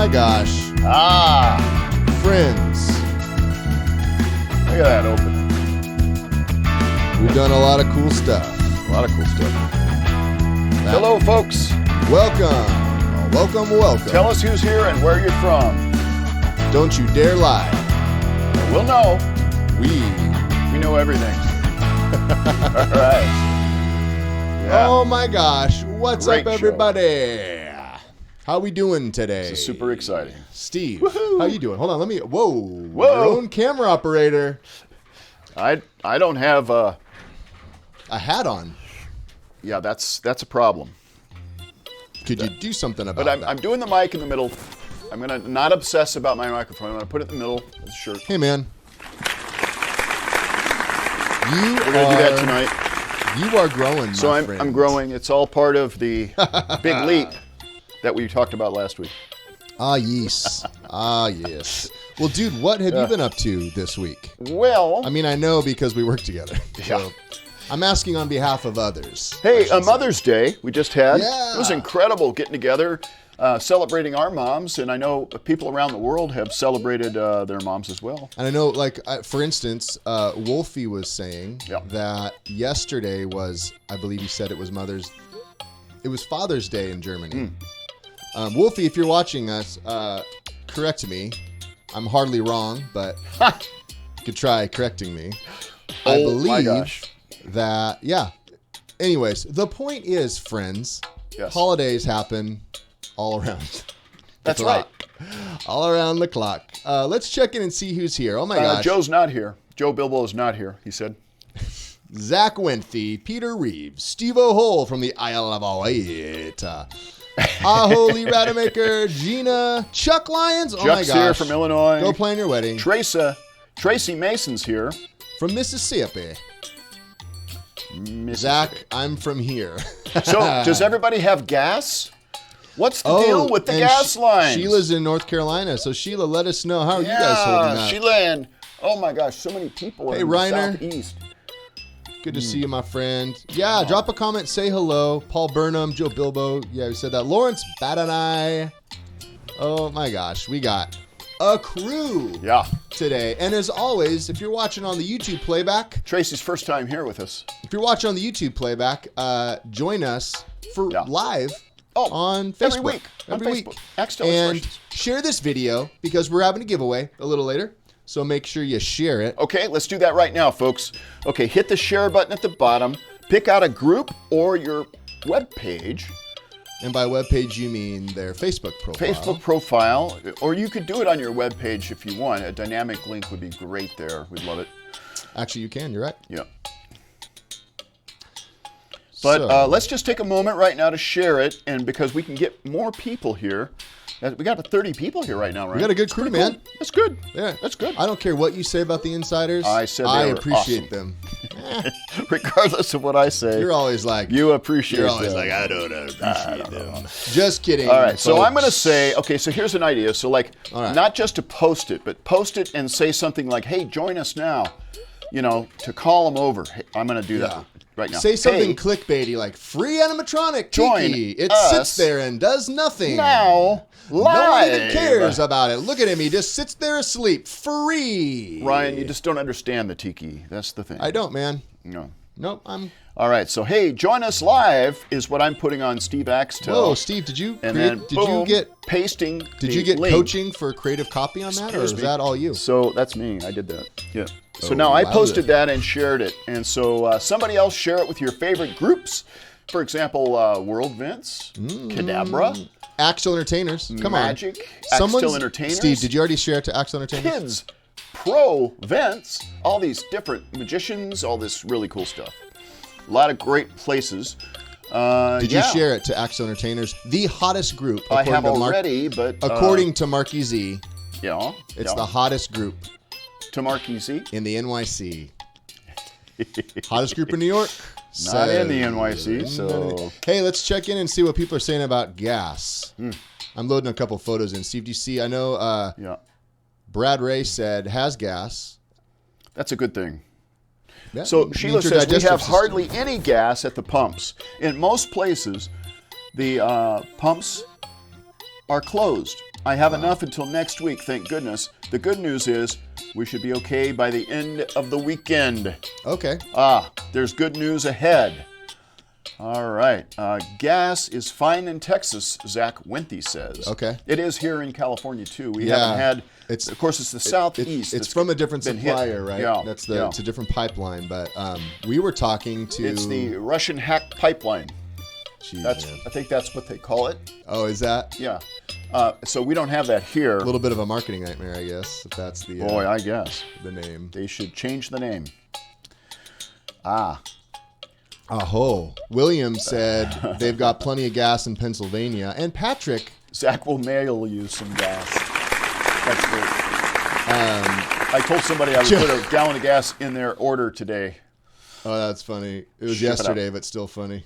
my gosh. Friends. Look at that open. We've done a lot of cool stuff. A lot of cool stuff. Hello, folks. Welcome. Welcome. Tell us who's here and where you're from. Don't you dare lie. We'll know. We know everything. All right. Yeah. Oh my gosh. What's Great up, everybody? How we doing today? This is super exciting. Steve, Woohoo. how you doing? Hold on, let me... Whoa. Whoa. Your own camera operator. I don't have a hat on. Yeah, that's a problem. Could you do something about But that? I'm doing the mic in the middle. I'm going to not obsess about my microphone. I'm going to put it in the middle of the shirt. Hey, man. We're going to do that tonight. You are growing, So my I'm friend. growing. It's all part of the big leap that we talked about last week. Ah, yes. Yes. Well, dude, what have you been up to this week? Well, I mean, I know because we work together. Yeah. So I'm asking on behalf of others. hey, Mother's Day we just had. Yeah. It was incredible getting together, celebrating our moms, and I know people around the world have celebrated their moms as well. And I know, like, for instance, Wolfie was saying Yeah. that yesterday was, I believe he said it was Father's Day in Germany. Wolfie, if you're watching us, correct me. I'm hardly wrong, but you could try correcting me. I believe my gosh. that, yeah. Anyways, the point is, friends, Yes. holidays happen all around. the That's clock. All around the clock. Let's check in and see who's here. Oh my gosh. Joe's not here. Joe Bilbo is not here, he said. Zach Wenthy, Peter Reeves, Steve O'Hole from the Isle of Wight, Holy Rademacher, Gina, Chuck Lyons. Oh my Chuck's gosh. here from Illinois. Go plan your wedding. Tracy Mason's here. From Mississippi. Zach, I'm from here. So, does everybody have gas? What's the deal with the and gas lines? Sheila's in North Carolina. So, Sheila, let us know. How are you guys holding up? Sheila and, oh my gosh, so many people Hey, in the Reiner. southeast. Good to see you, my friend. Yeah, drop a comment, say hello. Paul Burnham, Joe Bilbo. Yeah, we said that. Lawrence Badanai. Oh my gosh, we got a crew today. And as always, if you're watching on the YouTube playback, Tracy's first time here with us. if you're watching on the YouTube playback, join us for live on Facebook. Every week. Axtell And Expressions. share this video because we're having a giveaway a little later. So make sure you share it. Okay, let's do that right now, folks. Okay, hit the share button at the bottom. Pick out a group or your web page. And by webpage, you mean their Facebook profile. Facebook profile, or you could do it on your web page if you want. A dynamic link would be great there. We'd love it. Actually, you can. You're right. Yeah. But let's just take a moment right now to share it, and because we can get more people here. We got 30 people here right now, right? We got a good crew, man. Cool. That's good. Yeah, That's good. I don't care what you say about the insiders. I said I they were appreciate awesome. them. Regardless of what I say, You're always like, you appreciate you're always them. like, I don't appreciate them. Just kidding. All right, so I'm going to folks. say, okay, so here's an idea. So, like, All right. not just to post it, but post it and say something like, hey, join us now, you know, to call them over. Hey, I'm going to do that right now. Say something Hey, clickbaity like free animatronic Join Tiki. It us sits there and does nothing. now, No one live. even cares about it. Look at him. He just sits there asleep. Free. Ryan, you just don't understand the Tiki. That's the thing. I don't, man. No. Nope. All right, so hey, join us live is what I'm putting on Steve Axtell. Whoa, Steve, did you And create, then did boom, you get pasting. did the you get link. coaching for creative copy on that, or Excuse is me. that all you? So that's me. I did that. Yeah. So Oh, now I wow. posted that and shared it. And so somebody else share it with your favorite groups. For example, World Vince, Cadabra, Axtell Entertainers. Come Magic, on. Axtell Entertainers. Steve, did you already share it to Axtell Entertainers? Kids, Pro Vents, all these different magicians, all this really cool stuff. A lot of great places. Did you share it to Axtell Entertainers? The hottest group. I have to already, but according to Marky Z, yeah, it's the hottest group to Marky Z. in the NYC. Hottest group in New York. Not in the NYC, so Hey, let's check in and see what people are saying about gas. I'm loading a couple photos in. Steve, do you see? I know Brad Ray said has gas. That's a good thing. Yeah, So means Sheila your says we digestive have system. hardly any gas at the pumps. In most places, the pumps are closed. I have enough until next week, thank goodness. The good news is we should be okay by the end of the weekend. Okay. There's good news ahead. All right. Gas is fine in Texas, Zach Wenthy says. Okay. It is here in California, too. We haven't had... Of course, it's the southeast. It's from a different supplier, right? Yeah. It's a different pipeline. But we were talking to... It's the Russian hack pipeline. Jeez, I think that's what they call it. Oh, is that? Yeah. So we don't have that here. A little bit of a marketing nightmare, I guess, if that's the... Boy, I guess. The name. They should change the name. Aho. William said they've got plenty of gas in Pennsylvania. And Patrick... Zach will mail you some gas. That's great. I told somebody I would put a gallon of gas in their order today. Oh, that's funny. It was yesterday, but still funny.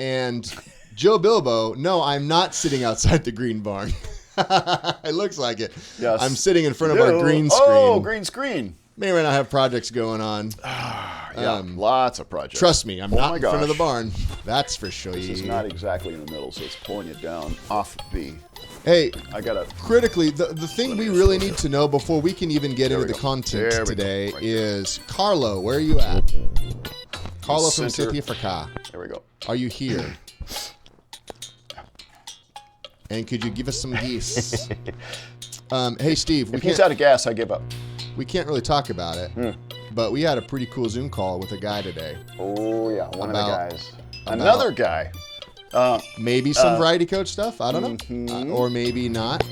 And Joe Bilbo, no, I'm not sitting outside the green barn. It looks like it. Yes. I'm sitting in front of our green screen. Oh, green screen. May or may not have projects going on. Lots of projects. Trust me, I'm not in front of the barn. That's for sure. This is not exactly in the middle, so it's pulling it down off B. Hey, I gotta critically, the thing we really need to know before we can even get into the content today is Carlo, where are you at? Carlo from South Africa. There we go. Are you here? And could you give us some geese? Hey, Steve. If he's out of gas, I give up. We can't really talk about it, but we had a pretty cool Zoom call with a guy today. Oh, yeah. One of the guys. Another guy. Maybe some variety coach stuff. I don't know. Or maybe not.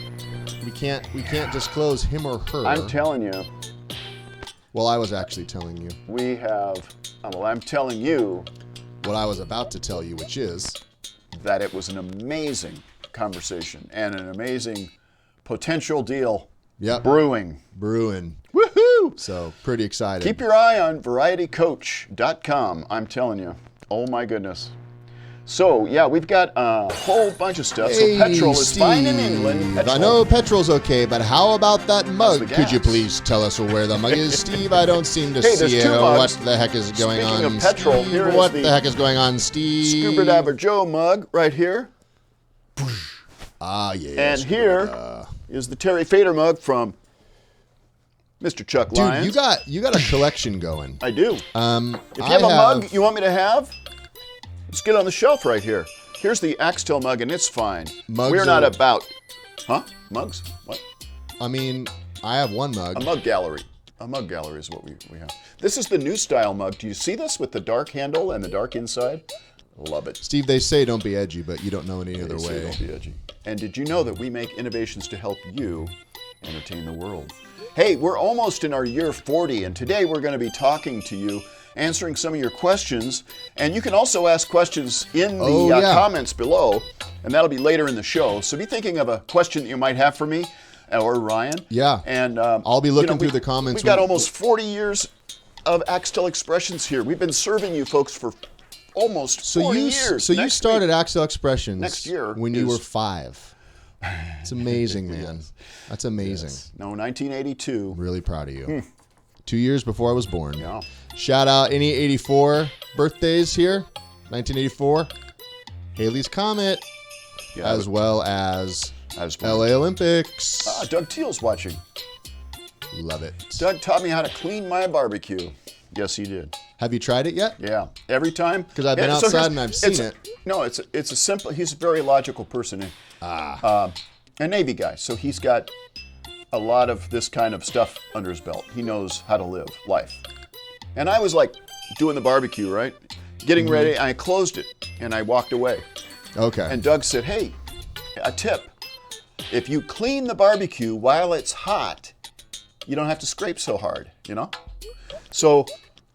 We can't disclose him or her. I'm telling you. Well, I was actually telling you. We have... Well, I'm telling you... What I was about to tell you, which is... That it was an amazing conversation and an amazing potential deal. Yep. Brewing. Woohoo! So, pretty excited. Keep your eye on varietycoach.com. I'm telling you. Oh, my goodness. So, yeah, we've got a whole bunch of stuff. Hey, so petrol is Steve. fine in England. Petrol. I know petrol's okay, but how about that mug? Could you please tell us where the mug is, Steve? I don't seem to see it. What the heck is going on, Speaking of petrol, Steve? here What is the heck is going on, Steve? Scuba Dabber Joe mug right here. Yes. And here is the Terry Fader mug from Mr. Chuck Lyons. Dude, you got a collection going. I do. If you have a mug you want me to have, let's get on the shelf right here. Here's the Axtell mug, and it's fine. We're not about... Huh? Mugs? What? I mean, I have one mug. A mug gallery. A mug gallery is what we have. This is the new style mug. Do you see this with the dark handle and the dark inside? Love it. Steve, they say don't be edgy, but you don't know any other way. Don't be edgy. And did you know that we make innovations to help you entertain the world? Hey, we're almost in our year 40, and today we're going to be talking to you, answering some of your questions. And you can also ask questions in the comments below, and that'll be later in the show. So be thinking of a question that you might have for me or Ryan. Yeah. And I'll be looking through the comments. We've got almost 40 years of Axtell Expressions here. We've been serving you folks for almost 40 years. So you started Axtell Expressions next year when you were 5. It's amazing, man. Yes. That's amazing. Yes. No, 1982. Really proud of you. 2 years before I was born. Yeah. Shout out any 84 birthdays here. 1984. Haley's Comet. Yeah, as well as LA Olympics. Doug Teal's watching. Love it. Doug taught me how to clean my barbecue. Yes, he did. Have you tried it yet? Yeah. Every time. Because I've been outside and I've seen it. No, it's a simple, he's a very logical person. A Navy guy. So he's got a lot of this kind of stuff under his belt. He knows how to live life. And I was like doing the barbecue, right? Getting ready. I closed it and I walked away. Okay. And Doug said, hey, a tip. If you clean the barbecue while it's hot, you don't have to scrape so hard, you know? So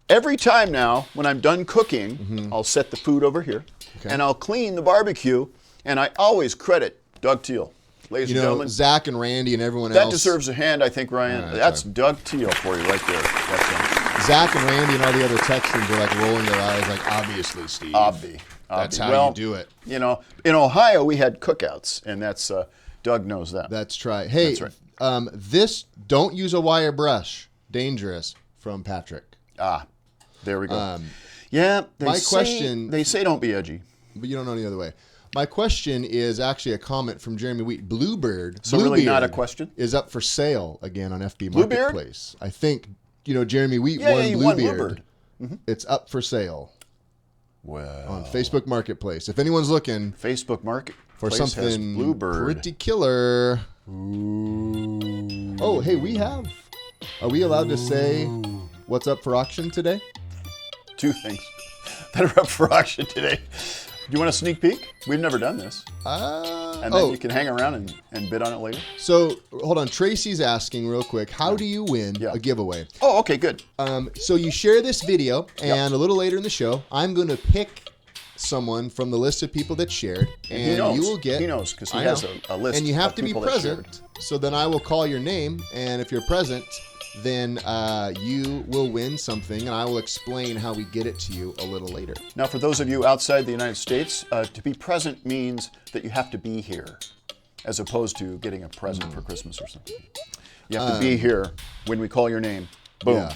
every time now when I'm done cooking, I'll set the food over here and I'll clean the barbecue, and I always credit Doug Teal. Ladies and gentlemen. Zach and Randy and everyone that else. deserves a hand, I think, Ryan. That's Doug Teal for you right there. That's him. Zach and Randy and all the other Texans are like rolling their eyes like, obviously, Steve. That's how you do it. You know, in Ohio, we had cookouts, and that's, Doug knows that. That's right. Hey, that's right. This, don't use a wire brush. Dangerous, from Patrick. There we go. Yeah, question. They say don't be edgy. But you don't know any other way. My question is actually a comment from Jeremy Wheat. Bluebird. So really not a question? Is up for sale again on FB Bluebeard? Marketplace. I think, Jeremy Wheat Yeah, won he Bluebeard. won Bluebird. Mm-hmm. It's up for sale Well, on Facebook Marketplace. If anyone's looking Facebook Marketplace for has something Bluebird. pretty killer. Ooh. Oh, hey, are we allowed to say what's up for auction today? 2 things that are up for auction today. Do you want a sneak peek? We've never done this. And then you can hang around and bid on it later. So, hold on. Tracy's asking real quick, how do you win a giveaway? Oh, okay, good. So you share this video, and a little later in the show, I'm going to pick someone from the list of people that shared, and you will get... He knows, because he has a list. And you have to be people that present, shared. so then I will call your name, and if you're present, then you will win something, and I will explain how we get it to you a little later. Now, for those of you outside the United States, to be present means that you have to be here, as opposed to getting a present for Christmas or something. You have to be here when we call your name. Boom. Yeah.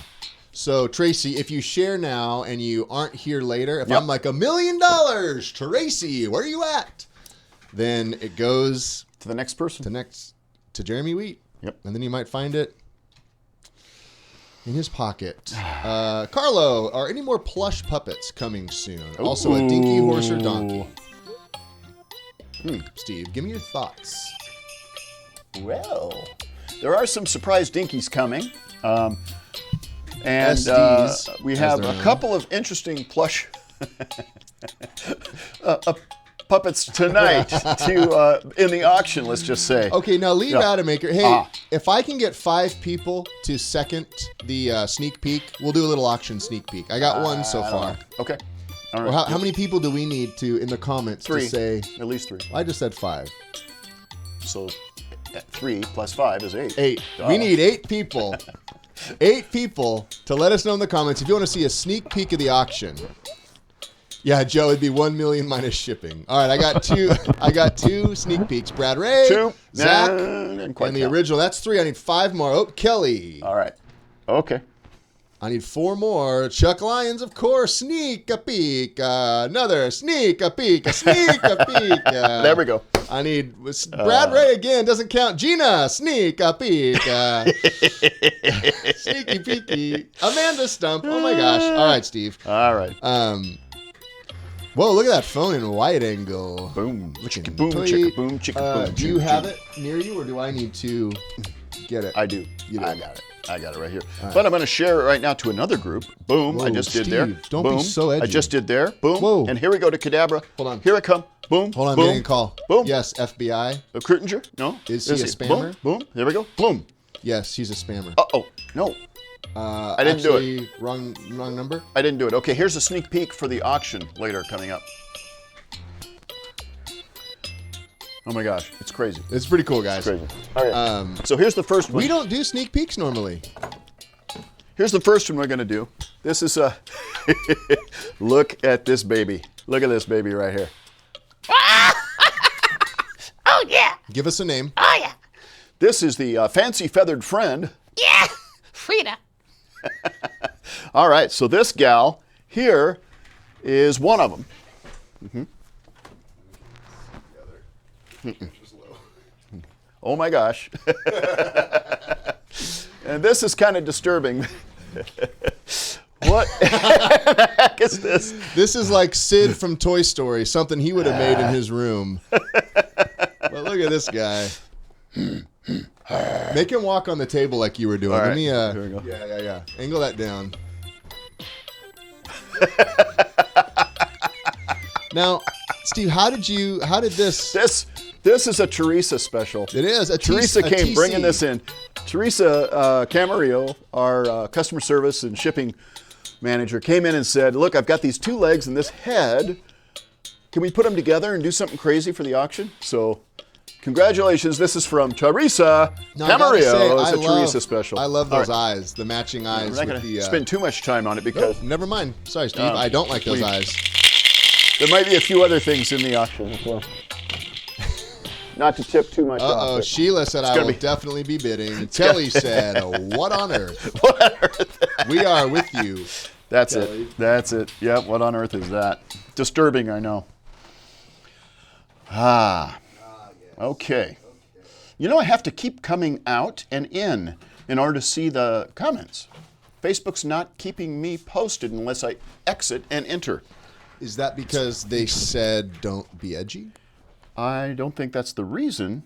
So, Tracy, if you share now and you aren't here later, if I'm like $1 million, Tracy, where are you at? Then it goes To the next person. to Jeremy Wheat. Yep. And then you might find it in his pocket. Carlo, are any more plush puppets coming soon? Also a dinky horse or donkey. Steve, give me your thoughts. Well, there are some surprise dinkies coming. And SDs, we have a couple of interesting plush puppets tonight in the auction, let's just say. Okay, now leave Adamaker. Hey, if I can get 5 people to second the sneak peek, we'll do a little auction sneak peek. I got one so far. Okay. All right. Or how many people do we need to in the comments 3. to say? At least 3. I just said 5. So 3 plus 5 is 8. 8. We need 8 people. 8 people to let us know in the comments if you want to see a sneak peek of the auction. Yeah, Joe, it'd be 1 million minus shipping. All right, I got 2. I got 2 sneak peeks. Brad Ray, 2, Zach, and the original. That's 3. I need 5 more. Oh, Kelly. All right. Okay. I need 4 more. Chuck Lyons, of course. Sneak a peek. Another sneak a peek. A sneak a peek. There we go. I need Brad Ray again. Doesn't count. Gina, sneak a peek. Sneaky peeky. Amanda Stump. Oh my gosh. All right, Steve. All right. Whoa, look at that phone in wide angle. Boom. Looking Chicka boom, tight. chicka boom, chicka boom. Do you have it near you, or do I need to get it? I do. You do. I got it. I got it right here. But I'm going to share it right now to another group. Boom. Whoa, I just did Steve, there. don't Boom. be so edgy. I just did there. Boom. Whoa. And here we go to Cadabra. Hold on. Here I come. Boom. Hold on, boom. I'm getting a call. Boom. Yes, FBI. A Krutinger? No. Is he a spammer? Boom. Boom. There we go. Boom. Yes, he's a spammer. Uh-oh. No. I didn't do it. Wrong number. I didn't do it. Okay, here's a sneak peek for the auction later coming up. Oh my gosh, it's crazy. It's pretty cool, guys. It's crazy. All right. So here's the first one. We don't do sneak peeks normally. Here's the first one we're going to do. This is a... Look at this baby. Look at this baby right here. Oh, yeah. Give us a name. Oh, yeah. This is the fancy feathered friend. Yeah. Frida. All right, so this gal here is one of them. Oh my gosh. And this is kind of disturbing. What the heck is this? This is like Sid from Toy Story, something he would have made in his room. But look at this guy. Make him walk on the table like you were doing. All right, Let me, here we go. Yeah. Angle that down. Now, Steve, how did this? This is a Teresa special. It is. Teresa came TC. bringing this in. Teresa Camarillo, our customer service and shipping manager, came in and said, look, I've got these 2 legs and this head. Can we put them together and do something crazy for the auction? So congratulations. This is from Teresa Camarillo. It's a Teresa special. I love those eyes, the matching eyes. We're not going to spend too much time on it because never mind. Sorry, Steve. I don't like those eyes. there might be a few other things in the auction as well. Not to tip too much off it. Sheila said I will definitely be bidding. Kelly said, what on earth? What on earth? We are with you. That's Kelly. it. That's it. Yep. What on earth is that? Disturbing, I know. Okay. You know, I have to keep coming out and in order to see the comments. Facebook's not keeping me posted unless I exit and enter. Is that because they said don't be edgy? I don't think that's the reason.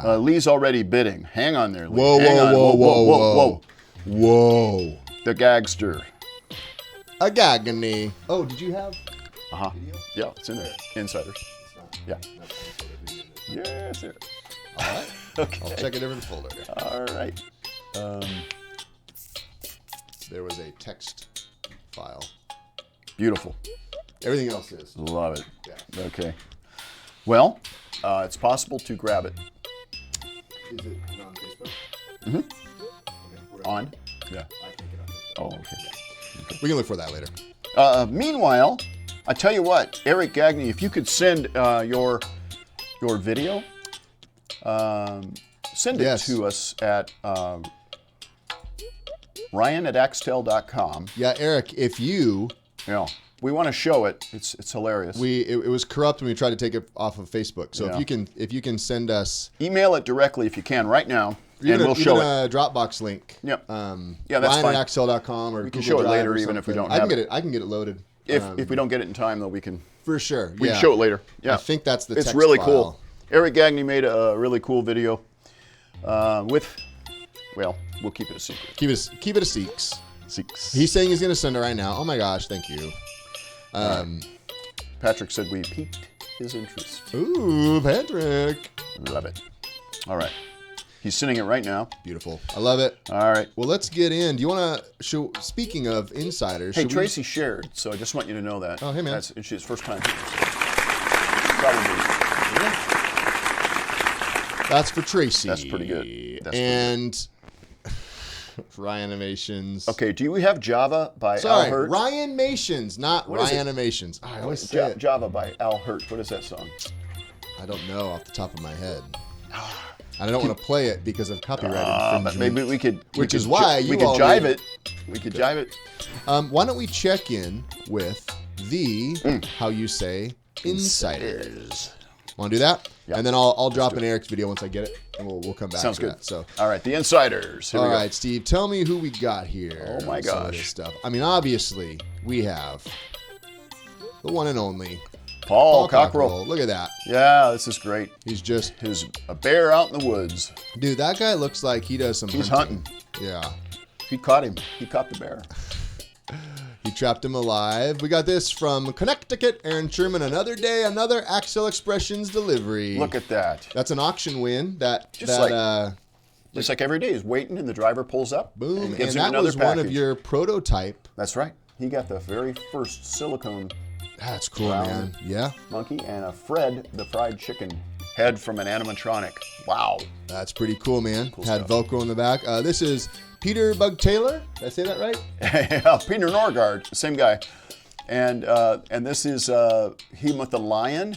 Lee's already bidding. Hang on there, Lee. Whoa, Hang on. whoa. Whoa. The gagster. A gagony. Oh, did you have? Uh-huh. Yeah, it's in there. Insiders. Yeah. Yes, sir. All right. Okay. I'll check a different folder. All right. There was a text file. Beautiful. Everything else is. Love it. Yeah. Okay. Well, it's possible to grab it. Is it on Facebook? Mm-hmm. Okay, On? Yeah. I can't get on Facebook. Oh, okay. We can look for that later. Meanwhile, I tell you what, Eric Gagney, if you could send your video, send it to us at Ryan@Axtell.com. Yeah, Eric, if you... Yeah. We want to show it. It's hilarious. It was corrupt when we tried to take it off of Facebook. So Yeah. if you can send us... Email it directly if you can right now, and even we'll show it. a Dropbox link. Yep. Yeah, that's fine. Ryan@Axtell.com or We can Google show it Drive later or even if we something. don't have it. I can get it loaded. If we don't get it in time, though, we can... For sure. We can show it later. Yeah. I think that's the It's text really file. cool. Eric Gagney made a really cool video with... Well, we'll keep it a secret. Keep it a Seeks. Seeks. He's saying he's going to send it right now. Oh my gosh, thank you. Patrick said we piqued his interest. Ooh, Patrick. Love it. All right. He's sending it right now. Beautiful. I love it. All right. Well, let's get in. Do you want to show? Speaking of insiders, Hey, should we- Tracy shared, so I just want you to know that. Oh, hey, man. That's it's first time. Probably. That's for Tracy. That's pretty good. That's and Ryan Animations. Okay, do we have Java by Al Sorry, Hurt? Ryan Mations, not What is it? Ryan Animations. I always say it. Java by Al Hurt. What is that song? I don't know off the top of my head. And I don't want to play it because of copyright infringement. But maybe we could. Which is why we you could all jive need- it. We could jive it. Why don't we check in with the how you say insiders? Want to do that? Yeah. And then I'll drop in Eric's video once I get it, and we'll come back. Sounds to good. That. So. All right, the insiders. Here All we go. right, Steve, tell me who we got here. Oh, my on some of gosh. this stuff. I mean, obviously, we have the one and only Paul Cockrell. Look at that. Yeah, this is great. He's just, A bear out in the woods. dude, that guy looks like he does some He's hunting. Yeah. He caught him. He caught the bear. He trapped him alive. We got this from Connecticut, Aaron Sherman. Another day, another Axtell Expressions delivery. Look at that. That's an auction win. Just like every day, he's waiting and the driver pulls up. Boom. And gives And him that another was one of package. your prototype. That's right. He got the very first silicone That's cool, Brown. man. Yeah. monkey and a Fred the fried chicken head from an animatronic. Wow. That's pretty cool, man. Had stuff. Velcro in the back. This is Peter Bug Taylor. Did I say that right? Yeah, Peter Norgard, same guy. And this is him with the lion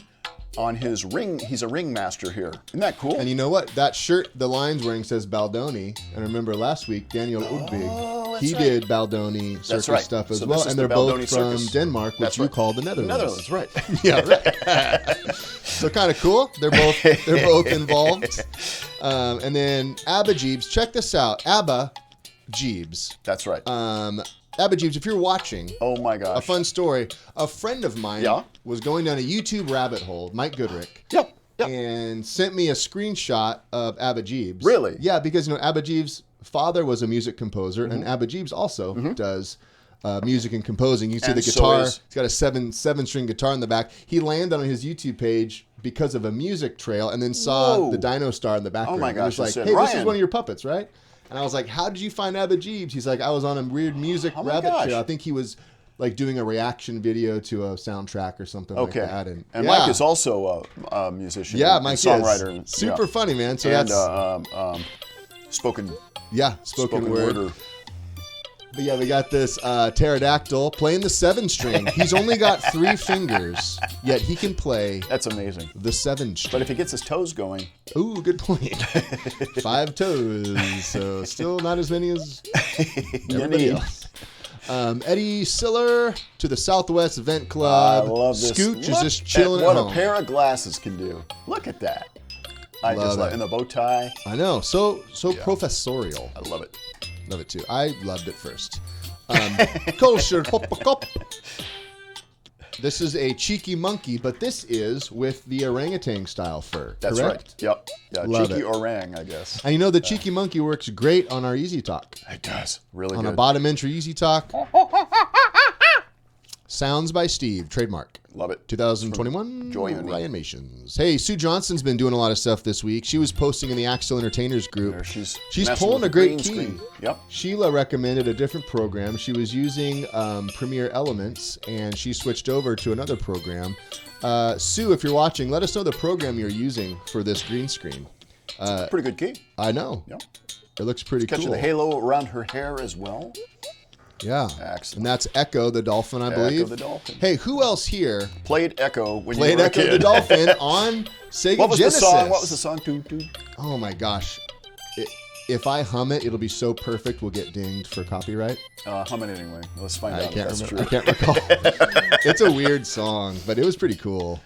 on his ring. He's a ringmaster here. Isn't that cool? And you know what? That shirt the lion's wearing says Baldoni. And remember last week, Daniel Udvig, that's he right. did Baldoni circus right. stuff as So well. this is And they're the both Baldoni from circus. Denmark, which That's you right. call the Netherlands. Netherlands, right. Yeah, right. So kind of cool. They're both involved. And then Abba Jeebs. Check this out. Abba Jeebs. That's right. Abba Jeebs, if you're watching, Oh my gosh. a fun story. A friend of mine Yeah? was going down a YouTube rabbit hole, Mike Goodrick, Yep. and sent me a screenshot of Abba Jeebs. Really? Yeah, because Abba Jeebs' father was a music composer, Mm-hmm. and Abba Jeebs also does music and composing. You can see And the so guitar. is- He's got a seven string guitar in the back. He landed on his YouTube page because of a music trail, and then saw Whoa. the Dino Star in the background. my And he was gosh, like, and said, "Hey, this is "Ryan." one of your puppets, right?" And I was like, "How did you find Abba Jeebs?" He's like, "I was on a weird music Oh my rabbit gosh. trail. I think he was like doing a reaction video to a soundtrack or something Okay. like that." And yeah. Mike is also a musician. Yeah, and Mike songwriter. is super funny, man. So and that's spoken spoken word. worder. But yeah, we got this pterodactyl playing the 7-string. He's only got 3 fingers, yet he can play That's amazing. the 7-string. But if he gets his toes going, Ooh, good point. 5 toes, so still not as many as you everybody need. else. Eddie Siller to the Southwest Vent Club. I love this. Scooch is Look just chilling at at what home. a pair of glasses can do. Look at that. I Love just love it. in the bow tie. I know. So professorial. I love it. Love it too. I loved it first. Kosher hop. This is a cheeky monkey, but this is with the orangutan style fur. That's correct? right. Yep. Yeah, Love cheeky it. orang, I guess. And you know the cheeky monkey works great on our Easy Talk. It does. Really On good. a bottom entry Easy Talk. Sounds by Steve, trademark. Love it. 2021 Joy and me. Animations. Hey, Sue Johnson's been doing a lot of stuff this week. She was posting in the Axtell Entertainers group. There she's messing pulling with a the great green key. screen. Yep. Sheila recommended a different program. She was using Premiere Elements, and she switched over to another program. Sue, if you're watching, let us know the program you're using for this green screen. Pretty good key. I know. Yep. It looks pretty Catching cool. the halo around her hair as well. Yeah. Excellent. And that's Echo the Dolphin, I believe. Echo the Dolphin. Hey, who else here Played Echo when played you were a Echo kid. the Dolphin on Sega What was Genesis? the song? What was the song? Doo, doo. Oh my gosh. If I hum it, it'll be so perfect we'll get dinged for copyright. Hum it anyway. Let's find I out can't if that's remember. true. I can't recall. It's a weird song, but it was pretty cool.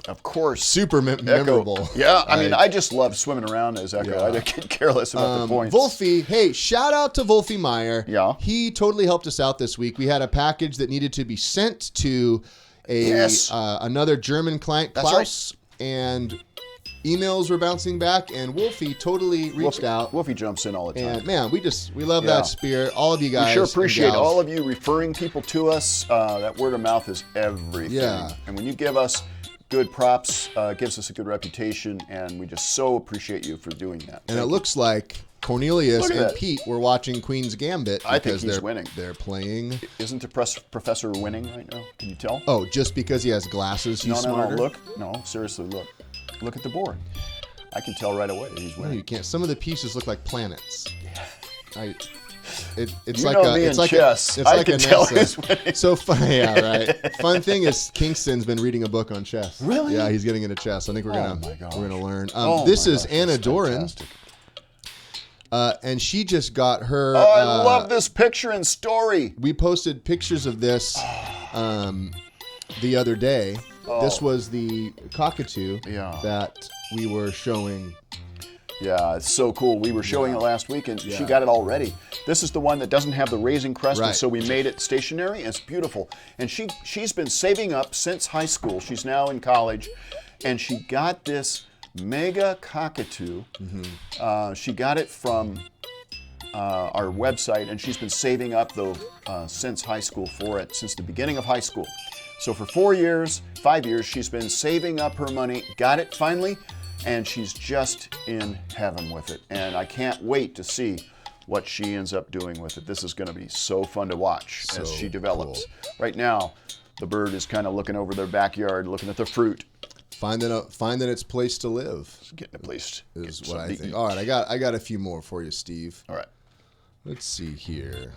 Of course. Super Echo. memorable. Yeah, I mean, I just love swimming around as Echo. Yeah. I don't get careless about the points. Wolfie, hey, shout out to Wolfie Meyer. Yeah. He totally helped us out this week. We had a package that needed to be sent to another German client, That's Klaus, and emails were bouncing back, and Wolfie totally reached out. Wolfie jumps in all the time. And man, we love Yeah. that spirit. All of you guys. We sure and appreciate gals. all of you referring people to us. That word of mouth is everything. Yeah. And when you give us good props, it gives us a good reputation, and we just so appreciate you for doing that. And it looks like Cornelius Look at and that. Pete were watching Queen's Gambit I think because he's they're winning. They're playing. Isn't the professor winning right now? Can you tell? Oh, just because he has glasses, he's no, smarter. look. No, seriously, look. Look at the board. I can tell right away he's No, winning. you can't. Some of the pieces look like planets. It's You like know a, me it's in like chess. A, it's I like can a tell NASA. who's winning. So fun, yeah, right. Fun thing is Kingston's been reading a book on chess. Really? Yeah, he's getting into chess. I think we're Oh gonna my gosh. we're gonna learn. Oh This my is gosh, Anna that's Doran, fantastic. and she just got her. Oh, I love this picture and story. We posted pictures of this the other day. This was the cockatoo Yeah. that we were showing. Yeah, it's so cool. We were showing it last week, and she got it already. This is the one that doesn't have the raising crest, and Right. so we made it stationary, and it's beautiful. And she's been saving up since high school. She's now in college, and she got this mega cockatoo. She got it from our website, and she's been saving up though since high school for it, since the beginning of high school. So for 5 years, she's been saving up her money, got it finally, and she's just in heaven with it. And I can't wait to see what she ends up doing with it. This is going to be so fun to watch as she develops. cool. Right now, the bird is kind of looking over their backyard, looking at the fruit. Finding its place to live Getting a place is get what I something to think. eat. All right, I got a few more for you, Steve. All right. Let's see here.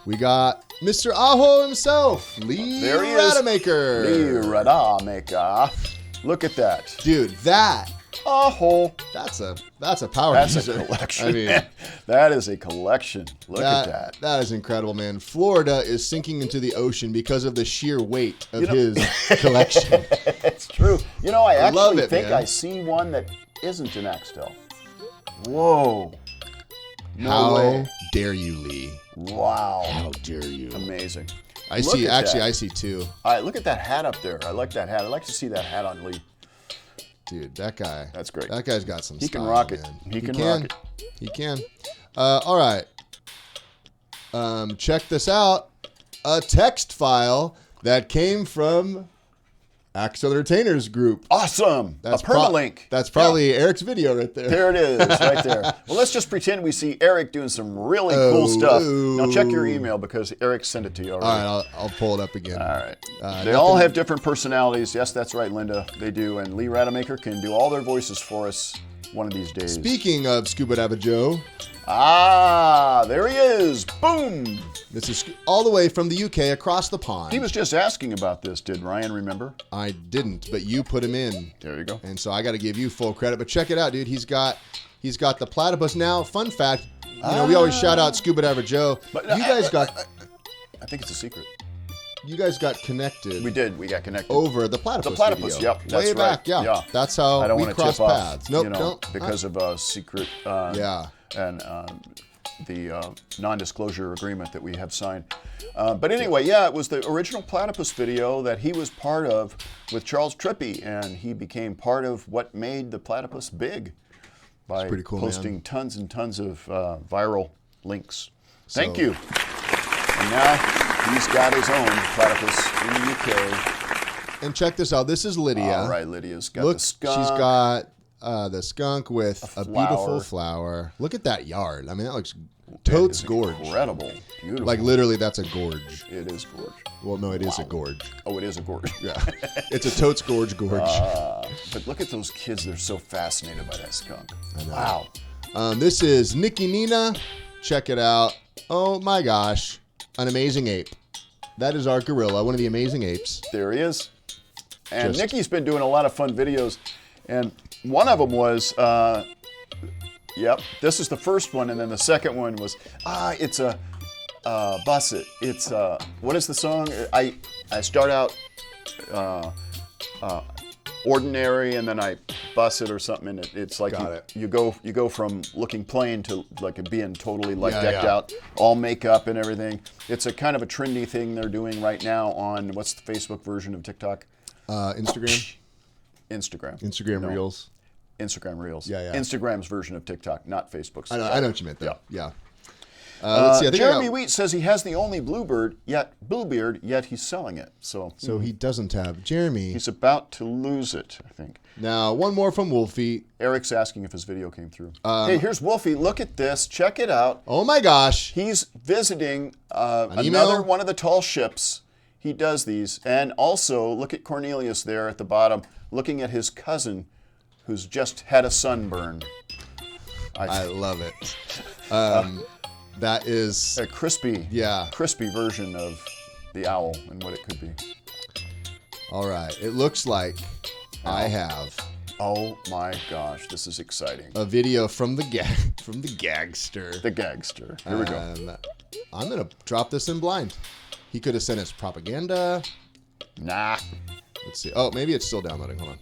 We got Mr. Aho himself, Lee There he is. Rademacher. Lee Rademacher. Look at that. Dude, that's Oh, a power that's user. a collection. I mean, man. That is a collection. Look at that. That is incredible, man. Florida is sinking into the ocean because of the sheer weight of his collection. It's true. You know, I love actually it, think man. I see one that isn't in Axtell. Whoa. No How way. dare you, Lee? Wow. How dare you? Amazing. I Look see. at Actually, that. I see two. All right, look at that hat up there. I like that hat. I'd like to see that hat on Lee. Dude, that guy. That's great. That guy's got some He can style, rock it. man. He can rock it. He can. All right. Check this out. A text file that came from Axtell Entertainers Group. Awesome. That's a permalink. That's probably Eric's video right there. There it is, right there. Well, let's just pretend we see Eric doing some really cool stuff. Now check your email because Eric sent it to you already. All right, I'll pull it up again. All right. They all have different personalities. Yes, that's right, Linda. They do. And Lee Rademacher can do all their voices for us one of these days. Speaking of Scuba Dabba Joe, There he is. Boom. this is all the way from the UK across the pond. He was just asking about this. Did Ryan remember? I didn't, but you put him in. There you go. And so I got to give you full credit. But check it out, dude. He's got the platypus. Now, fun fact, we always shout out Scuba Diver Joe. But you guys got. I think it's a secret. You guys got connected. We did. We got connected over the platypus. The platypus. Video. Yep. That's Way right. back. Yeah. That's how I don't we want to crossed tip paths. off, Nope. Don't. because of a secret. Yeah. And the non-disclosure agreement that we have signed. But anyway, yeah, it was the original platypus video that he was part of with Charles Trippey, and he became part of what made the platypus big by pretty cool, posting tons and tons of viral links. Thank So- you. And now he's got his own platypus in the UK. And check this out. This is Lydia. All right, Lydia's got Look, the skunk. she's got the skunk with a beautiful flower. flower. Look at that yard. I mean, that looks totes gorge. Incredible. Beautiful. Like literally, that's a gorge. It is gorge. Well, no, it is a gorge. Oh, it is a gorge. Yeah, it's a totes gorge. But look at those kids. They're so fascinated by that skunk. Wow. This is Nikki Nina. Check it out. Oh my gosh, an amazing ape. That is our gorilla, one of the amazing apes. There he is. And Just- Nikki's been doing a lot of fun videos. And one of them was, yep, this is the first one. And then the second one was, it's a, bus it. It's, what is the song? I start out ordinary and then I bus it or something. And it's like you go from looking plain to like being totally like decked out, all makeup and everything. It's a kind of a trendy thing they're doing right now on, what's the Facebook version of TikTok? Instagram. Instagram. No. Reels. Instagram Reels. Yeah. Instagram's version of TikTok, not Facebook's. I know what you meant though. Yeah. Let's see. I think Jeremy Wheat says he has the only bluebeard, yet he's selling it. So he doesn't have Jeremy. he's about to lose it, I think. Now, one more from Wolfie. Eric's asking if his video came through. Hey, here's Wolfie. Look at this. Check it out. Oh my gosh. He's visiting email? another one of the tall ships. He does these. And also, look at Cornelius there at the bottom, looking at his cousin who's just had a sunburn. I love it. That is A crispy version of the owl and what it could be. all right. It looks like I have Oh my gosh, this is exciting. a video from the gagster. The gagster. Here we go. I'm gonna drop this in blind. He could have sent us propaganda. Nah. Let's see. Oh, maybe it's still downloading. Hold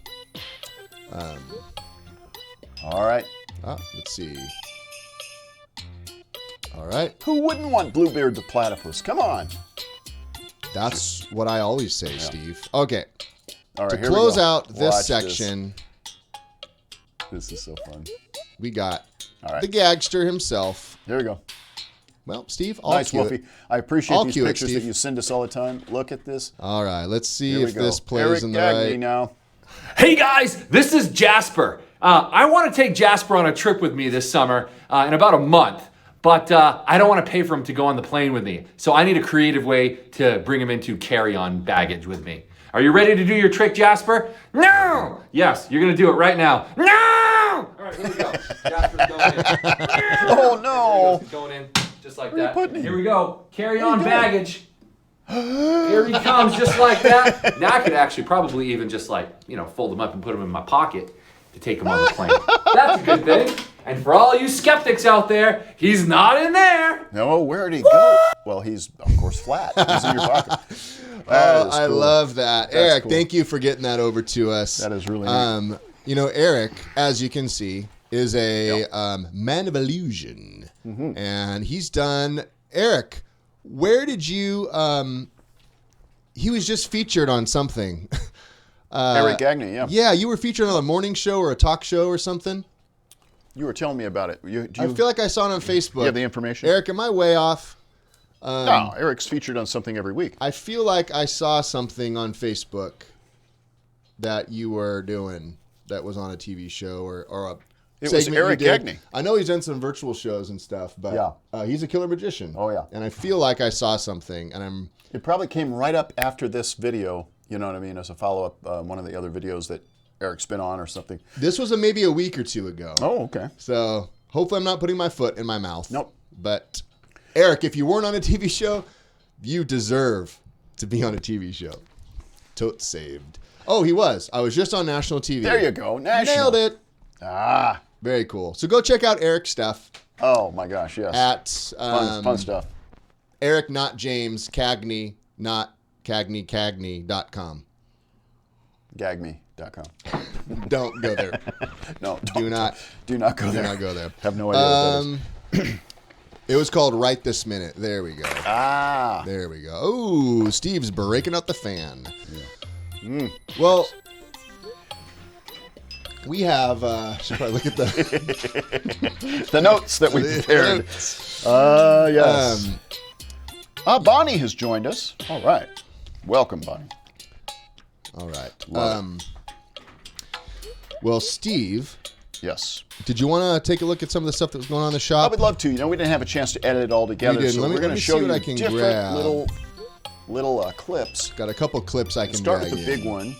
on. All right. Let's see. All right. Who wouldn't want Bluebeard the platypus? Come on. That's what I always say, Steve. Okay. All right, To here we close go. out this Watch section, This is so fun. we got All right. the gagster himself. There we go. Well, Steve, I'll Nice, cue Wolfie. it. I appreciate I'll these cue it, pictures that Steve. you send us all the time. Look at this. All right. Let's see Here we if go. this plays Eric in the Gagney right. now. Hey guys, this is Jasper. I want to take Jasper on a trip with me this summer in about a month, but I don't want to pay for him to go on the plane with me. So I need a creative way to bring him into carry-on baggage with me. Are you ready to do your trick, Jasper? No! Yes, you're going to do it right now. No! All right, here we go. Jasper's going in. Oh, no. He's going in just like Where are you that. putting him? Here we go. Carry-on baggage. Here he comes, just like that. Now I could actually probably even just fold him up and put him in my pocket to take him on the plane. That's a good thing. And for all you skeptics out there, he's not in there. No, where did he go? Well, he's, of course, flat. He's in your pocket. That is I cool. love that. That's Eric, cool. thank you for getting that over to us. That is really neat. Eric, as you can see, is a man of illusion. Mm-hmm. And he's done... Eric, where did you... he was just featured on something. Eric Gagney, yeah. Yeah, you were featured on a morning show or a talk show or something. You were telling me about it. I feel like I saw it on Facebook. You have the information? Eric, am I way off? No, Eric's featured on something every week. I feel like I saw something on Facebook that you were doing that was on a TV show or a It was segment you Eric did. Gagney. I know he's done some virtual shows and stuff, but he's a killer magician. Oh, yeah. And I feel like I saw something, and It probably came right up after this video, you know what I mean, as a follow-up, one of the other videos that Eric's been on or something. this was maybe a week or two ago. Oh, okay. So hopefully I'm not putting my foot in my mouth. Nope. But Eric, if you weren't on a TV show, you deserve to be on a TV show. Totes saved. Oh, he was. I was just on national TV. There you go. National. Nailed it. Ah. Very cool. So go check out Eric's stuff. Oh my gosh, yes. At Fun stuff. Eric, not James, Cagney, not Cagney.com. Gagme.com. Don't go there. No, Do not go there. Do not go there. Have no idea what that is. It was called Right This Minute. There we go. Ah. There we go. Oh, Steve's breaking up the fan. Yeah. Well, we have. Should probably look at the The notes that we prepared. Yes. Bonnie has joined us. All right. Welcome, Bonnie. All right. Love Well, Steve, Yes. did you want to take a look at some of the stuff that was going on in the I shop? would love to. You know, we didn't have a chance to edit it all together, didn't. so Let me- we're going let to me show see what you I can different grab. little clips. Got a couple clips I can Start drag with the in. big one.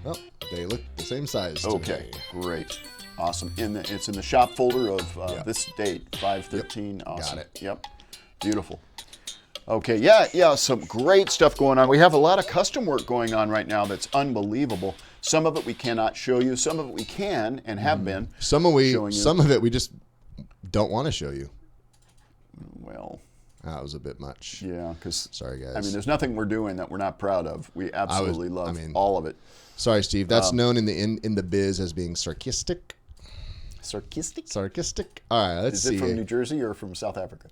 Oh, they look the same size. to Okay, me. great. Awesome. It's in the shop folder of Yeah. this date, 5/13. Yep, Awesome. got it. Yep. Beautiful. Okay, yeah, some great stuff going on. We have a lot of custom work going on right now that's unbelievable. Some of it we cannot show you. Some of it we can and have been. Some of it we just don't want to show you. Well, That was a bit much. yeah, because Sorry, guys. I mean, there's nothing we're doing that we're not proud of. We absolutely love all of it. Sorry, Steve. That's known in the biz as being sarcastic. Sarcastic? Sarcastic. All right, let's Is see. it from New Jersey or from South Africa?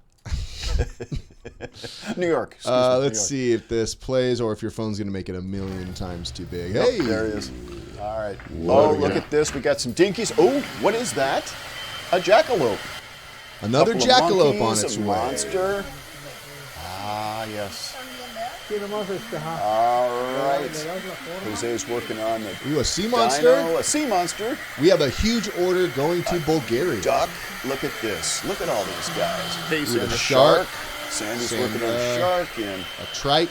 New York. Excuse me, Let's New York. see if this plays or if your phone's going to make it a million times too big. Yep, Hey, there it is. All right. What Oh, do we look got? at this. We got some dinkies. Oh, what is that? A jackalope. Another Couple of jackalope on monkeys, its a way. monster. Ah, yes. All right. Jose's working on the Ooh, a sea monster. dino, a sea monster, We have a huge order going to Bulgaria. duck. Look at this. Look at all these guys. Ooh, And the a shark. Sandy's Sand, working on a shark. And, A trike.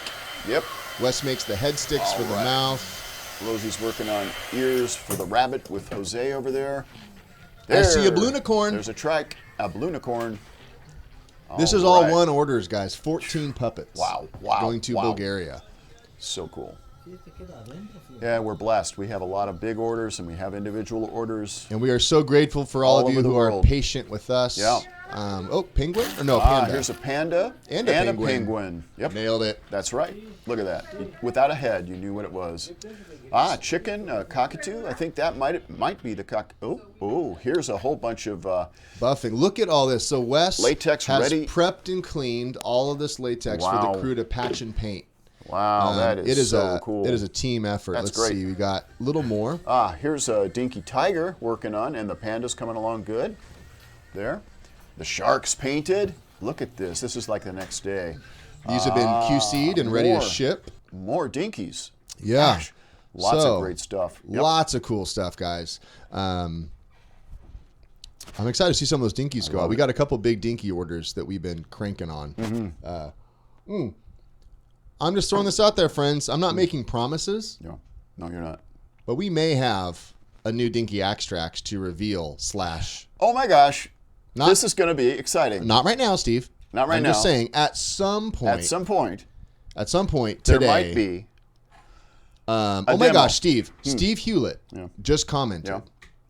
yep. Wes makes the head sticks for the All right. mouth. Rosie's working on ears for the rabbit with Jose over there. I see a There. blunicorn. There's a trike, a blunicorn. This is all right. one orders, guys. 14 puppets. Wow. Going to wow. Bulgaria. So cool. Yeah, we're blessed. We have a lot of big orders and we have individual orders. And we are so grateful for all All of you over the who are world. patient with us. Yeah. Penguin? Or no, panda. Here's a panda And a penguin. penguin. Yep. Nailed it. That's right. Look at that. Without a head, you knew what it was. Chicken, cockatoo. I think that might be the cock. Oh, here's a whole bunch of Buffing. Look at all this. So Wes Latex has ready. prepped and cleaned all of this latex for Wow. the crew to patch and paint. wow, that is, It is so a cool. It is a team effort. That's Let's great. see. We got a little more. Here's a dinky tiger working on, and the panda's coming along good. There. The shark's painted. Look at this. This is like the next day. These have been QC'd and ready more. to ship. More dinkies. Yeah. Gosh, lots So, of great stuff. Yep. Lots of cool stuff, guys. I'm excited to see some of those dinkies go out. We got a couple big dinky orders that we've been cranking on. Mm-hmm. I'm just throwing this out there, friends. I'm not making promises, No, you're not. but we may have a new dinky Axtrax to reveal / Oh my gosh. Not- This is going to be exciting. Not right now, Steve. Not right I'm now. just saying, at some point At some point, today, there might be. oh a my demo. gosh, Steve Hewlett Yeah. just commented. Yeah.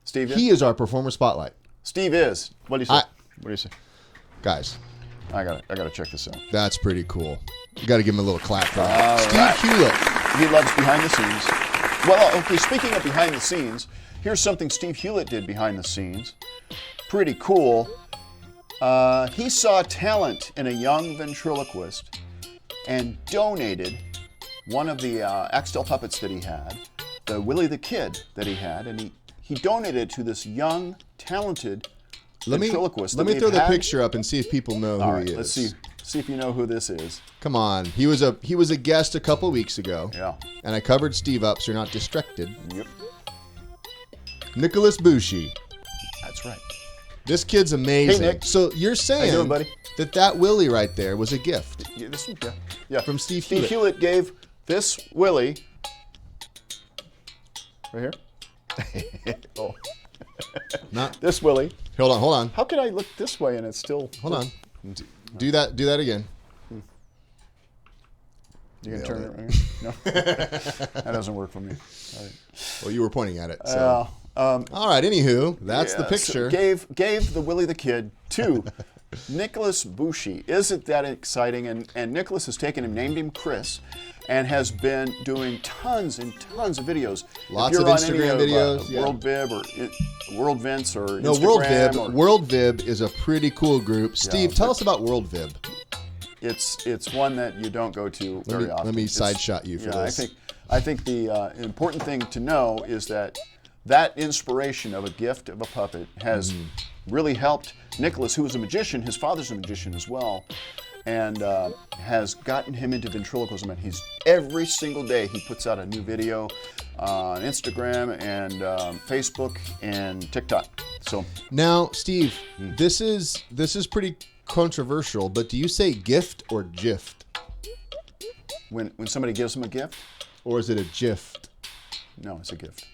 Steve, He is our performer spotlight, Steve is. What do you say? I- What do you say? guys. I gotta check this out. That's pretty cool. You got to give him a little clap for All that. Steve right. Hewlett. He loves behind the scenes. Well, okay, speaking of behind the scenes, here's something Steve Hewlett did behind the scenes. Pretty cool. He saw talent in a young ventriloquist and donated one of the Axtell puppets that he had, the Willie the Kid that he had, and he donated it to this young, talented ventriloquist. Let that me throw we've the had. picture up and see if people know All who right, he is. let's see if you know who this is. Come on. He was a guest a couple weeks ago. Yeah. And I covered Steve up so you're not distracted. Yep. Nicholas Bushi. That's right. This kid's amazing. Hey, Nick. So you're saying doing, buddy? that Willie right there was a gift. Yeah, this one, yeah. From Steve Steve Hewlett. Hewlett gave this Willie right here. Oh, Not. this Willie. Hold on. How can I look this way and it's still? Hold on. Do that again. You can Nailed turn it right here? No, that doesn't work for me. All right. Well, you were pointing at it. So All right, anywho, that's the Yeah, picture. So gave the Willie the Kid to Nicholas Bushi. Isn't that exciting? And Nicholas has taken him, named him Chris, and has been doing tons and tons of videos. Lots If of you're on Instagram any videos, Of, yeah. World Vib or World Vince or No, Instagram. World Vib is a pretty cool group. Steve, tell us about World Vib. It's one that you don't go to very often. Let me side shot you for this. I think the important thing to know is that inspiration of a gift of a puppet has really helped Nicholas, who is a magician. His father's a magician as well, and has gotten him into ventriloquism. And he's every single day he puts out a new video on Instagram and Facebook and TikTok. So now, Steve, this is pretty controversial, but do you say gift or gift? when somebody gives him a gift, Or is it a gift? no, it's a gift.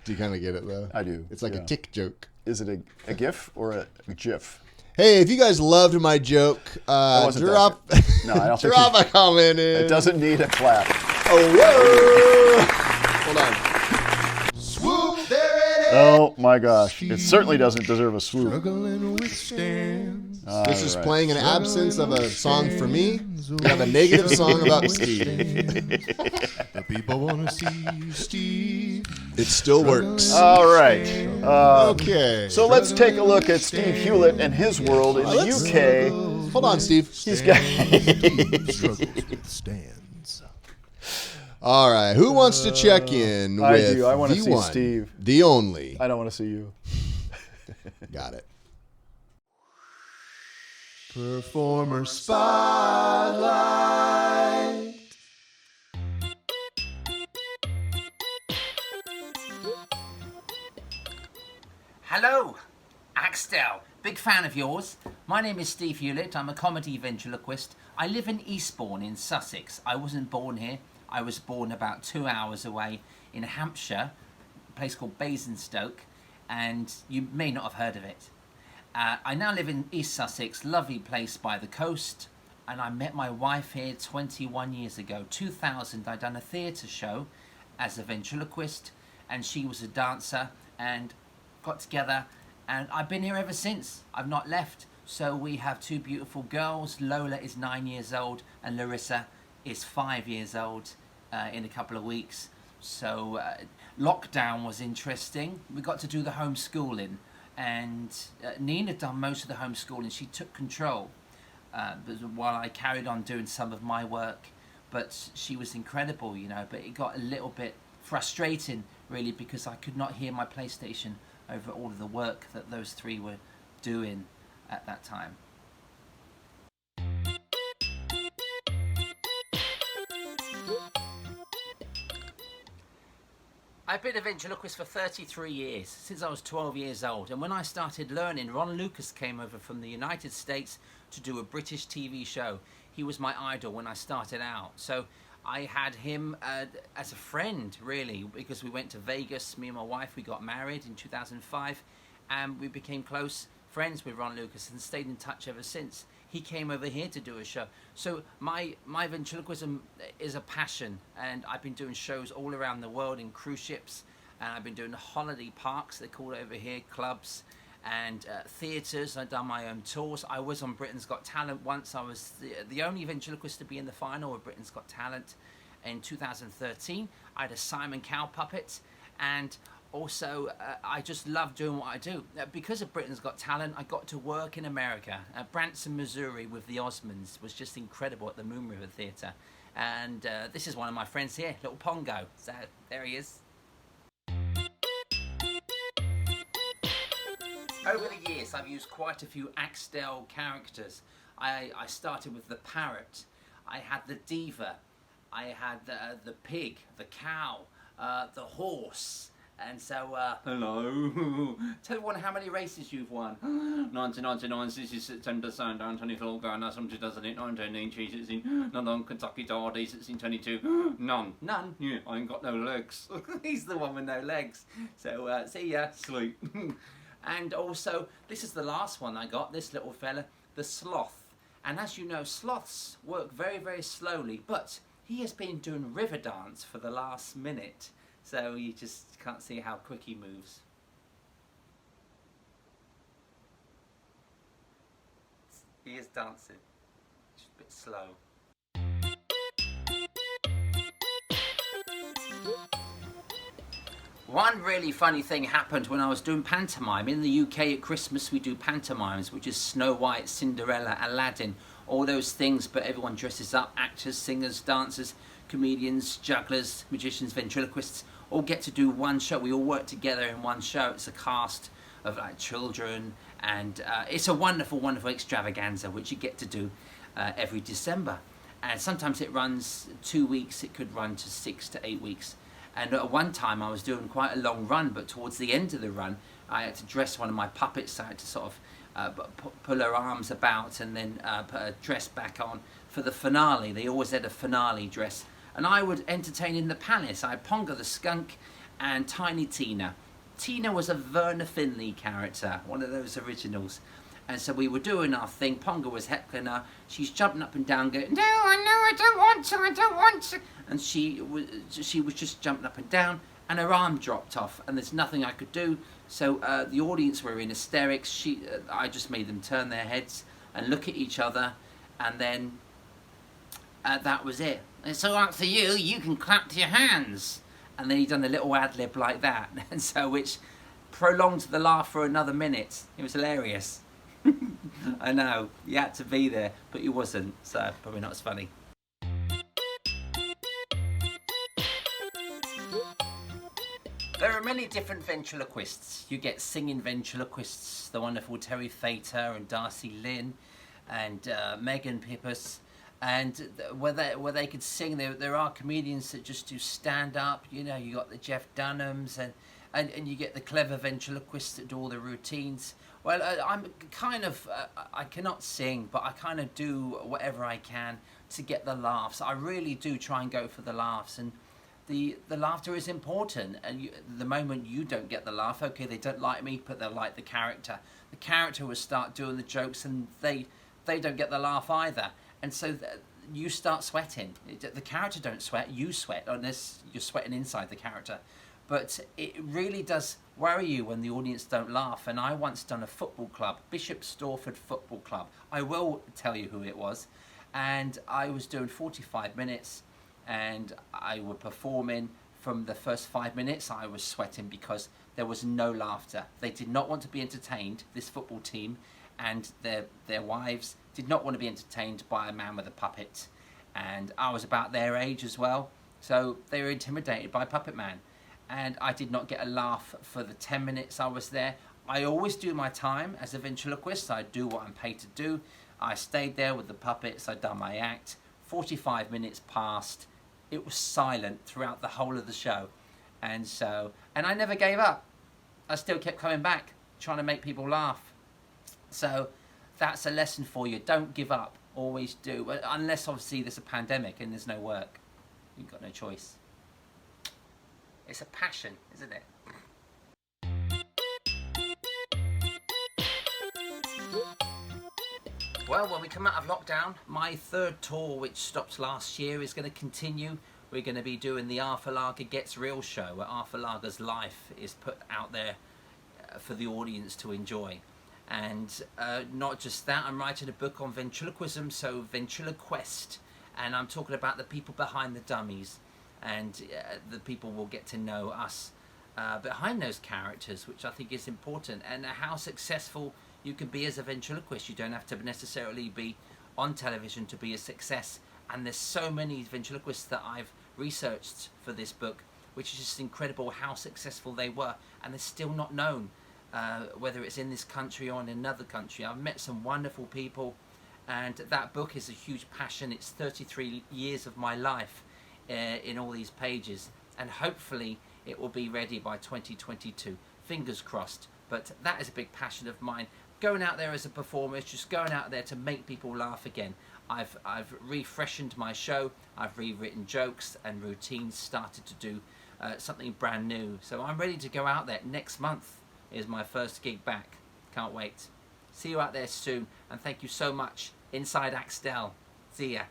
Do you kind of get it, though? I do. It's like yeah. a tick joke. Is it a GIF or a GIF? Hey, if you guys loved my joke, wasn't drop, that good. No, I don't think drop a comment in. It doesn't need a clap. Oh, whoa! Hold on. Swoop, there it is! Oh my gosh. It certainly doesn't deserve a swoop. Struggling with stands. All This is right. playing an absence of a song for me. We have a negative song about Steve. The people want to see Steve. It still works. All right. Okay. So let's take a look at Steve Hewlett and his world in the Let's- UK. Hold on, Steve. He's got Struggles with stands. All right. Who wants to check in I with do. I wanna the see one, Steve. the only? I don't want to see you. Got it. Performer Spotlight. Hello, Axtell. Big fan of yours. My name is Steve Hewlett. I'm a comedy ventriloquist. I live in Eastbourne in Sussex. I wasn't born here. I was born about 2 hours away in Hampshire, a place called Basingstoke, and you may not have heard of it. I now live in East Sussex, lovely place by the coast, and I met my wife here 21 years ago. 2000, I'd done a theatre show as a ventriloquist, and she was a dancer, and got together, and I've been here ever since. I've not left. So we have two beautiful girls. Lola is 9 years old, and Larissa is 5 years old in a couple of weeks. So lockdown was interesting. We got to do the homeschooling, and Nina done most of the homeschooling. She took control while I carried on doing some of my work. But she was incredible, you know. But it got a little bit frustrating, really, because I could not hear my PlayStation over all of the work that those three were doing at that time. I've been a ventriloquist for 33 years, since I was 12 years old, and when I started learning, Ron Lucas came over from the United States to do a British TV show. He was my idol when I started out, so I had him as a friend, really, because we went to Vegas, me and my wife, we got married in 2005, and we became close friends with Ron Lucas and stayed in touch ever since. He came over here to do a show. So my ventriloquism is a passion, and I've been doing shows all around the world in cruise ships, and I've been doing holiday parks, they're called over here, clubs, and theatres. I've done my own tours. I was on Britain's Got Talent once. I was the only ventriloquist to be in the final of Britain's Got Talent in 2013. I had a Simon Cowell puppet, and also I just love doing what I do. Because of Britain's Got Talent, I got to work in America. Branson, Missouri with the Osmonds was just incredible at the Moon River Theatre. And this is one of my friends here, little Pongo. So there he is. Over the years, I've used quite a few Axtell characters. I started with the parrot. I had the diva. I had the pig, the cow, the horse. And so, hello. Tell everyone how many races you've won. 1999, 60 September, Sandown, 24, Ghana, some 2008, 19, cheese, it's in London, Kentucky, Derby, 1622. None. Yeah, I ain't got no legs. He's the one with no legs. So, see ya, sleep. And also, this is the last one I got, this little fella, the sloth. And as you know, sloths work very, very slowly, but he has been doing river dance for the last minute. So you just can't see how quick he moves. He is dancing, just a bit slow. One really funny thing happened when I was doing pantomime. In the UK at Christmas we do pantomimes, which is Snow White, Cinderella, Aladdin, all those things, but everyone dresses up. Actors, singers, dancers, comedians, jugglers, magicians, ventriloquists, all get to do one show. We all work together in one show. It's a cast of like children, and it's a wonderful, wonderful extravaganza which you get to do every December. And sometimes it runs 2 weeks, it could run to 6 to 8 weeks. And at one time I was doing quite a long run, but towards the end of the run I had to dress one of my puppets. I had to sort of pull her arms about and then put her dress back on for the finale. They always had a finale dress. And I would entertain in the palace. I had Ponga the skunk and Tiny Tina. Tina was a Verna Finley character, one of those originals. And so we were doing our thing. Ponga was heckling her. She's jumping up and down going, no, I don't want to, I don't want to. And she was just jumping up and down, and her arm dropped off, and there's nothing I could do. So the audience were in hysterics. I just made them turn their heads and look at each other, and then that was it. It's all up to you, you can clap your hands. And then he done a little ad-lib like that, and so which prolonged the laugh for another minute. It was hilarious. I know, you had to be there, but you wasn't, so probably not as funny. There are many different ventriloquists. You get singing ventriloquists, the wonderful Terry Fater and Darcy Lynn and Megan Pippus. And where they could sing, there are comedians that just do stand-up. You know, you got the Jeff Dunhams and you get the clever ventriloquists that do all the routines. Well, I'm kind of, I cannot sing, but I kind of do whatever I can to get the laughs. I really do try and go for the laughs, and the laughter is important. And the moment you don't get the laugh, okay, they don't like me, but they'll like the character. The character will start doing the jokes, and they don't get the laugh either. And so you start sweating. The character don't sweat, you sweat, unless you're sweating inside the character. But it really does worry you when the audience don't laugh. And I once done a football club, Bishop Stortford Football Club. I will tell you who it was. And I was doing 45 minutes, and I was performing. From the first 5 minutes, I was sweating because there was no laughter. They did not want to be entertained, this football team, and their wives did not want to be entertained by a man with a puppet. And I was about their age as well, so they were intimidated by Puppet Man. And I did not get a laugh for the 10 minutes I was there. I always do my time as a ventriloquist. I do what I'm paid to do. I stayed there with the puppets. I'd done my act. 45 minutes passed. It was silent throughout the whole of the show. And I never gave up. I still kept coming back, trying to make people laugh. So that's a lesson for you. Don't give up. Always do. Unless obviously there's a pandemic and there's no work. You've got no choice. It's a passion, isn't it? Well, when we come out of lockdown, my third tour, which stopped last year, is going to continue. We're going to be doing the Arthur Lager Gets Real show, where Arthur Lager's life is put out there for the audience to enjoy. And not just that, I'm writing a book on ventriloquism, so Ventriloquest. And I'm talking about the people behind the dummies. And the people will get to know us behind those characters, which I think is important, and how successful you can be as a ventriloquist. You don't have to necessarily be on television to be a success. And there's so many ventriloquists that I've researched for this book, which is just incredible how successful they were, and they're still not known, whether it's in this country or in another country. I've met some wonderful people, and that book is a huge passion. It's 33 years of my life in all these pages, and hopefully it will be ready by 2022. Fingers crossed. But that is a big passion of mine. Going out there as a performer is just going out there to make people laugh again. I've refreshened my show. I've rewritten jokes and routines, started to do something brand new. So I'm ready to go out there. Next month is my first gig back. Can't wait. See you out there soon, and thank you so much. Inside Axtell. See ya.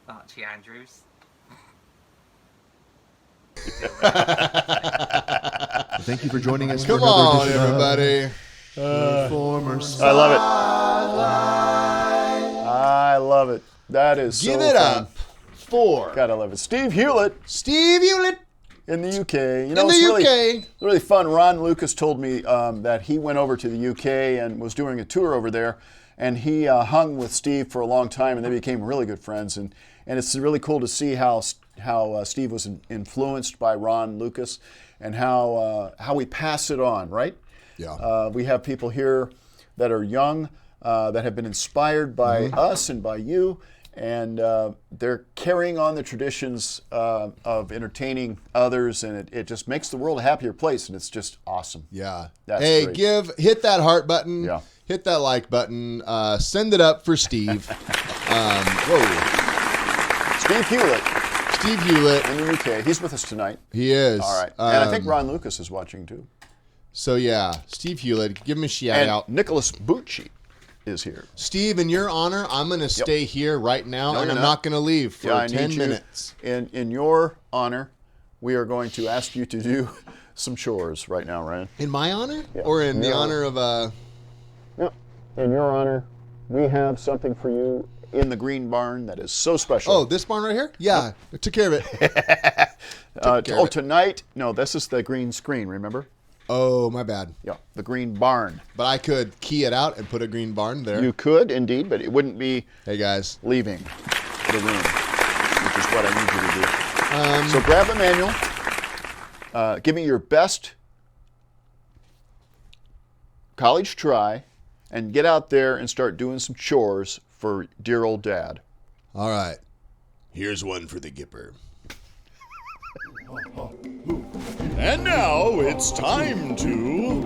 Archie Andrews. Thank you for joining us. Come for another on, edition of everybody. Former I love it. I love it. That is Give so it fun. up for Gotta love it. Steve Hewlett Steve Hewlett in the UK. You know, in it's the really, UK. really fun. Ron Lucas told me that he went over to the UK and was doing a tour over there, and he hung with Steve for a long time, and they became really good friends. And it's really cool to see how Steve was influenced by Ron Lucas, and how we pass it on, right? Yeah. We have people here that are young, that have been inspired by us and by you, and they're carrying on the traditions of entertaining others, and it just makes the world a happier place, and it's just awesome. Yeah. That's hey, great. hit that heart button. Yeah. Hit that like button. Send it up for Steve. Whoa. Steve Hewlett Steve Hewlett. in the UK. He's with us tonight. He is. All right. And I think Ron Lucas is watching too. So yeah, Steve Hewlett. Give him a shout And out. Nicholas Bucci is here. Steve, in your honor, I'm going to stay here right now, No, and you're I'm not. not going to leave for Yeah, I 10 need you. minutes. In your honor, we are going to ask you to do some chores right now, Ryan. In my honor? Or in the Yeah. honor of Yep. In your honor, we have something for you in the green barn that is so special. Oh, this barn right here? Yeah, I took care of it. care of it. Tonight? No, this is the green screen, remember? Oh, my bad. Yeah, the green barn. But I could key it out and put a green barn there. You could, indeed, but it wouldn't be Hey, guys. leaving the room, which is what I need you to do. So grab a manual, give me your best college try, and get out there and start doing some chores for dear old Dad. All right. Here's one for the Gipper. And now it's time to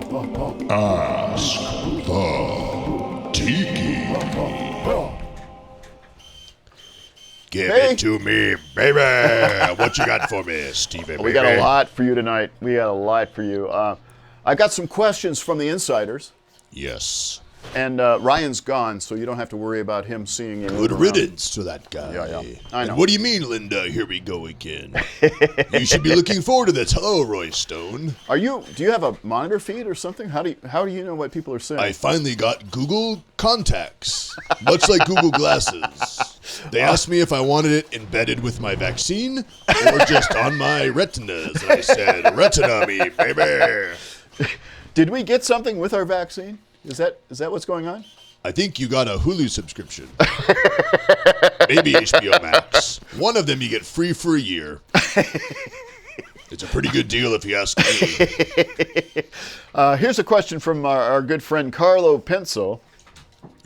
Ask the Tiki. Give Hey. it to me, baby. What you got for me, Stevie? We got a lot for you tonight. We got a lot for you. I got some questions from the insiders, Yes. and Ryan's gone, so you don't have to worry about him seeing you. Good move around. riddance to that guy. Yeah. I know. And what do you mean, Linda? Here we go again. You should be looking forward to this. Hello, Roy Stone. Do you have a monitor feed or something? How do you know what people are saying? I finally got Google contacts, much like Google Glasses. They asked me if I wanted it embedded with my vaccine or just on my retinas. And I said, retina me, baby. Did we get something with our vaccine? Is that what's going on? I think you got a Hulu subscription. Maybe HBO Max. One of them you get free for a year. It's a pretty good deal if you ask me. Here's a question from our good friend Carlo Penso,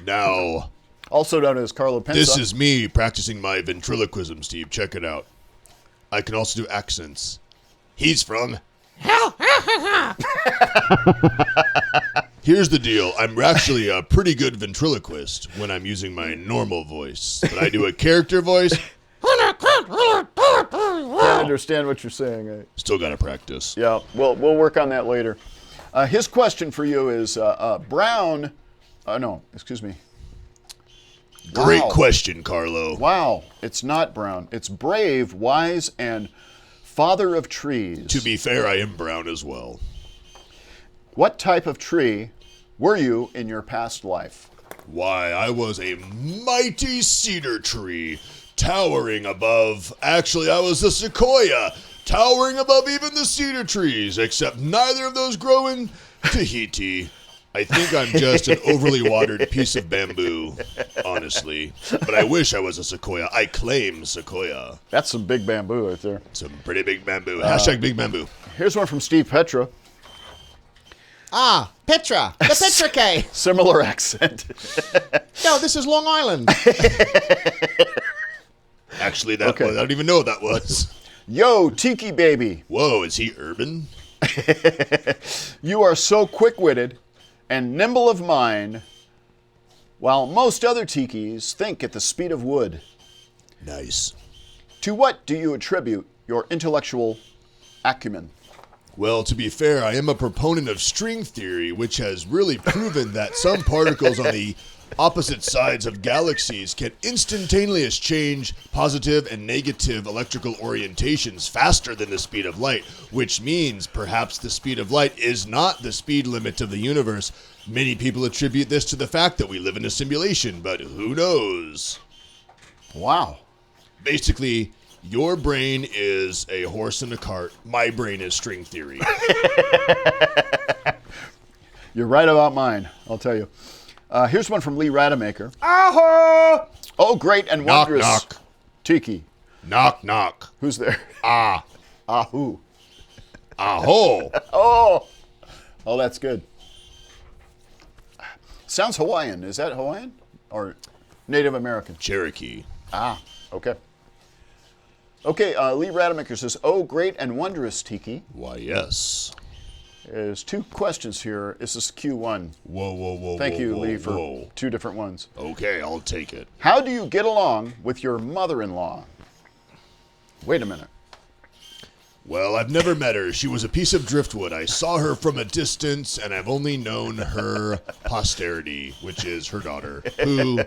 Now, also known as Carlo Penso. this is me practicing my ventriloquism, Steve. Check it out. I can also do accents. He's from... Here's the deal. I'm actually a pretty good ventriloquist when I'm using my normal voice. But I do a character voice. Can't understand what you're saying. Still got to practice. Yeah, we'll work on that later. His question for you is Brown. No, excuse me. Great Wow. question, Carlo. Wow, it's not Brown. It's brave, wise, and father of trees. To be fair, I am brown as well. What type of tree were you in your past life? Why, I was a mighty cedar tree, towering above. Actually, I was a sequoia, towering above even the cedar trees, except neither of those grow in Tahiti. I think I'm just an overly watered piece of bamboo, honestly. But I wish I was a sequoia. I claim sequoia. That's some big bamboo right there. Some pretty big bamboo. Hashtag big bamboo. Here's one from Steve Petra. Ah, Petra. The Petra K. Similar accent. No, this is Long Island. Actually, that Okay. was, I don't even know what that was. Yo, Tiki baby. Whoa, is he urban? You are so quick-witted and nimble of mind, while most other tikis think at the speed of wood. Nice. To what do you attribute your intellectual acumen? Well, to be fair, I am a proponent of string theory, which has really proven that some particles on the opposite sides of galaxies can instantaneously change positive and negative electrical orientations faster than the speed of light, which means perhaps the speed of light is not the speed limit of the universe. Many people attribute this to the fact that we live in a simulation, but who knows? Wow. Basically, your brain is a horse and a cart. My brain is string theory. You're right about mine, I'll tell you. Here's one from Lee Rademacher. Aho! Oh, great and Knock, wondrous. knock. Tiki. Knock, knock. Who's there? Ah. Ahu. Aho. Oh, that's good. Sounds Hawaiian. Is that Hawaiian or Native American? Cherokee. Ah, okay. Okay, Lee Rademacher says, oh, great and wondrous, Tiki. Why, yes. There's 2 questions here. This is Q1. Whoa, whoa, whoa, Thank whoa, you, whoa, Lee, for whoa. 2 different ones. Okay, I'll take it. How do you get along with your mother-in-law? Wait a minute. Well, I've never met her. She was a piece of driftwood. I saw her from a distance, and I've only known her posterity, which is her daughter, who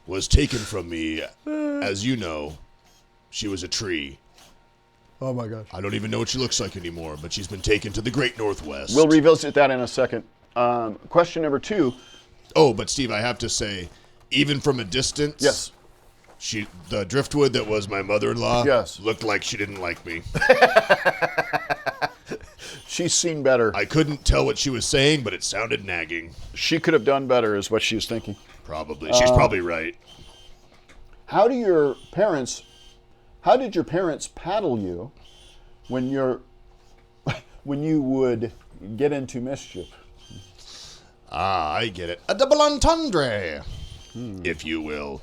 was taken from me. As you know, she was a tree. Oh, my gosh. I don't even know what she looks like anymore, but she's been taken to the great Northwest. We'll revisit that in a second. Question number 2. Oh, but Steve, I have to say, even from a distance, Yes. The driftwood that was my mother-in-law, Yes. looked like she didn't like me. She's seen better. I couldn't tell what she was saying, but it sounded nagging. She could have done better is what she was thinking. Probably. She's probably right. How did your parents paddle you when you would get into mischief? Ah, I get it. A double entendre, if you will.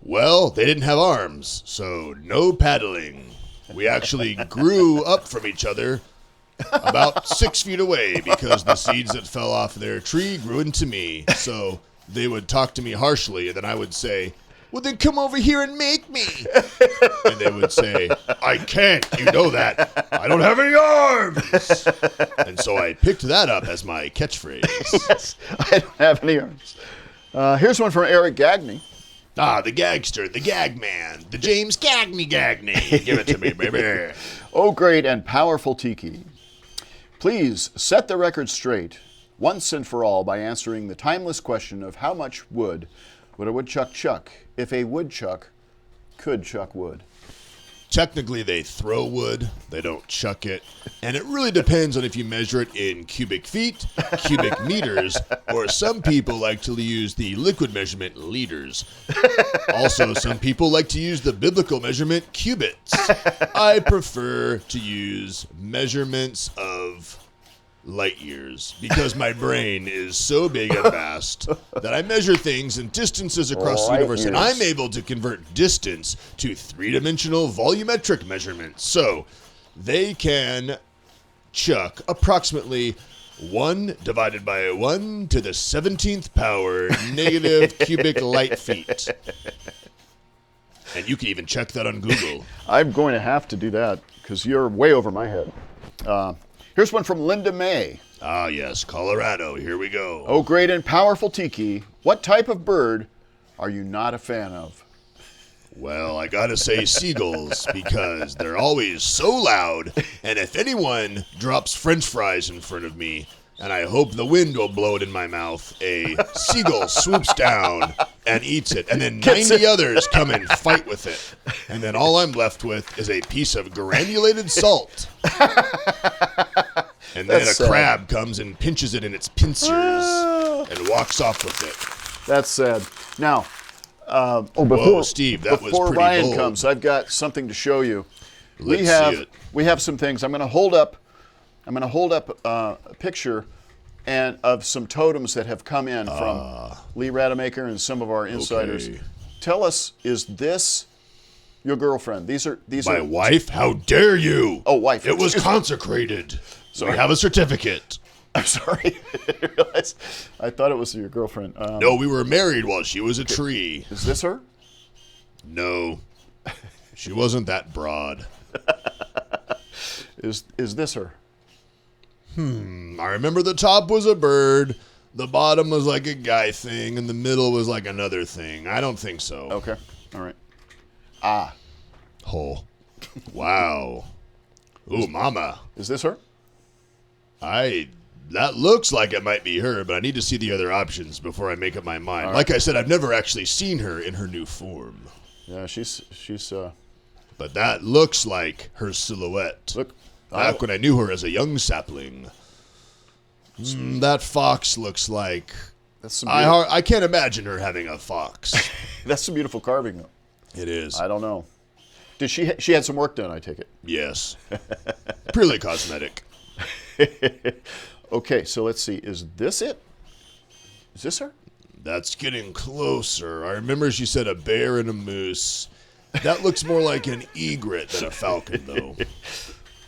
Well, they didn't have arms, so no paddling. We actually grew up from each other about 6 feet away because the seeds that fell off their tree grew into me. So they would talk to me harshly, and then I would say, well, then come over here and make me. And they would say, I can't, you know that. I don't have any arms. And so I picked that up as my catchphrase. Yes, I don't have any arms. Here's one from Eric Gagney. Ah, the gagster, the gag man, the James Gagney. Give it to me, baby. Oh, great and powerful Tiki. Please set the record straight once and for all by answering the timeless question of how much wood would a woodchuck chuck if a woodchuck could chuck wood? Technically, they throw wood, they don't chuck it, and it really depends on if you measure it in cubic feet, cubic meters, or some people like to use the liquid measurement liters. Also, some people like to use the biblical measurement cubits. I prefer to use measurements of light years because my brain is so big and vast that I measure things in distances across the universe, and I'm able to convert distance to 3-dimensional volumetric measurements. So they can chuck approximately 1 divided by 1 to the 17th power negative cubic light feet. And you can even check that on Google. I'm going to have to do that because you're way over my head. Here's one from Linda May. Ah, yes, Colorado. Here we go. Oh, great and powerful Tiki. What type of bird are you not a fan of? Well, I gotta say seagulls because they're always so loud, and if anyone drops French fries in front of me, and I hope the wind will blow it in my mouth, a seagull swoops down and eats it, and then 90 others come and fight with it. And then all I'm left with is a piece of granulated salt. And then That's a sad. crab comes and pinches it in its pincers and walks off with it. That's sad. Now, Whoa, Steve, that was before pretty Ryan bold. comes, I've got something to show you. Let's see it. We have some things. I'm going to hold up a picture of some totems that have come in from Lee Rademacher and some of our insiders. Okay. Tell us, is this your girlfriend? These are My wife? How dare you? Oh, wife. It was Excuse me. consecrated. So we have a certificate. I'm sorry. I realized I thought it was your girlfriend. No, we were married while she was a tree. Is this her? No, she wasn't that broad. Is this her? I remember the top was a bird, the bottom was like a guy thing, and the middle was like another thing. I don't think so. Okay. All right. Ah. Oh. Wow. Ooh, mama. Is this her? That looks like it might be her, but I need to see the other options before I make up my mind. All right. Like I said, I've never actually seen her in her new form. Yeah, she's But that looks like her silhouette. look. Back when I knew her as a young sapling. That fox looks like... That's some I can't imagine her having a fox. that's some beautiful carving though. It is. I don't know. Did she had some work done, I take it. Yes. Purely cosmetic. Okay, so let's see. Is this it? Is this her? That's getting closer. I remember she said a bear and a moose. That looks more like an egret than a falcon, though.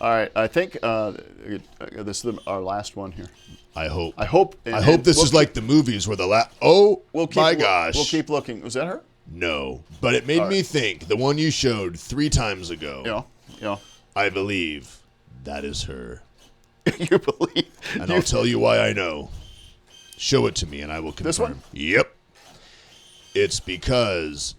All right, I think this is our last one here. I hope. I hope this is like the movies where the Oh, my gosh. We'll keep looking. Was that her? No, but it made me think. The one you showed 3 times ago. Yeah. I believe that is her. You believe? And I'll tell you why I know. Show it to me and I will confirm. This one? Yep. It's because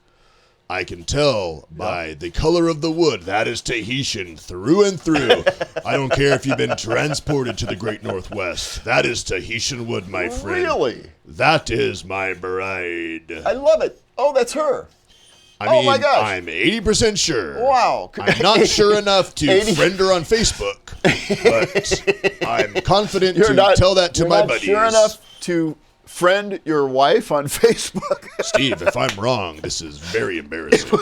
I can tell by the color of the wood that is Tahitian through and through. I don't care if you've been transported to the Great Northwest. That is Tahitian wood, my friend. Really? That is my bride. I love it. Oh, that's her. I mean, my gosh. I'm 80% sure. Wow. I'm not sure enough to friend her on Facebook, but I'm confident to tell that to my buddies. You're not sure enough to friend your wife on Facebook? Steve, if I'm wrong, this is very embarrassing.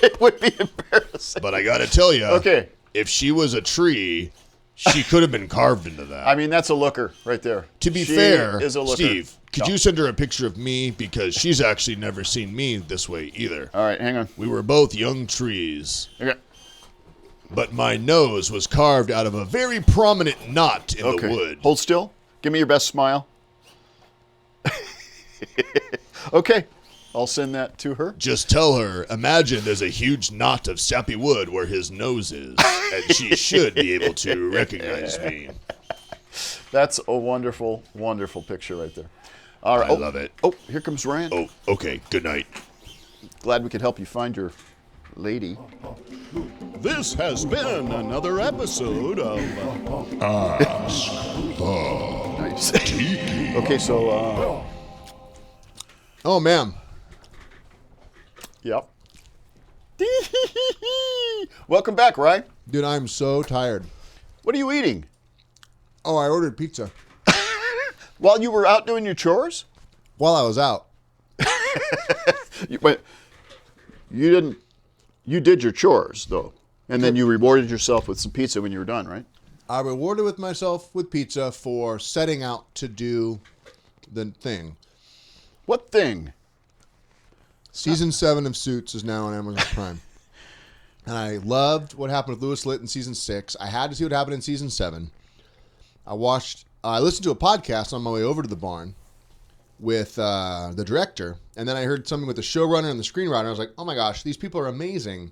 It would be embarrassing. But I got to tell you, Okay. if she was a tree, she could have been carved into that. I mean, that's a looker right there. To be She fair, is a looker. Steve, could you send her a picture of me? Because she's actually never seen me this way either. All right, hang on. We were both young trees. Okay. But my nose was carved out of a very prominent knot in Okay. the wood. Hold still. Give me your best smile. Okay. I'll send that to her. Just tell her, imagine there's a huge knot of sappy wood where his nose is, and she should be able to recognize me. That's a wonderful, wonderful picture right there. All right. I love it. Oh, here comes Ryan. Oh, okay. Good night. Glad we could help you find your lady. This has been another episode of Ask the Nice. Tiki. Okay, so, Oh, man. yep. Welcome back, Ryan. Dude, I'm so tired. What are you eating? Oh, I ordered pizza While you were out doing your chores? while I was out. You did your chores, though. And then you rewarded yourself with some pizza when you were done, right? I rewarded with myself with pizza for setting out to do the thing. What thing? Season 7 of Suits is now on Amazon Prime. And I loved what happened with Louis Litt in season 6. I had to see what happened in season 7. I listened to a podcast on my way over to the barn with the director, and then I heard something with the showrunner and the screenwriter. I was like, oh my gosh, these people are amazing.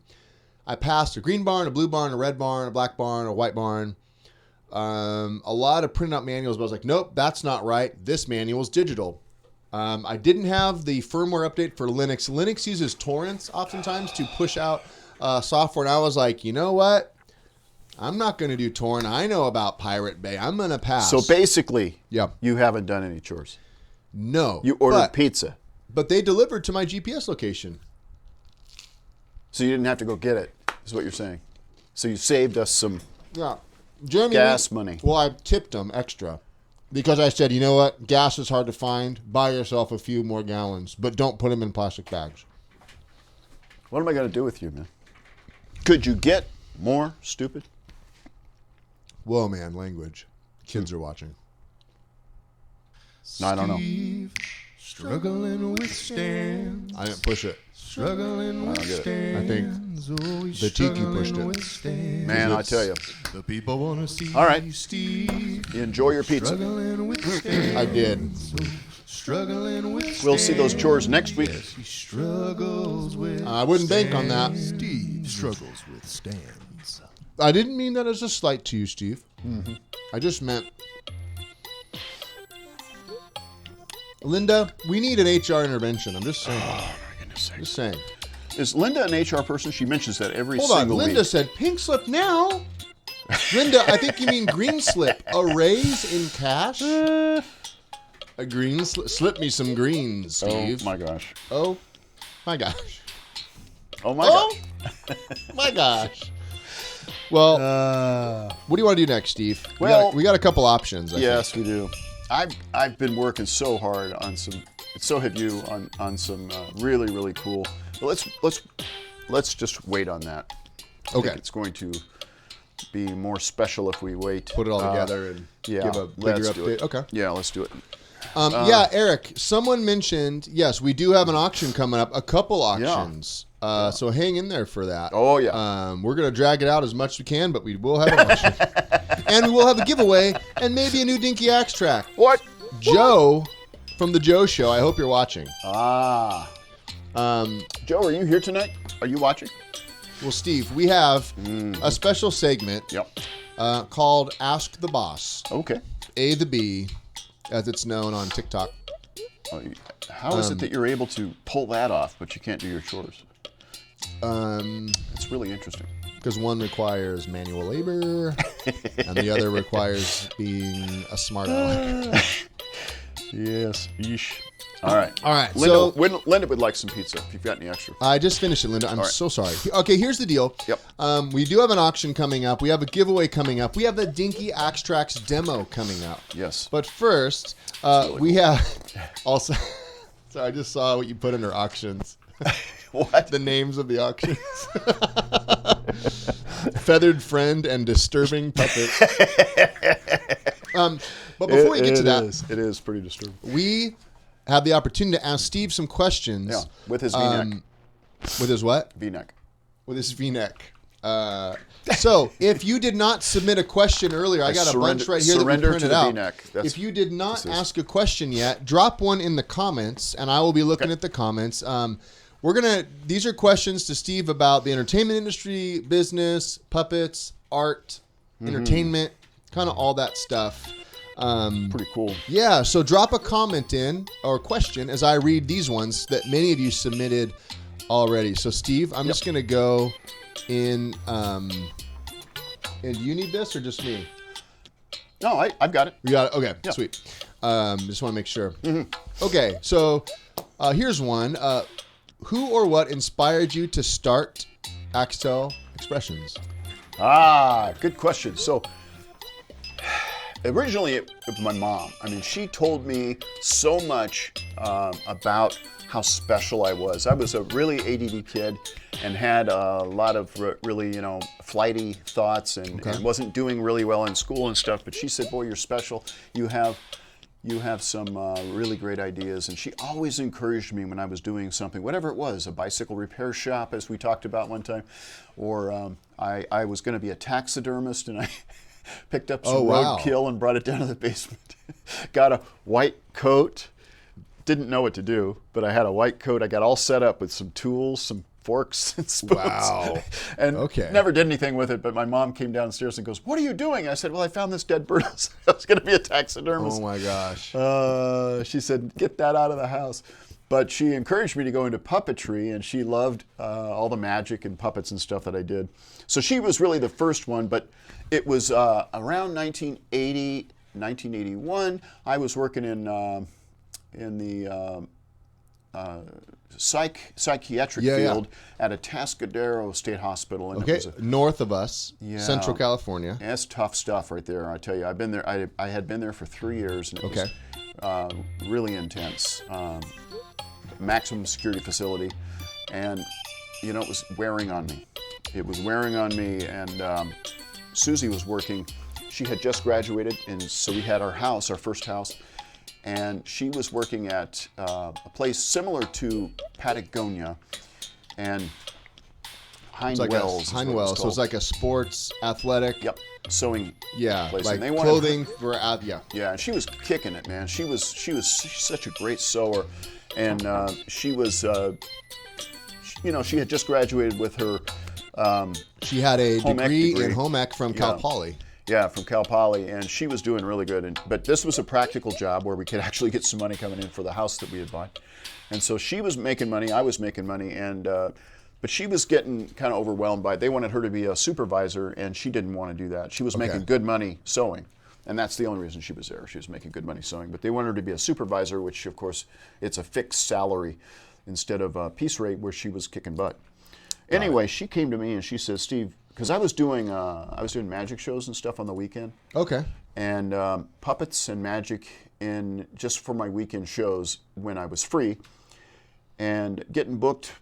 I passed a green barn, a blue barn, a red barn, a black barn, a white barn, a lot of printed out manuals, but I was like, nope, that's not right. This manual is digital. I didn't have the firmware update for Linux. Linux uses torrents oftentimes to push out software, and I was like, you know what? I'm not going to do torrent. I know about Pirate Bay. I'm going to pass. So basically, Yeah. you haven't done any chores. No. You ordered but, pizza. But they delivered to my GPS location. So you didn't have to go get it, is what you're saying. So you saved us some Yeah. Jeremy, gas money. Well, I tipped them extra because I said, you know what? Gas is hard to find. Buy yourself a few more gallons, but don't put them in plastic bags. What am I going to do with you, man? Could you get more stupid? Whoa, man, language. Kids are watching. No, I don't know. Struggling with stands. I didn't push it. Struggling I don't get it. I think the Tiki pushed it. Man, I tell you. The people want to see All right. Steve You enjoy your pizza. struggling with stands. I did. Struggling with We'll see those chores next week. He struggles with I wouldn't bank on that. Steve struggles with stands. I didn't mean that as a slight to you, Steve. Mm-hmm. I just meant, Linda, we need an HR intervention. I'm just saying. Oh, my goodness sakes. Just saying. Is Linda an HR person? She mentions that every Hold on. single Linda week. said pink slip now. Linda, I think you mean green slip. A raise in cash? A green slip. Slip me some greens, Steve. Oh, my gosh. Oh, my gosh. Oh, my Oh, gosh. my gosh. Well, what do you want to do next, Steve? Well- we got a couple options. I Yes, think. we do. I've been working so hard on some. So have you on some really, really cool. But let's just wait on that. I think Okay. it's going to be more special if we wait. Put it all together and Yeah, give a bigger let's do update. it. Okay. Yeah, let's do it. Yeah, Eric, someone mentioned, yes, we do have an auction coming up, a couple auctions. So hang in there for that. Oh, yeah. We're going to drag it out as much as we can, but we will have an auction. And we will have a giveaway and maybe a new Dinky Axtrax. What? Joe from the Joe Show, I hope you're watching. Joe, are you here tonight? Are you watching? Well, Steve, we have a special segment Yep. called Ask the Boss, Okay. A the B, as it's known on TikTok. How is it that you're able to pull that off, but you can't do your chores? It's really interesting. Because one requires manual labor, and the other requires being a smart aleck. Yes. Yeesh. All right. All right, Linda would like some pizza if you've got any extra. I just finished it, Linda. I'm right. so sorry. Okay, here's the deal. Yep. We do have an auction coming up. We have a giveaway coming up. We have the Dinky Axtrax Demo coming up. Yes. But first, we have also... Sorry, I just saw what you put under auctions. What? The names of the auctions. Feathered Friend and Disturbing Puppet. But before we get to that, it is pretty disturbing. we have the opportunity to ask Steve some questions. Yeah, with his V-neck. With his what? V-neck. With his V-neck. So, if you did not submit a question earlier, I got a bunch right here that we surrender to printed the out. V-neck. If you did not ask a question yet, drop one in the comments, and I will be looking at the comments. These are questions to Steve about the entertainment industry, business, puppets, art, entertainment, kind of all that stuff. Pretty cool. Yeah, so drop a comment in or question as I read these ones that many of you submitted already. So, Steve, I'm just going to go in. And do you need this or just me? No, I've got it. You got it? Okay, sweet. Just want to make sure. Okay, so here's one. Who or what inspired you to start Axtell Expressions? Good question. So, originally, it was my mom. I mean, she told me so much about how special I was. I was a really ADD kid and had a lot of really, flighty thoughts and wasn't doing really well in school and stuff. But she said, boy, you're special. You have some really great ideas. And she always encouraged me when I was doing something, whatever it was, a bicycle repair shop, as we talked about one time, or I was going to be a taxidermist, and I picked up some roadkill and brought it down to the basement. Got a white coat. Didn't know what to do, but I had a white coat. I got all set up with some tools, some forks and spoons. Wow. And never did anything with it, but my mom came downstairs and goes, what are you doing? I said, well, I found this dead bird. I was going to be a taxidermist. Oh, my gosh. She said, get that out of the house. But she encouraged me to go into puppetry, and she loved all the magic and puppets and stuff that I did. So she was really the first one, but it was around 1980, 1981. I was working in the psychiatric field at a Atascadero State Hospital. And it was north of us, Central California. Yeah, it's tough stuff right there, I tell you. I've been there. I had been there for 3 years, and it was really intense. Maximum security facility, and it was wearing on me. It was wearing on me, and Susie was working. She had just graduated, and so we had our first house, and she was working at a place similar to Patagonia, and Heinwells. So it's like a sports athletic. Yep. Sewing. Yeah. Place. Like and they clothing for Yeah, and she was kicking it, man. She's such a great sewer, and she was, she had just graduated with her She had a home ec degree in home ec from Cal Poly. Yeah, from Cal Poly, and she was doing really good. But this was a practical job where we could actually get some money coming in for the house that we had bought. And so she was making money, I was making money, and but she was getting kind of overwhelmed by it. They wanted her to be a supervisor, and she didn't want to do that. She was making good money sewing, and that's the only reason she was there. She was making good money sewing, but they wanted her to be a supervisor, which of course it's a fixed salary instead of a piece rate where she was kicking butt. Anyway, she came to me and she says, Steve, because I was doing magic shows and stuff on the weekend. Okay. And puppets and magic in just for my weekend shows when I was free, and getting booked,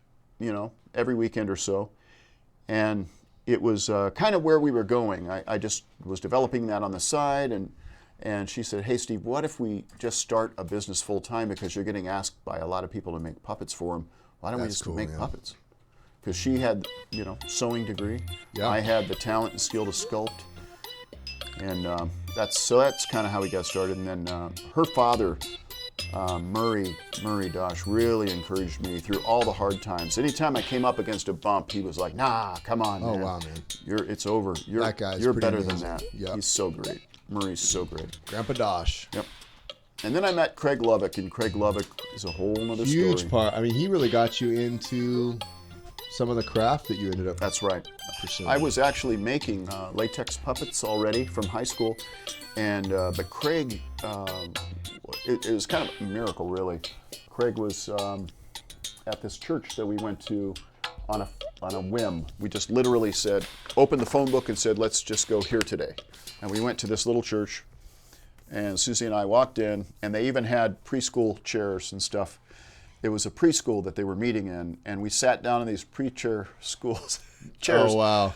every weekend or so. And it was kind of where we were going. I just was developing that on the side, and she said, hey, Steve, what if we just start a business full time, because you're getting asked by a lot of people to make puppets for them. Why don't we just make puppets? Because she had, sewing degree. Yeah. I had the talent and skill to sculpt. And that's kind of how we got started. And then her father, Murray Dosh, really encouraged me through all the hard times. Anytime I came up against a bump, he was like, nah, come on, man. Oh, wow, man. It's over. That guy's you're pretty better amazing. than that. Yep. He's so great. Murray's so great. Grandpa Dosh. Yep. And then I met Craig Lovick, and Craig Lovick is a whole other Huge story. part. I mean, he really got you into some of the craft that you ended up That's right. pursuing. I was actually making latex puppets already from high school, and but Craig, it was kind of a miracle, really. Craig was at this church that we went to on a whim. We just literally said, opened the phone book and said, let's just go here today. And we went to this little church, and Susie and I walked in, and they even had preschool chairs and stuff. It was a preschool that they were meeting in, and we sat down in these pre-chair schools, chairs, Oh, wow.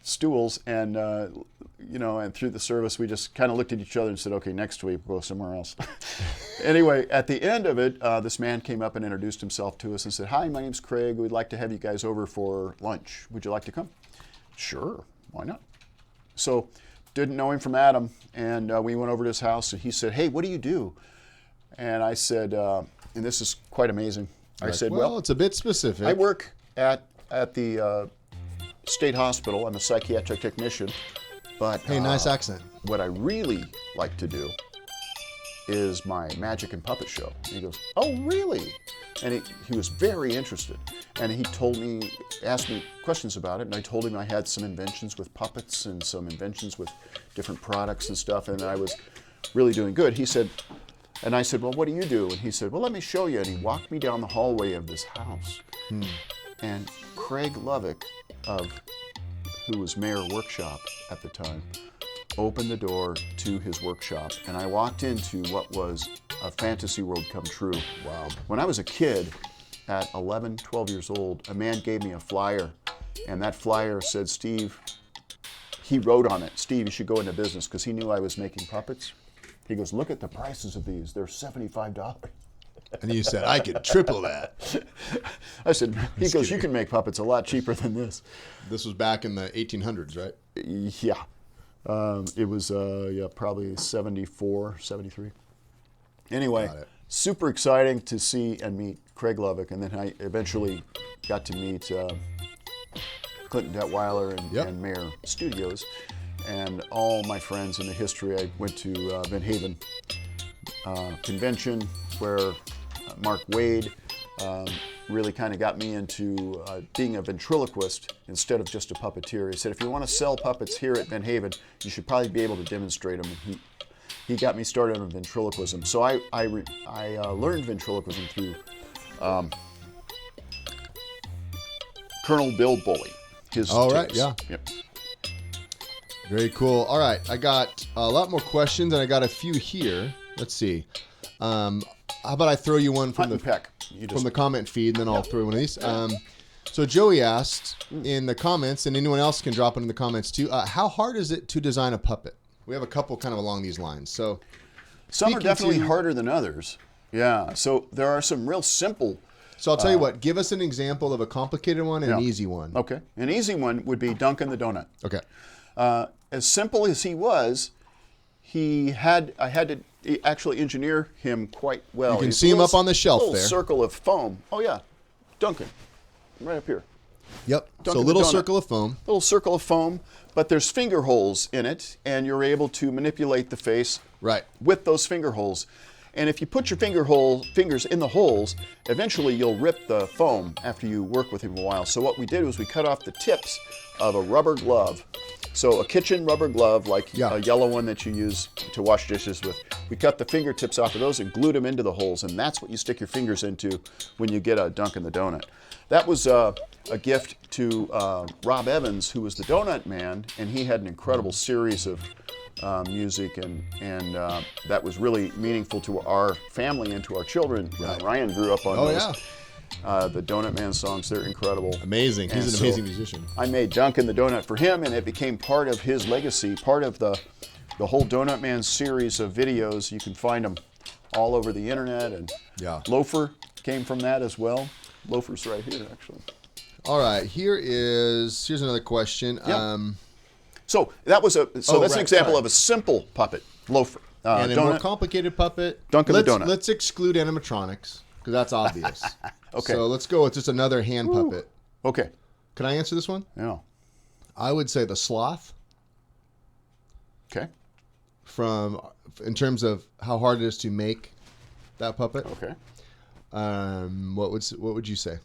stools, and and through the service, we just kind of looked at each other and said, okay, next week we'll go somewhere else. Anyway, at the end of it, this man came up and introduced himself to us and said, hi, my name's Craig. We'd like to have you guys over for lunch. Would you like to come? Sure, why not? So, didn't know him from Adam, and we went over to his house, and he said, hey, what do you do? And I said, and this is quite amazing. I said, well, it's a bit specific. I work at the state hospital. I'm a psychiatric technician. But Hey, nice accent. what I really like to do is my magic and puppet show. And he goes, oh, really? And he was very interested. And he asked me questions about it, and I told him I had some inventions with puppets and some inventions with different products and stuff, and I was really doing good. He said, and I said, well, what do you do? And he said, well, let me show you. And he walked me down the hallway of this house. And Craig Lovick, who was mayor workshop at the time, opened the door to his workshop. And I walked into what was a fantasy world come true. Wow. When I was a kid, at 11, 12 years old, a man gave me a flyer. And that flyer said, Steve, he wrote on it, Steve, you should go into business, because he knew I was making puppets. He goes, look at the prices of these. They're $75. And you said, I could triple that. I said, he goes, you can make puppets a lot cheaper than this. This was back in the 1800s, right? Yeah. It was probably 74, 73. Anyway, super exciting to see and meet Craig Lovick. And then I eventually got to meet Clinton Detweiler and Mayor Studios. And all my friends in the history. I went to Van Haven convention where Mark Wade really kind of got me into being a ventriloquist instead of just a puppeteer. He said, if you want to sell puppets here at Van Haven, you should probably be able to demonstrate them. And he got me started on ventriloquism. So I learned ventriloquism through Colonel Bill Bully. All right, tapes. yeah. Yep. Very cool. All right, I got a lot more questions, and I got a few here. Let's see. How about I throw you one from Hunt and peck. from the comment feed, and then I'll throw one of these. So Joey asked in the comments, and anyone else can drop it in the comments too, how hard is it to design a puppet? We have a couple kind of along these lines. So some are speaking definitely to- harder than others. Yeah, so there are some real simple. So I'll tell you what, give us an example of a complicated one and an easy one. Okay, an easy one would be Dunkin' the Donut. Okay. As simple as he was, I had to actually engineer him quite well. You can see him up on the shelf little there. Circle of foam. Oh yeah, Dunkin', right up here. Yep. Dunk So a in the little donut. circle of foam. Little circle of foam, but there's finger holes in it, and you're able to manipulate the face Right. with those finger holes. And if you put your fingers in the holes, eventually you'll rip the foam after you work with him a while. So what we did was we cut off the tips of a rubber glove. So a kitchen rubber glove, like a yellow one that you use to wash dishes with. We cut the fingertips off of those and glued them into the holes, and that's what you stick your fingers into when you get a Dunk in the Donut. That was a gift to Rob Evans, who was the Donut Man, and he had an incredible series of music, and that was really meaningful to our family and to our children. Ryan grew up on those. The Donut Man songs, they're incredible. Amazing. He's And an amazing musician. I made Dunk in the Donut for him, and it became part of his legacy, part of the whole Donut Man series of videos. You can find them all over the internet, and Loafer came from that as well. Loafer's right here, actually. All right, here's another question. Yeah. So that's an example of a simple puppet, Loafer. And a more complicated puppet. Dunk in the Donut. Let's exclude animatronics because that's obvious. Okay. So let's go with just another hand puppet. Okay. Can I answer this one? Yeah. I would say the sloth. Okay. In terms of how hard it is to make that puppet. Okay. What would you say?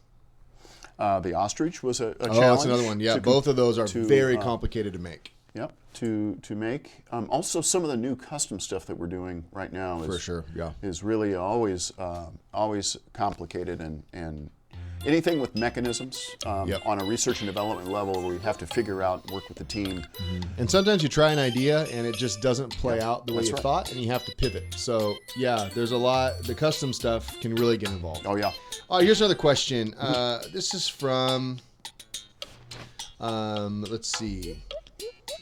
The ostrich was a challenge. Oh, that's another one. Yeah, both of those are very complicated to make. Yep, to make. Also, some of the new custom stuff that we're doing right now is really always complicated, and anything with mechanisms on a research and development level where we have to figure out, work with the team. And sometimes you try an idea and it just doesn't play out the way you thought, and you have to pivot. So there's a lot. The custom stuff can really get involved. Oh yeah. All right, here's another question. This is from. Let's see.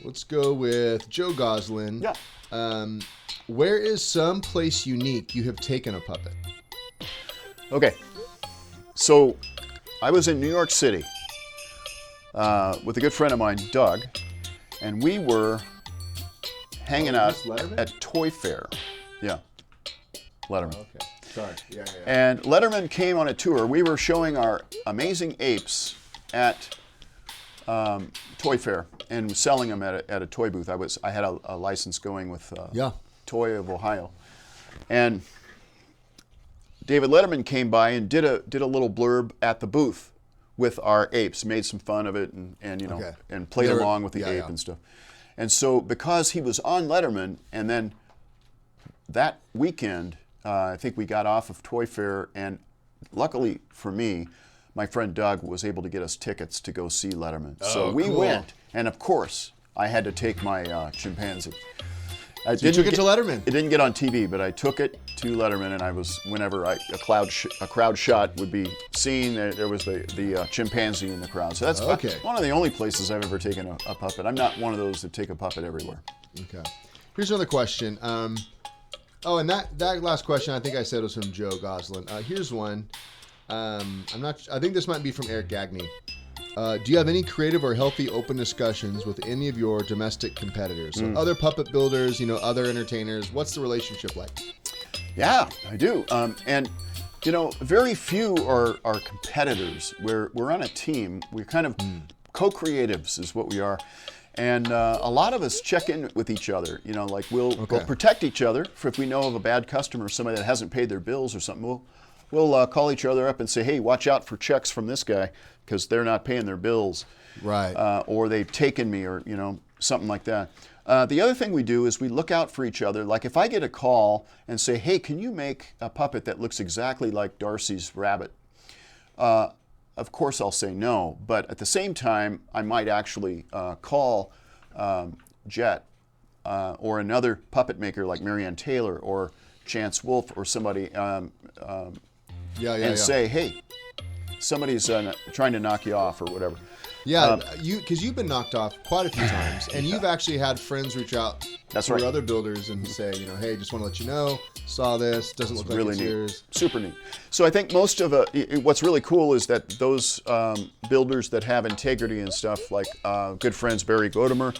Let's go with Joe Goslin. Yeah. Where is some place unique you have taken a puppet? Okay. So, I was in New York City with a good friend of mine, Doug, and we were hanging out at Toy Fair. Yeah, Letterman. Oh, okay. Sorry. Yeah. And Letterman came on a tour. We were showing our amazing apes at Toy Fair and selling them at a toy booth. I had a license going with Toy of Ohio, and David Letterman came by and did a little blurb at the booth with our apes, made some fun of it, and played along with the ape and stuff. And so because he was on Letterman, and then that weekend, I think we got off of Toy Fair, and luckily for me, my friend Doug was able to get us tickets to go see Letterman. So we went, and of course, I had to take my chimpanzee. You took it to Letterman. It didn't get on TV, but I took it to Letterman, and whenever a crowd shot would be seen, there was the chimpanzee in the crowd. So that's one of the only places I've ever taken a puppet. I'm not one of those that take a puppet everywhere. Okay. Here's another question. And that last question I think I said was from Joe Goslin. Here's one. I think this might be from Eric Gagney. Do you have any creative or healthy open discussions with any of your domestic competitors? So other puppet builders, other entertainers, what's the relationship like? Yeah, I do. And very few are competitors. We're on a team. We're kind of co-creatives is what we are. And a lot of us check in with each other. We'll protect each other if we know of a bad customer, somebody that hasn't paid their bills or something. We'll call each other up and say, hey, watch out for checks from this guy because they're not paying their bills. Right. Or they've taken me, or something like that. The other thing we do is we look out for each other. Like if I get a call and say, hey, can you make a puppet that looks exactly like Darcy's rabbit? Of course I'll say no, but at the same time, I might actually call Jet or another puppet maker like Marianne Taylor or Chance Wolf or somebody say, hey, somebody's trying to knock you off or whatever. Yeah, because you've been knocked off quite a few times, and you've actually had friends reach out to other builders and say, hey, just want to let you know, saw this, doesn't look like it's yours. Super neat. So I think most of what's really cool is that those builders that have integrity and stuff, like good friends Barry Godimer,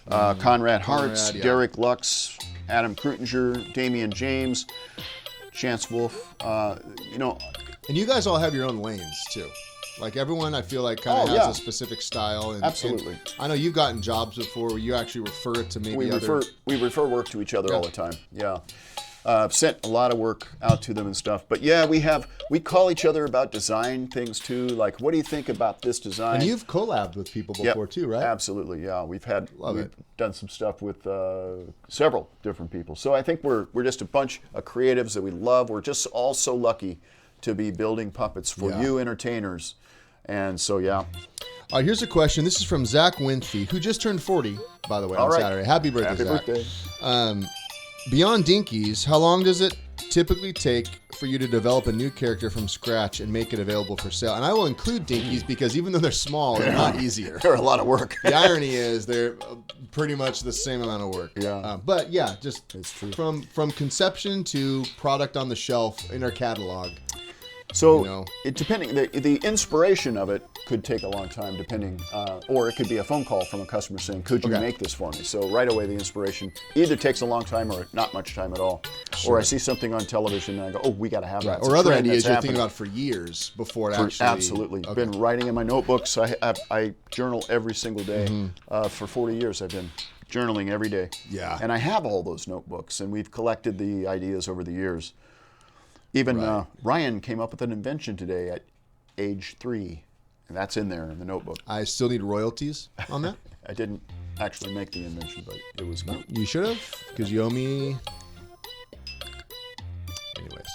Conrad Hartz, Derek Lux, Adam Krutinger, Damian James, Chance Wolf, And you guys all have your own lanes too. Like everyone, I feel like kind of has a specific style. And, Absolutely. And I know you've gotten jobs before where you actually refer it to maybe We refer work to each other all the time. Yeah. I've sent a lot of work out to them and stuff. But yeah, we call each other about design things too. Like, what do you think about this design? And you've collabed with people before too, right? Absolutely, yeah. We've it. done some stuff with several different people. So I think we're just a bunch of creatives that we love. We're just all so lucky to be building puppets for you entertainers. And so, yeah. All right, here's a question. This is from Zach Winthy, who just turned 40, by the way, on Saturday. Happy birthday, Zach. Happy birthday. Beyond Dinkies, how long does it typically take for you to develop a new character from scratch and make it available for sale? And I will include Dinkies because even though they're small, they're not easier. They're a lot of work. The irony is they're pretty much the same amount of work. Yeah. But yeah, just It's true. from conception to product on the shelf in our catalog. So depending, the inspiration of it could take a long time, depending, or it could be a phone call from a customer saying, "Could you make this for me?" So right away, the inspiration either takes a long time or not much time at all. Sure. Or I see something on television and I go, "Oh, we got to have that." Or other ideas you're thinking about for years before it actually. Absolutely, been writing in my notebooks. I journal every single day. For 40 years, I've been journaling every day. Yeah. And I have all those notebooks, and we've collected the ideas over the years. Even Ryan came up with an invention today at age 3, and that's in there in the notebook. I still need royalties on that. I didn't actually make the invention, but it was good. You should have, because you owe me. Anyways,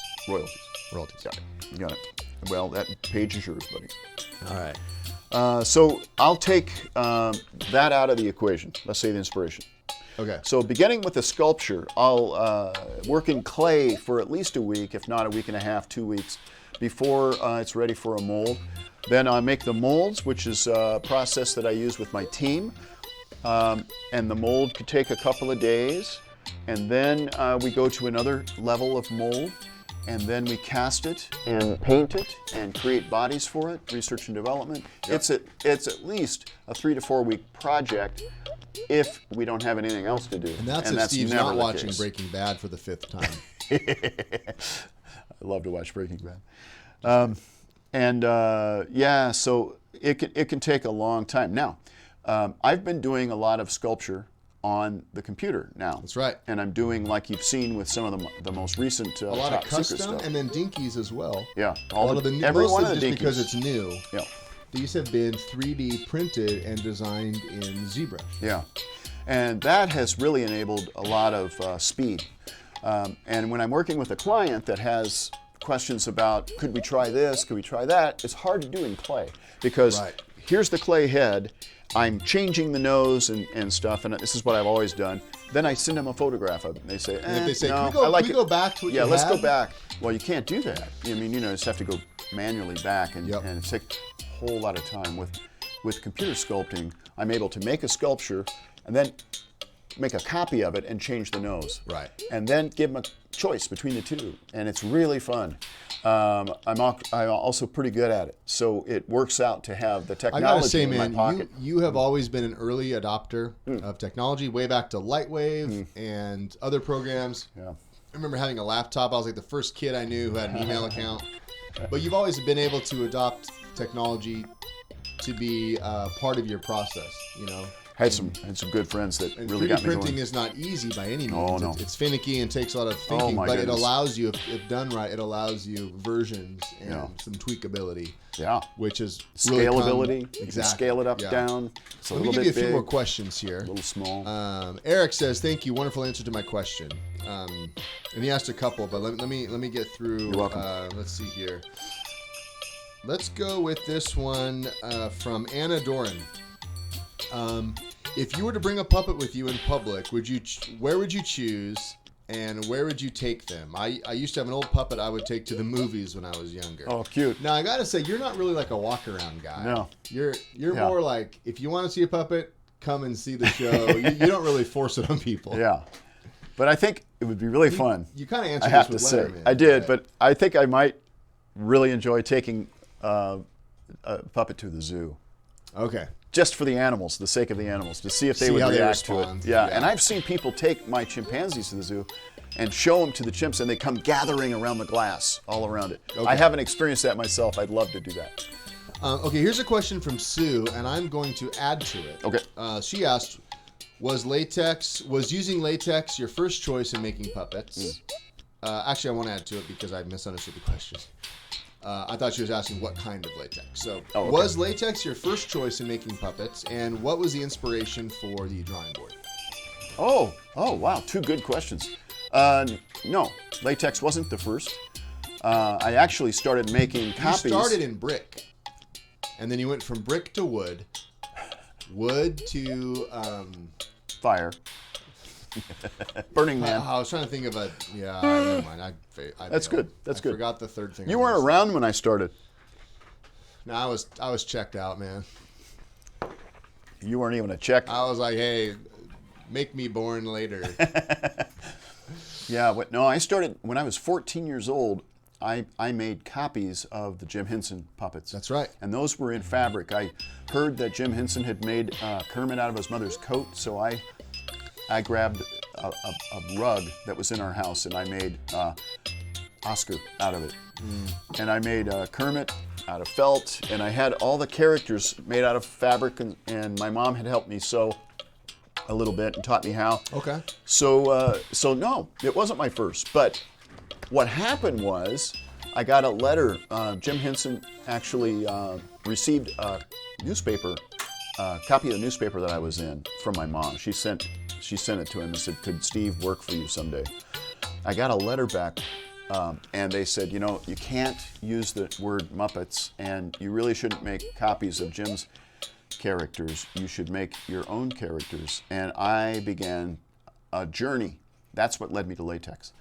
royalties. Got it. You got it. Well, that page is yours, buddy. All right. So I'll take that out of the equation. Let's say the inspiration. Okay. So beginning with the sculpture, I'll work in clay for at least a week, if not a week and a half, 2 weeks, before it's ready for a mold. Then I make the molds, which is a process that I use with my team. And the mold could take a couple of days. And then we go to another level of mold. And then we cast it and paint it and create bodies for it, research and development. Yep. It's at least a 3 to 4 week project if we don't have anything else to do. And that's if Steve's not watching Breaking Bad for the 5th time. I love to watch Breaking Bad. So it can take a long time. Now, I've been doing a lot of sculpture on the computer now. That's right. And I'm doing, like you've seen with some of the most recent a lot of top secret custom stuff. And then Dinkies as well. Yeah. Every one of the Dinkies, because it's new. Yeah. These have been 3D printed and designed in ZBrush. Yeah. And that has really enabled a lot of speed. And when I'm working with a client that has questions about, could we try this, could we try that, it's hard to do in clay. Because here's the clay head, I'm changing the nose and stuff, and this is what I've always done. Then I send them a photograph of it, and they say, and if they say, no, can we go back to what you had? Yeah, let's go back. Well, you can't do that. I mean, just have to go manually back, and it takes a whole lot of time. With computer sculpting, I'm able to make a sculpture, and then make a copy of it and change the nose. Right. And then give them a choice between the two, and it's really fun. I'm also pretty good at it, so it works out to have the technology in my pocket. You have always been an early adopter of technology, way back to Lightwave and other programs. Yeah. I remember having a laptop. I was like the first kid I knew who had an email account. But you've always been able to adopt technology to be part of your process, Had some good friends that really got me going. 3D printing is not easy by any means. Oh, no. It's finicky and takes a lot of thinking, but goodness. it allows you, if done right, it allows you versions and some tweakability. Yeah. Which is scalability. Really You can scale it up, down. It's a Let me little give bit you a few big, more questions here. a little small. Eric says, "Thank you, wonderful answer to my question." And he asked a couple, but let me get through. You're welcome. Let's see here. Let's go with this one from Anna Doran. If you were to bring a puppet with you in public, where would you choose, and where would you take them? I used to have an old puppet I would take to the movies when I was younger. Oh, cute. Now I gotta say, you're not really like a walk around guy. No. You're more like, if you want to see a puppet, come and see the show. you don't really force it on people. Yeah. But I think it would be really fun. You kind of answered I have to this say. with Letterman. I did, but I think I might really enjoy taking a puppet to the zoo. Okay. Just for the animals, the sake of the animals, to see if they See would how they react to respond. it. Yeah, Yeah. and I've seen people take my chimpanzees to the zoo and show them to the chimps, and they come gathering around the glass all around it. Okay. I haven't experienced that myself. I'd love to do that. Okay, here's a question from Sue, and I'm going to add to it. Okay. She asked, was using latex your first choice in making puppets? Actually, I want to add to it because I misunderstood the question. I thought she was asking what kind of latex. So, okay. Was latex your first choice in making puppets, and what was the inspiration for the drawing board? Oh, wow, 2 good questions. No, latex wasn't the first. I actually started making copies. You started in brick, and then you went from brick to wood to fire. Burning Man. I was trying to think of never mind. That's good. That's good. I forgot the third thing. You weren't around when I started. No, I was checked out, man. You weren't even a check. I was like, hey, make me born later. Yeah, no, I started when I was 14 years old. I made copies of the Jim Henson puppets. That's right. And those were in fabric. I heard that Jim Henson had made Kermit out of his mother's coat, so I grabbed a rug that was in our house and I made Oscar out of it. And I made Kermit out of felt, and I had all the characters made out of fabric, and my mom had helped me sew a little bit and taught me how. Okay. So no, it wasn't my first. But what happened was I got a letter. Jim Henson actually received a newspaper, copy of the newspaper that I was in from my mom. She sent it to him and said, "Could Steve work for you someday?" I got a letter back, and they said, you can't use the word Muppets, and you really shouldn't make copies of Jim's characters. You should make your own characters. And I began a journey. That's what led me to latex.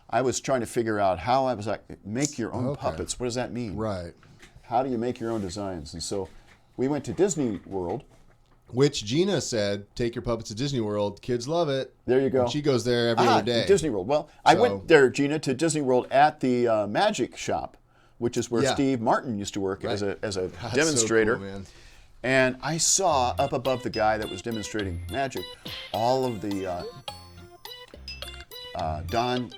I was trying to figure out how I was like, make your own puppets. What does that mean? Right. How do you make your own designs? And so we went to Disney World. Which Gina said, take your puppets to Disney World. Kids love it. There you go. And she goes there every other day. Disney World. Well, I went there, Gina, to Disney World at the magic shop, which is where Steve Martin used to work as a demonstrator. So cool, man. And I saw up above the guy that was demonstrating magic all of the Don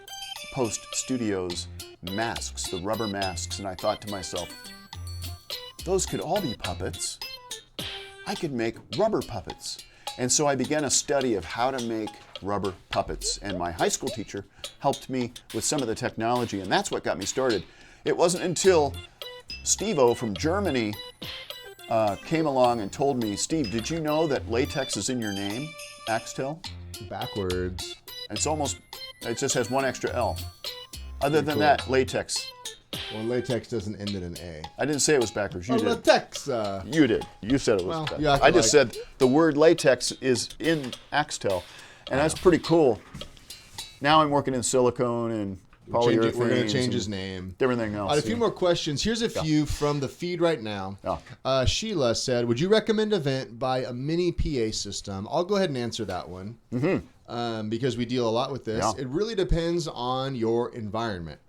Post Studios masks, the rubber masks, and I thought to myself, those could all be puppets. I could make rubber puppets. And so I began a study of how to make rubber puppets, and my high school teacher helped me with some of the technology, and that's what got me started. It wasn't until Steve-O from Germany came along and told me, Steve, did you know that latex is in your name, Axtell? Backwards. It just has one extra L. Other than that, latex. Well, latex doesn't end in an A. I didn't say it was backwards. You did. Latex. You did. You said it was backwards. Yeah, I just said the word latex is in Axtell, and that's pretty cool. Now I'm working in silicone and polyurethane. We're going to change his name. Everything else. A few more questions. Here's a few from the feed right now. Yeah. Sheila said, would you recommend a vent by a mini PA system? I'll go ahead and answer that one. Because we deal a lot with this. Yeah. It really depends on your environment.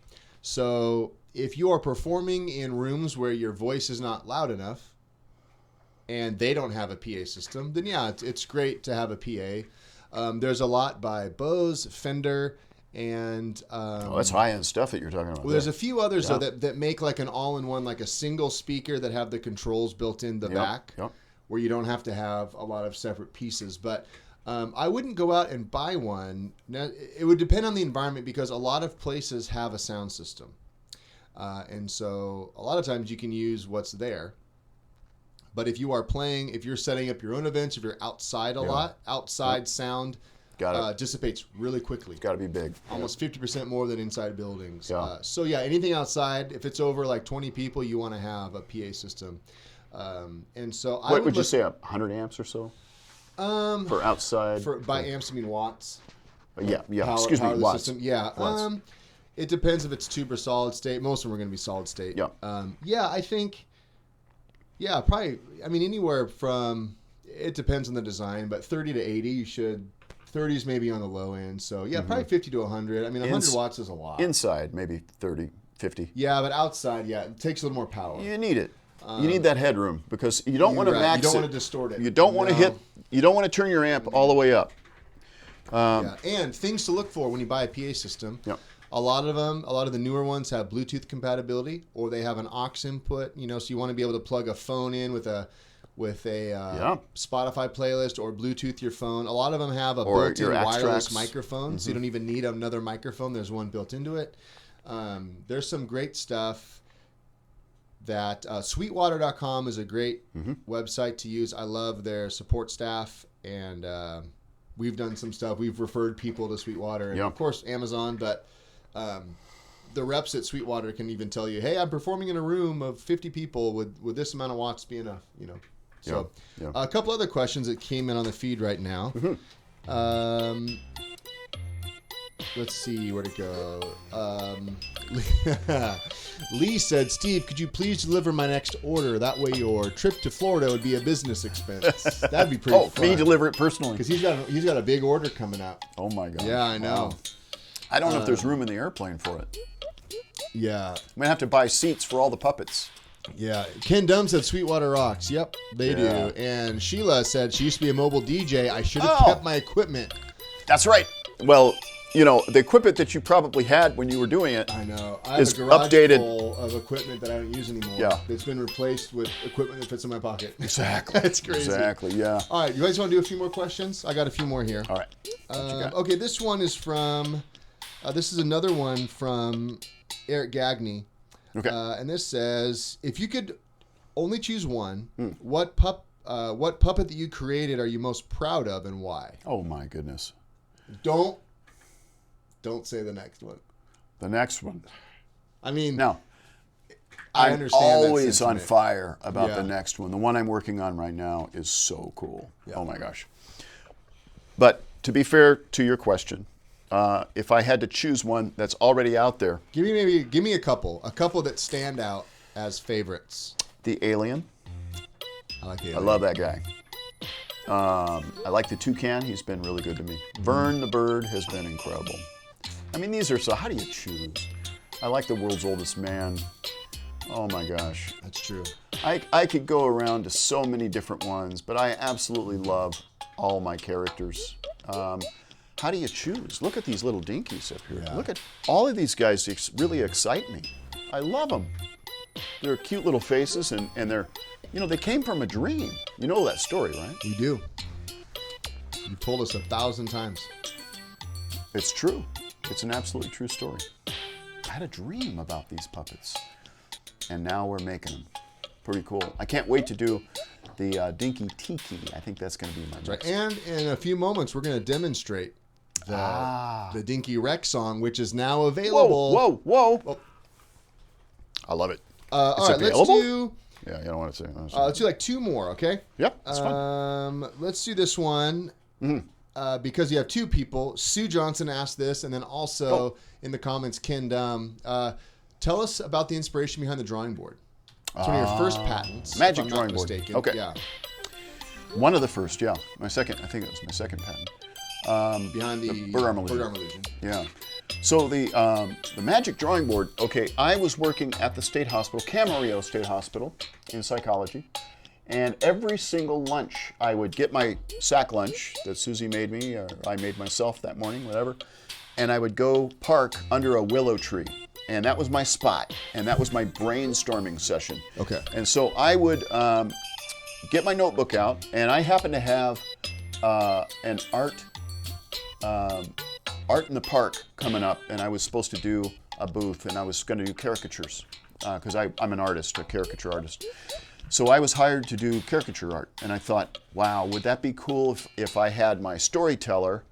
So if you are performing in rooms where your voice is not loud enough and they don't have a PA system, then yeah, it's great to have a PA. There's a lot by Bose, Fender, and that's high-end stuff that you're talking about. Well, there's a few others though that make like an all-in-one, like a single speaker that have the controls built in the back, where you don't have to have a lot of separate pieces. But I wouldn't go out and buy one. Now, it would depend on the environment because a lot of places have a sound system. And so a lot of times you can use what's there. But if you are if you're setting up your own events, if you're outside a lot, outside sound dissipates really quickly. It's got to be big. Almost 50% more than inside buildings. Yeah. So yeah, anything outside, if it's over like 20 people, you want to have a PA system. And so what would you say, 100 amps or so? For outside? By amps, I mean watts. Yeah. Watts. System. Yeah. Watts. It depends if it's tube or solid state. Most of them are going to be solid state. Yeah. I think, probably, I mean, anywhere from, it depends on the design, but 30 to 80, you should, 30 is maybe on the low end. So, probably 50 to 100. I mean, 100 watts is a lot. Inside, maybe 30, 50. Yeah, but outside, it takes a little more power. You need it. You need that headroom because you don't want to max it. You don't want to distort it. You don't want to you don't want to turn your amp all the way up. And things to look for when you buy a PA system. A lot of the newer ones have Bluetooth compatibility, or they have an aux input. So you want to be able to plug a phone in with a Spotify playlist or Bluetooth your phone. A lot of them have a built-in wireless microphone, so you don't even need another microphone. There's one built into it. There's some great stuff. That Sweetwater.com is a great website to use. I love their support staff, and we've done some stuff. We've referred people to Sweetwater, and of course Amazon, but the reps at Sweetwater can even tell you, hey, I'm performing in a room of 50 people. Would this amount of watts be enough? So a couple other questions that came in on the feed right now. Let's see, where'd it go? Lee said, Steve, could you please deliver my next order? That way your trip to Florida would be a business expense. That'd be pretty fun. Me deliver it personally. Because he's got a big order coming up. Oh, my God. Yeah, I know. Wow. I don't know if there's room in the airplane for it. Yeah. I'm going to have to buy seats for all the puppets. Yeah. Ken Dunn said Sweetwater rocks. Yep, they do. And Sheila said she used to be a mobile DJ. I should have kept my equipment. That's right. Well, the equipment that you probably had when you were doing it. I know. I have is a garage updated. Full of equipment that I don't use anymore. Yeah. It's been replaced with equipment that fits in my pocket. Exactly. That's crazy. Exactly, yeah. All right, you guys want to do a few more questions? I got a few more here. All right. What you got? Okay, this one is from, this is another one from Eric Gagney. Okay. And this says, if you could only choose one, what puppet that you created are you most proud of and why? Oh, my goodness. Don't say the next one. The next one. I mean, Now, I I'm understand that always on sentiment. fire about Yeah. the next one. The one I'm working on right now is so cool. Yeah. Oh, my gosh. But to be fair to your question, if I had to choose one that's already out there. Give me a couple that stand out as favorites. The Alien. I like the I love that guy. I like the Toucan. He's been really good to me. Vern the Bird has been incredible. I mean, so how do you choose? I like the World's Oldest Man. Oh my gosh. That's true. I could go around to so many different ones, but I absolutely love all my characters. How do you choose? Look at these little dinkies up here. Yeah. Look at all of these guys. Really excite me. I love them. They're cute little faces, and they're, they came from a dream. You know that story, right? We do. You've told us 1,000 times. It's true. It's an absolutely true story. I had a dream about these puppets, and now we're making them. Pretty cool. I can't wait to do the Dinky Tiki. I think that's going to be my next. Right. And in a few moments, we're going to demonstrate the Dinky Rec song, which is now available. Whoa. Oh. I love it. All right, available? let's do. Yeah, you don't want to say. Let's do like two more, okay? Yep, that's fine. Let's do this one. Because you have two people. Sue Johnson asked this, and then also in the comments, Ken Dum. Tell us about the inspiration behind the drawing board. It's one of your first patents. Magic if I'm drawing not board. mistaken. Okay. Yeah. One of the first, yeah. My second, I think it was my second patent. Behind the bird arm illusion. illusion. Yeah. So the magic drawing board, okay, I was working at the state hospital, Camarillo State Hospital, in psychology. And every single lunch, I would get my sack lunch that Susie made me, or I made myself that morning, whatever. And I would go park under a willow tree. And that was my spot. And that was my brainstorming session. Okay. And so I would get my notebook out, and I happened to have an art in the park coming up, and I was supposed to do a booth, and I was going to do caricatures because I'm an artist, a caricature artist. So I was hired to do caricature art, and I thought, wow, would that be cool if I had my storyteller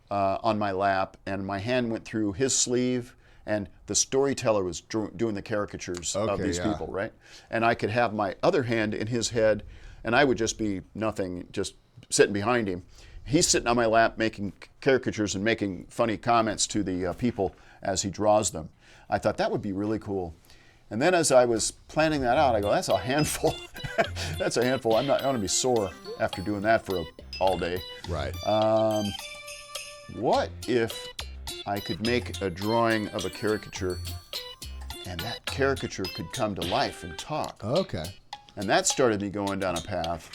on my lap, and my hand went through his sleeve, and the storyteller was doing the caricatures of these people, right? And I could have my other hand in his head, and I would just be nothing, just sitting behind him. He's sitting on my lap making caricatures and making funny comments to the people as he draws them. I thought that would be really cool. And then as I was planning that out, I go, that's a handful. That's a handful. I'm going to be sore after doing that for all day. Right. What if I could make a drawing of a caricature and that caricature could come to life and talk? Okay. And that started me going down a path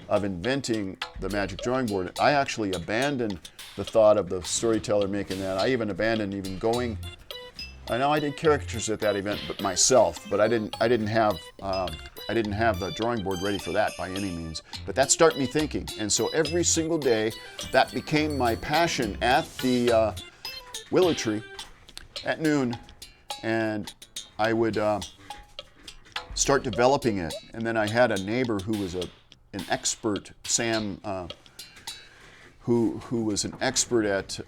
of inventing the magic drawing board. I actually abandoned the thought of the storyteller making that. I even abandoned even going I know I did caricatures at that event, but myself. But I didn't have the drawing board ready for that by any means. But that started me thinking, and so every single day, that became my passion at the willow tree at noon, and I would start developing it. And then I had a neighbor who was an expert, Sam, who was an expert at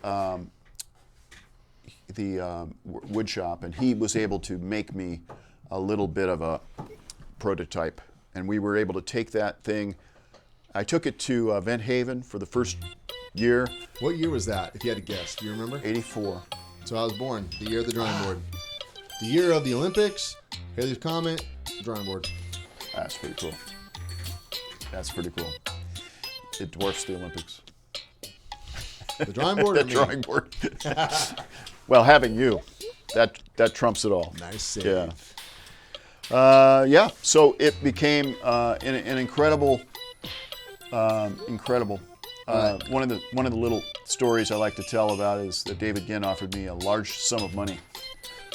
the wood shop, and he was able to make me a little bit of a prototype. And we were able to take that thing. I took it to Vent Haven for the first year. What year was that, if you had to guess? Do you remember? 84. So I was born, the year of the drawing board. The year of the Olympics, Halley's Comet, drawing board. That's pretty cool. That's pretty cool. It dwarfs the Olympics. The drawing board or The me? drawing board. Well, having you, that trumps it all. Nice save. Yeah. So it became an incredible. One of the little stories I like to tell about is that David Ginn offered me a large sum of money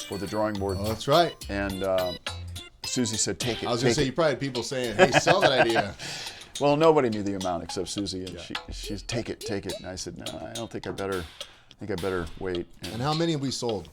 for the drawing board, Oh, that's right. and Susie said, "Take it." I was going to say, you probably had people saying, hey, sell that idea. Well, nobody knew the amount except Susie, and she's take it. And I said, no, I don't think I better. I think I better wait. And how many have we sold,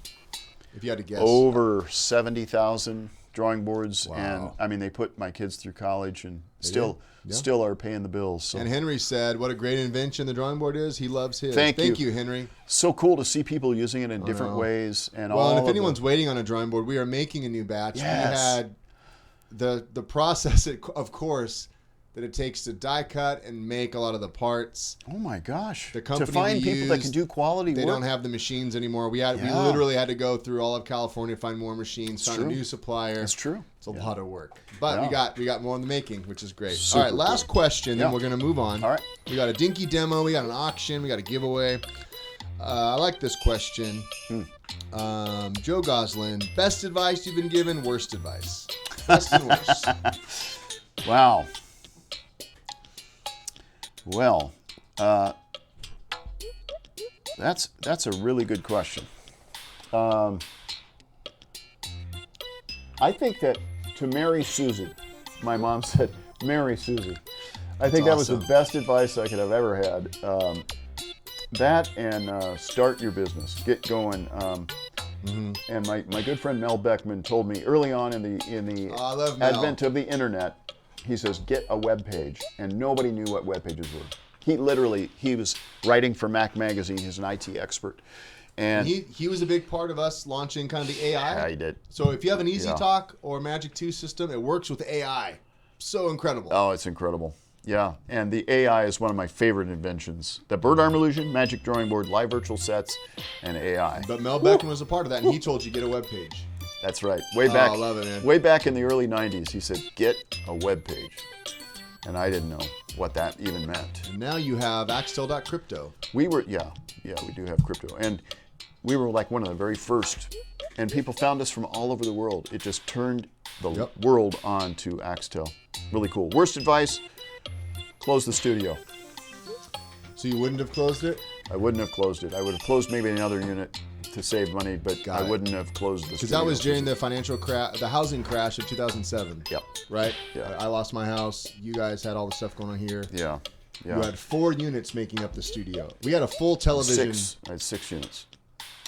if you had to guess? Over 70,000 drawing boards, Wow. and I mean they put my kids through college, and still Yeah. still are paying the bills. So. And Henry said, what a great invention the drawing board is. He loves his. Thank you, Henry. So cool to see people using it in different know. ways, and Well, all. and if of anyone's waiting on a drawing board, we are making a new batch. Yes. We had the process, of course, that it takes to die cut and make a lot of the parts. oh my gosh, The company to find we people that used, can do quality They work. don't have the machines anymore. We Yeah. literally had to go through all of California to find more machines, It's find true. a new supplier. That's true. It's a lot of work. But Yeah. we got more in the making, which is great. Super all right, last cool. question, then Yeah. we're going to move on. All right. We got a dinky demo, we got an auction, we got a giveaway. I like this question. Joe Goslin, best advice you've been given, worst advice? Best and worst. Wow. Well, that's a really good question. I think that to marry Susie, my mom said, marry Susie. I think that was the awesome. best advice I could have ever had. That and start your business, get going. And my good friend Mel Beckman told me early on in the Oh, I love Mel. advent of the internet, he says, get a web page. And nobody knew what web pages were. He was writing for Mac Magazine. He's an IT expert. And He was a big part of us launching kind of the AI. yeah, he did. So if you have an Easy Yeah. Talk or Magic 2 system, it works with AI. So incredible. Oh, it's incredible. Yeah, and the AI is one of my favorite inventions. The bird arm illusion, magic drawing board, live virtual sets, and AI. But Mel Beckman was a part of that, and he told you get a web page. That's right. Way back, I love it, man. way back in the early 90s, he said, get a web page. And I didn't know what that even meant. And now you have Axtell.crypto. We were, yeah, we do have crypto. And we were like one of the very first. And people found us from all over the world. It just turned the Yep. world on to Axtell. Really cool. Worst advice, close the studio. So you wouldn't have closed it? I wouldn't have closed it. I would have closed maybe another unit to save money, but Got I it. wouldn't have closed the Because studio. that was during the financial crash, the housing crash of 2007. Yep. Right? Yeah. I lost my house. You guys had all the stuff going on here. Yeah. You had 4 units making up the studio. We had a full television. I had 6 units.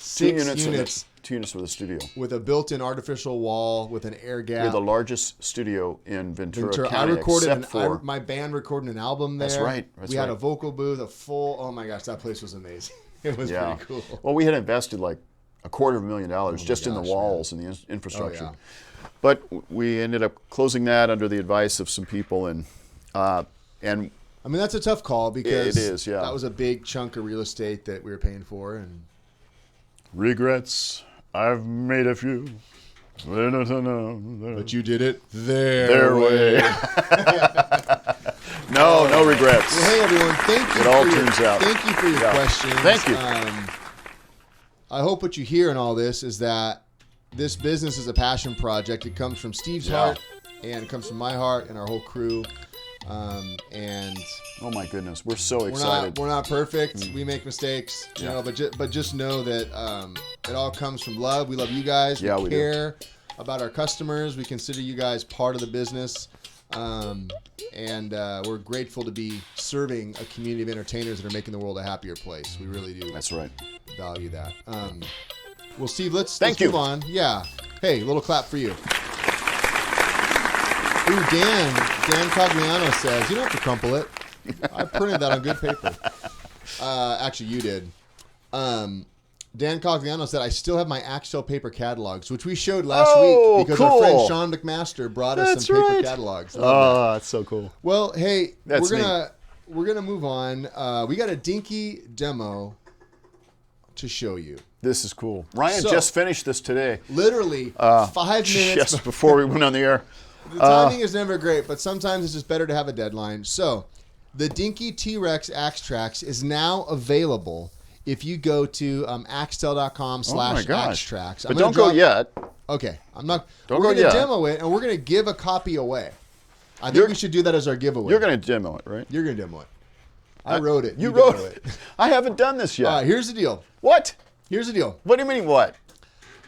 6 2 units units for the studio. with a built-in artificial wall with an air gap. We're the largest studio in Ventura County, I recorded except for my band recorded an album there. That's right, that's we had right. a vocal booth, a full. Oh my gosh, that place was amazing. It was yeah. pretty cool. Well, we had invested like $250,000 just in the gosh, walls and the infrastructure. Oh, yeah. But we ended up closing that under the advice of some people, and I mean, that's a tough call because It is, yeah. that was a big chunk of real estate that we were paying for, and Regrets, I've made a few. but you did it their way. No regrets. Well, hey everyone, thank you. It all for your, turns out. Thank you for your Yeah. questions. Thank you. I hope what you hear in all this is that this business is a passion project. It comes from Steve's Yeah. heart, and it comes from my heart and our whole crew. And Oh my goodness, we're so we're excited. not perfect. We make mistakes, you know, but just know that it all comes from love. We love you guys. Yeah, we do. care about our customers. We consider you guys part of the business. And we're grateful to be serving a community of entertainers that are making the world a happier place. We really do. That's right. Value that. Well, Steve, let's Thank you. move on. Yeah. Hey, little clap for you. Ooh, Dan Cogliano says, you don't have to crumple it. I printed that on good paper. Actually, you did. Dan Cogliano said, I still have my Axtell paper catalogs, which we showed last Oh, week because cool. our friend Sean McMaster brought us That's some paper right. catalogs. Love that. That's so cool. Well, hey, That's we're gonna move on. We got a dinky demo to show you. This is cool. Ryan So- just finished this today. Literally 5 minutes. Just before we went on the air. The timing is never great, but sometimes it's just better to have a deadline. So, the Dinky T-Rex Axtrax is now available if you go to axtell.com/Axtrax. But don't go yet. Okay, I'm not. Don't we're go gonna yet. demo it, and we're gonna give a copy away. I think You're- we should do that as our giveaway. You're going to demo it, right? You're gonna demo it. I wrote it. You demo wrote it. I haven't done this yet. All right, here's the deal. What? Here's the deal. What do you mean what?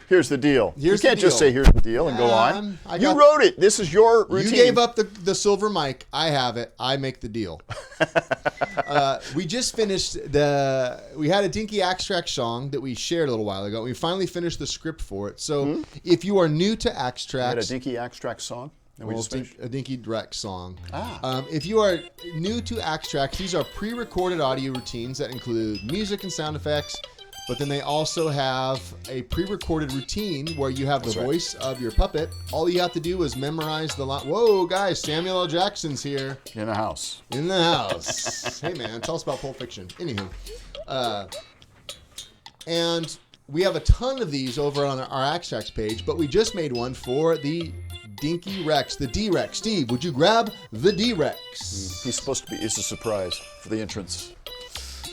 Here's the deal. Here's you can't the just deal. say here's the deal and go on. You wrote it. This is your routine. You gave up the silver mic. I have it. I make the deal. We just finished we had a Dinky Axtrax song that we shared a little while ago. We finally finished the script for it. So if you are new to You had a Axtrax, Dinky Axtrax song that we just finished? a Dinky Rex song. If you are new to Axtrax, these are pre-recorded audio routines that include music and sound effects. But then they also have a pre-recorded routine where you have the voice of your puppet. All you have to do is memorize the line. Whoa, guys, Samuel L. Jackson's here In the house. in the house. Hey, man, tell us about Pulp Fiction. Anywho. And we have a ton of these over on our Axtrax page, but we just made one for the Dinky Rex, the D-Rex. Steve, would you grab the D-Rex? He's supposed to be, it's a surprise for the entrance.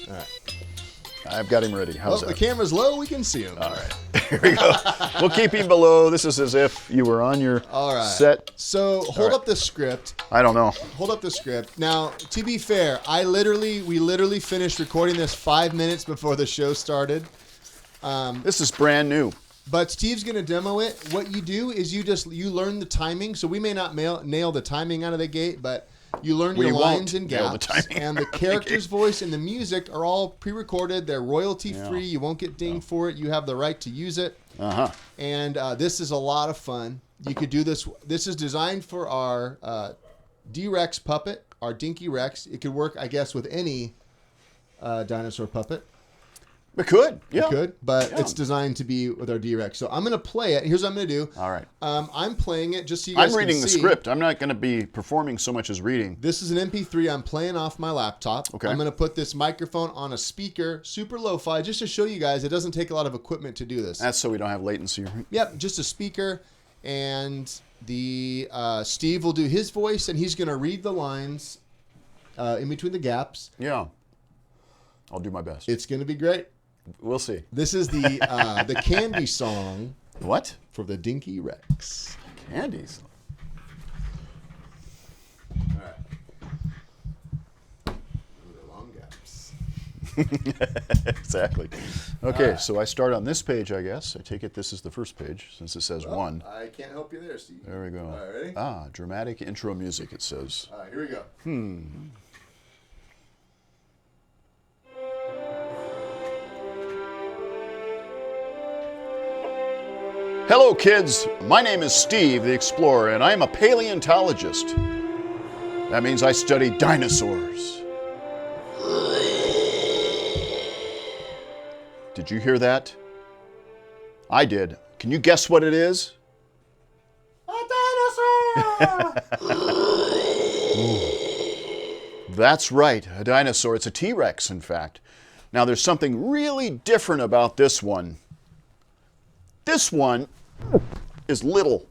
All right. I've got him ready. Well, How's the that? camera's low. We can see him. All right. Here we go. We'll keep him below. This is as if you were on your All right. set. So hold up the script. I don't know. Hold up the script. Now, to be fair, we literally finished recording this 5 minutes before the show started. This is brand new. But Steve's going to demo it. What you do is you learn the timing. So we may not nail the timing out of the gate, but you learn your lines and nail the gaps. timing And the out of the character's gate. voice and the music are all pre-recorded. They're royalty-free. You won't get dinged for it. You have the right to use it. Uh-huh. And this is a lot of fun. You could do this. This is designed for our D-Rex puppet, our Dinky Rex. It could work, I guess, with any dinosaur puppet. We could. Yeah. It could, but Yeah. it's designed to be with our D-Rex. So I'm going to play it. Here's what I'm going to do. All right. I'm playing it just so you guys I'm reading can the see. script. I'm not going to be performing so much as reading. This is an MP3 I'm playing off my laptop. Okay. I'm going to put this microphone on a speaker, super lo-fi, just to show you guys it doesn't take a lot of equipment to do this. That's so we don't have latency. Right? Yep, just a speaker, and the Steve will do his voice, and he's going to read the lines in between the gaps. Yeah. I'll do my best. It's going to be great. We'll see. This is the candy song What? for the Dinky Rex. Candies. All right. The long gaps. Exactly. Okay, so I start on this page, I guess. I take it this is the first page, since it says one. I can't help you there, Steve. There we go. All right, ready? Dramatic intro music, it says. All right, here we go. Hello, kids. My name is Steve the Explorer, and I am a paleontologist. That means I study dinosaurs. Did you hear that? I did. Can you guess what it is? A dinosaur! That's right, a dinosaur. It's a T-Rex, in fact. Now, there's something really different about this one. This one is little.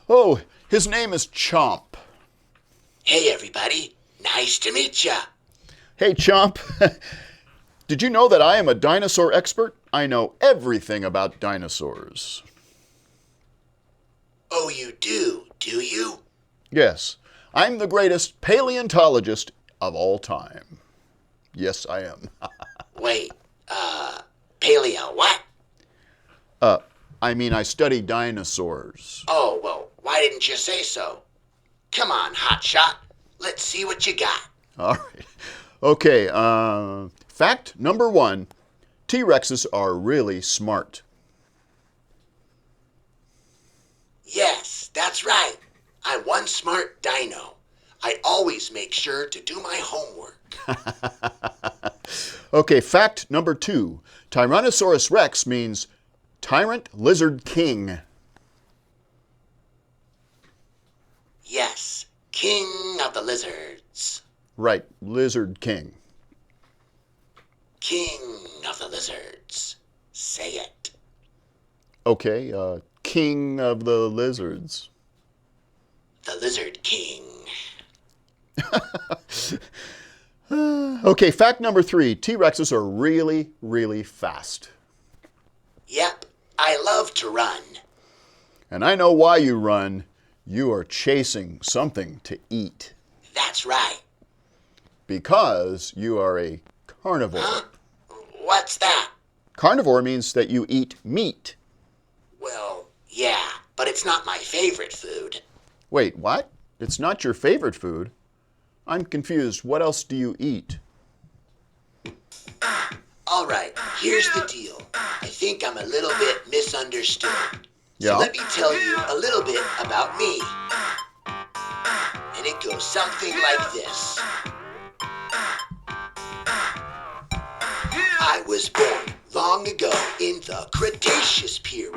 Oh, his name is Chomp. Hey, everybody. Nice to meet ya. Hey, Chomp. Did you know that I am a dinosaur expert? I know everything about dinosaurs. Oh, you do you? Yes, I'm the greatest paleontologist of all time. Yes, I am. Wait, paleo what? I mean, I study dinosaurs. Oh, well, why didn't you say so? Come on, hotshot. Let's see what you got. All right. Okay, fact number 1, T-Rexes are really smart. Yes, that's right. I'm one smart dino. I always make sure to do my homework. Okay, fact number 2, Tyrannosaurus Rex means Tyrant Lizard King. Yes, king of the lizards. Right, Lizard King. King of the lizards. Say it. Okay, King of the Lizards. The Lizard King. Okay, fact number 3, T-Rexes are really, really fast. Yep, I love to run. And I know why you run. You are chasing something to eat. That's right. Because you are a carnivore. Huh? What's that? Carnivore means that you eat meat. Well, yeah, but it's not my favorite food. Wait, what? It's not your favorite food? I'm confused. What else do you eat? All right, here's the deal. I think I'm a little bit misunderstood. Yeah? So let me tell you a little bit about me. And it goes something like this. I was born long ago in the Cretaceous period.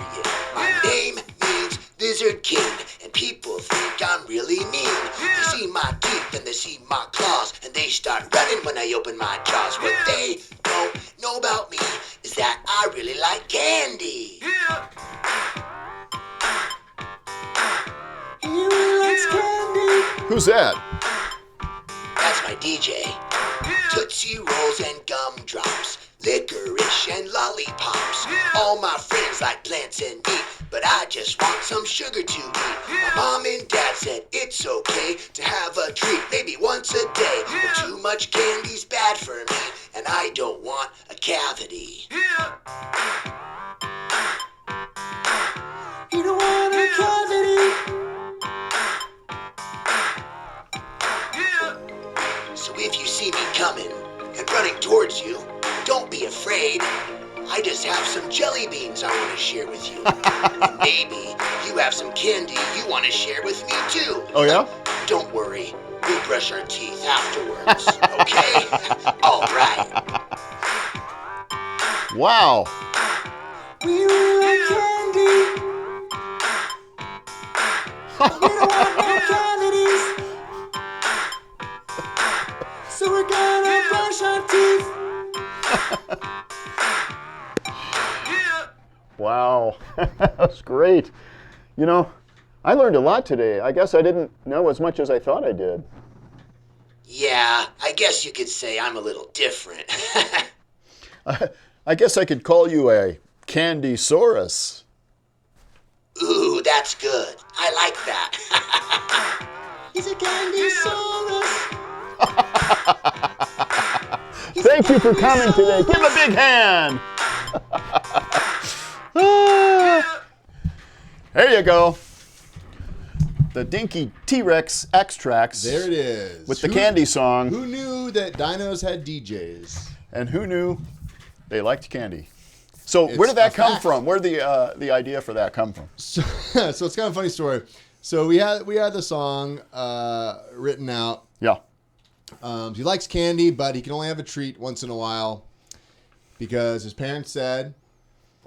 My name means Lizard King, and people think I'm really mean. They see my teeth and they see my claws, and they start running when I open my jaws. What they don't know about me is that I really like candy. He really likes candy. Who's that? That's my DJ. Tootsie Rolls and gumdrops, licorice and lollipops. All my friends like plants and meat, but I just want some sugar to eat. My mom and dad said it's okay to have a treat, maybe once a day. But too much candy's bad for me, and I don't want a cavity. You don't want a cavity. So if you see me coming and running towards you, don't be afraid. I just have some jelly beans I want to share with you. And maybe you have some candy you want to share with me too. Oh, yeah? Don't worry. We'll brush our teeth afterwards, okay? All right. Wow. We really like candy. We don't want no cavities. So we're gonna brush our teeth. Wow. That's great. You know, I learned a lot today. I guess I didn't know as much as I thought I did. Yeah, I guess you could say I'm a little different. I guess I could call you a Candysaurus. Ooh, that's good. I like that. He's a Candysaurus. Thank you for coming today. Give a big hand. There you go. The Dinky T-Rex Axtrax. There it is. With the candy song. Who knew that dinos had DJs? And who knew they liked candy? So It's where did that a come fact. from? Where did the idea for that come from? So it's kind of a funny story. So we had the song written out. Yeah. He likes candy, but he can only have a treat once in a while because his parents said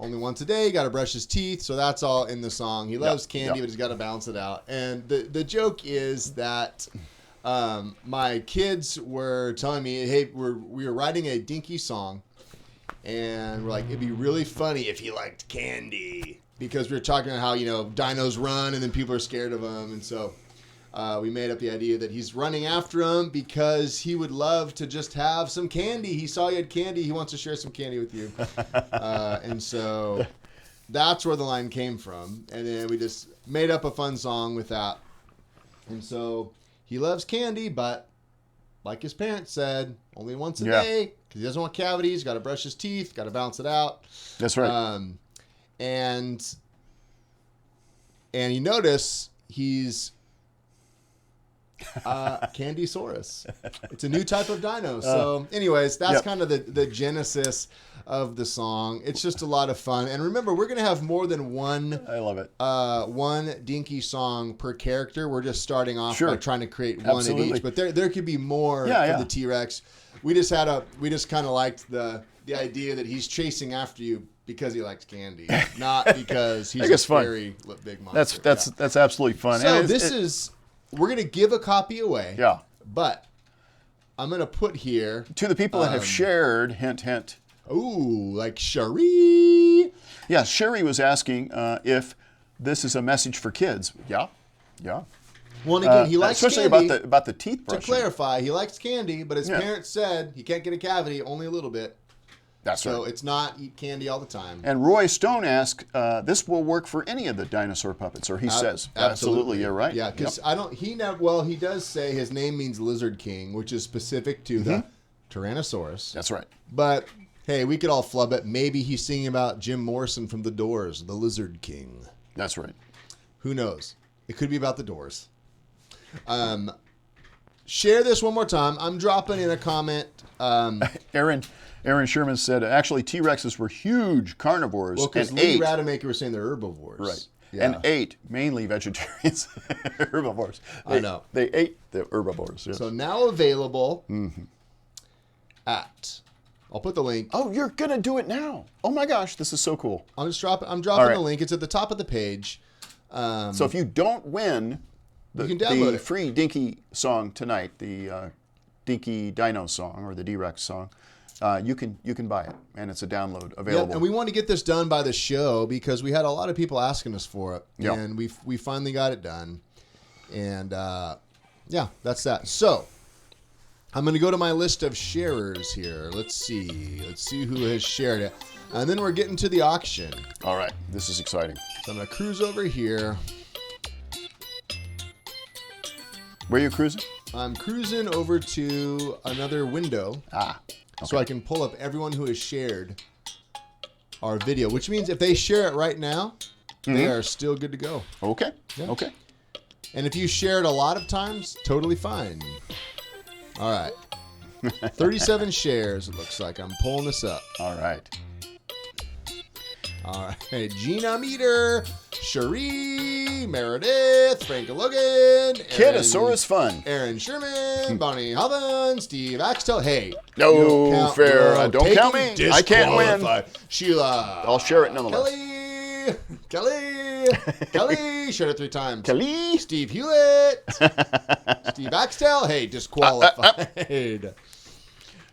only once a day, you got to brush his teeth. So that's all in the song. He loves candy, but he's got to balance it out. And the joke is that my kids were telling me, hey, we were writing a Dinky song, and we're like, it'd be really funny if he liked candy, because we were talking about how, dinos run and then people are scared of them. And so we made up the idea that he's running after him because he would love to just have some candy. He saw you had candy. He wants to share some candy with you. And so that's where the line came from. And then we just made up a fun song with that. And so he loves candy, but like his parents said, only once a day because he doesn't want cavities. Got to brush his teeth. Got to balance it out. That's right. And you notice he's Candysaurus. It's a new type of dino. So anyways, that's kind of the genesis of the song. It's just a lot of fun. And remember, we're going to have more than one. I love it. One Dinky song per character. We're just starting off by trying to create one of each. But there could be more for the T-Rex. We just kind of liked the idea that he's chasing after you because he likes candy, not because he's a scary big monster. That's absolutely fun. So we're going to give a copy away. Yeah. But I'm going to put here. To the people that have shared, hint, hint. Ooh, like Cherie. Yeah, Sherry was asking if this is a message for kids. Yeah. Well, and again, he likes especially candy. about the teeth brushing. To clarify, he likes candy, but his parents said he can't get a cavity, only a little bit. That's right. So it's not eat candy all the time. And Roy Stone asked, this will work for any of the dinosaur puppets, or he says. Absolutely, you're right. Yeah, because he does say his name means Lizard King, which is specific to the Tyrannosaurus. That's right. But, hey, we could all flub it. Maybe he's singing about Jim Morrison from The Doors, the Lizard King. That's right. Who knows? It could be about The Doors. Share this one more time. I'm dropping in a comment. Aaron Sherman said, actually, T-Rexes were huge carnivores. Well, because Lee Rademacher was saying they're herbivores. Right. Yeah. And ate mainly vegetarians, herbivores. I know. They ate the herbivores. Yes. So now available at, I'll put the link. Oh, you're going to do it now. Oh my gosh, this is so cool. I'm dropping the link. It's at the top of the page. So if you don't win you can download it. Free Dinky song tonight, the Dinky Dino song or the D-Rex song, you can buy it, and it's a download available. Yeah, and we want to get this done by the show because we had a lot of people asking us for it, and we finally got it done. And that's that. So I'm going to go to my list of sharers here. Let's see who has shared it, and then we're getting to the auction. All right, this is exciting. So I'm going to cruise over here. Where are you cruising? I'm cruising over to another window. Okay. So I can pull up everyone who has shared our video, which means if they share it right now, they are still good to go. Okay. Yeah. Okay. And if you share it a lot of times, totally fine. All right. 37 shares, it looks like. I'm pulling this up. All right. All right. Gina Meter, Cherie, Meredith, Frank Logan, Kiddosaurus Fun. Aaron Sherman, Bonnie Hoven, Steve Axtell. Hey. No fair. Don't count me. I can't win. Sheila. I'll share it nonetheless. Kelly. Shared it 3 times. Kelly. Steve Hewlett. Steve Axtell. Hey, disqualified.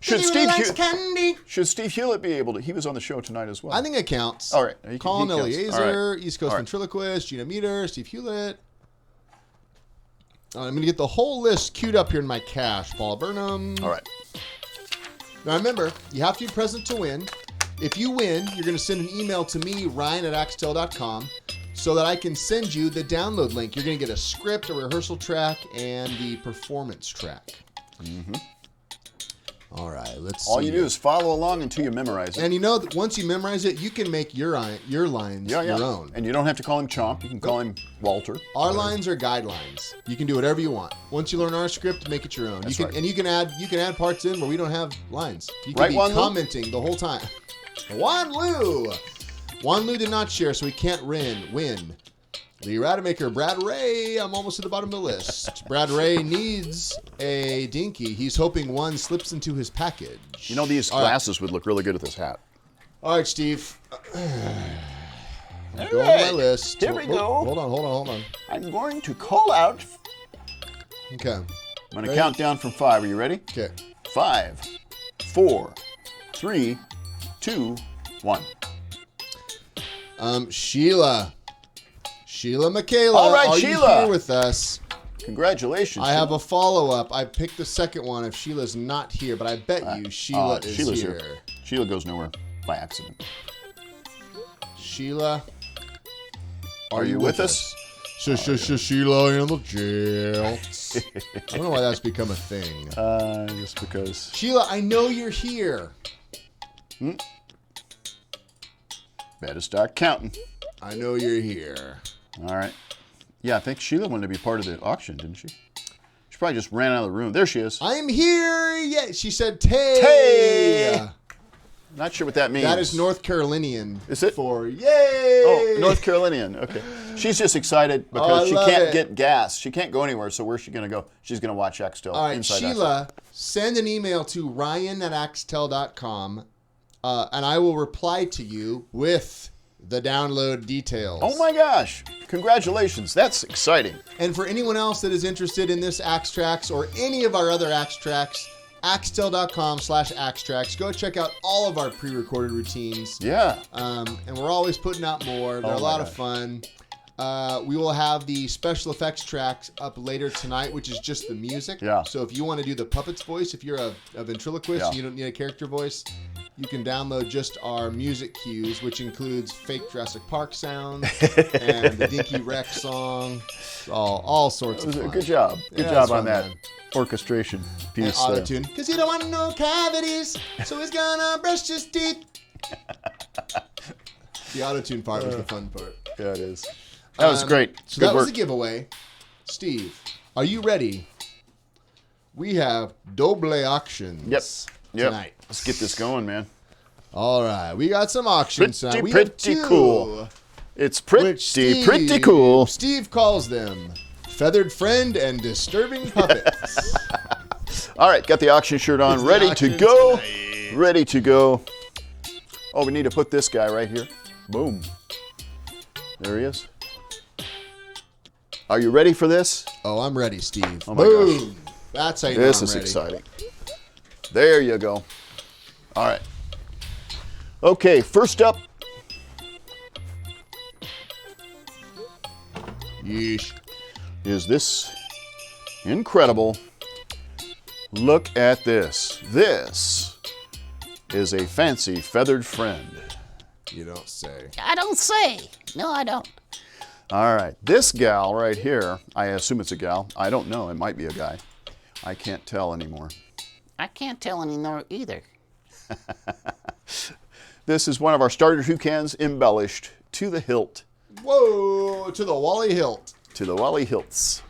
Should Steve Hewlett be able to? He was on the show tonight as well. I think it counts. All right. Colin Eliezer, Right. East Coast Ventriloquist, Gina Meter, Steve Hewlett. I'm going to get the whole list queued up here in my cache. Paul Burnham. All right. Now remember, you have to be present to win. If you win, you're going to send an email to me, Ryan@axtell.com, so that I can send you the download link. You're going to get a script, a rehearsal track, and the performance track. All right, let's see. All you do is follow along until you memorize it. And you know that once you memorize it, you can make your lines your own. And you don't have to call him Chomp. You can call him Walter. Our lines are guidelines. You can do whatever you want. Once you learn our script, make it your own. That's right. And you can add parts in where we don't have lines. You can Right, be Juan Lu? commenting the whole time. Juan Lu did not share, so he can't win. Lee Rademacher, Brad Ray. I'm almost at the bottom of the list. Brad Ray needs a Dinky. He's hoping one slips into his package. You know, these glasses would look really good with this hat. All right, Steve. I'm going to my list. Here we go. Hold on. I'm going to call out. Okay. I'm going to count down from 5. Are you ready? Okay. 5, 4, 3, 2, 1. Sheila Michaela, All right, are Sheila. you here with us? Congratulations. I have a follow-up. I picked the second one if Sheila's not here, but I bet you Sheila is Sheila's here. Sheila goes nowhere by accident. Sheila, are you with us? Sheila in the jail. I don't know why that's become a thing. Just because. Sheila, I know you're here. Better start counting. I know you're here. All right. Yeah, I think Sheila wanted to be part of the auction, didn't she? She probably just ran out of the room. There she is. I'm here. Yeah, she said Tay. Tay. Not sure what that means. That is North Carolinian. Is it? For yay. Oh, North Carolinian. Okay. She's just excited because she can't it. get gas. She can't go anywhere, so where's she going to go? She's going to watch Axtell. All right, Inside Sheila, send an email to ryan@axtell.com, and I will reply to you with the download details. Oh my gosh. Congratulations. That's exciting. And for anyone else that is interested in this Axtrax or any of our other Axtrax, axtell.com/Axtrax. Go check out all of our pre-recorded routines. Yeah. And we're always putting out more. They're a lot of fun. We will have the special effects tracks up later tonight, which is just the music. Yeah. So if you want to do the puppet's voice, if you're a ventriloquist, and you don't need a character voice, you can download just our music cues, which includes fake Jurassic Park sounds and the Dinky Rex song, all sorts of fun. Good job. Good job on that orchestration piece. And auto-tune, because he don't want no cavities, so he's gonna brush his teeth. The auto-tune part was the fun part. Yeah, it is. That was great. So Good that work. was the giveaway. Steve, are you ready? We have double auctions tonight. Let's get this going, man. All right, we got some auctions tonight. We have Pretty two, cool. It's pretty which cool. Steve calls them Feathered Friend and Disturbing Puppets. All right, got the auction shirt on, ready to go. Ready to go. Oh, we need to put this guy right here. Boom. There he is. Are you ready for this? Oh, I'm ready, Steve. Oh my Boom. gosh. That's how you know This I'm is ready. exciting. There you go. All right. Okay, first up. Yeesh. Is this incredible. Look at this. This is a fancy feathered friend. You don't say. I don't say. No, I don't. All right, this gal right here, I assume it's a gal. I don't know, it might be a guy. I can't tell anymore. I can't tell anymore either. This is one of our starter toucans embellished to the hilt. Whoa, to the Wally Hilt. To the Wally hilts.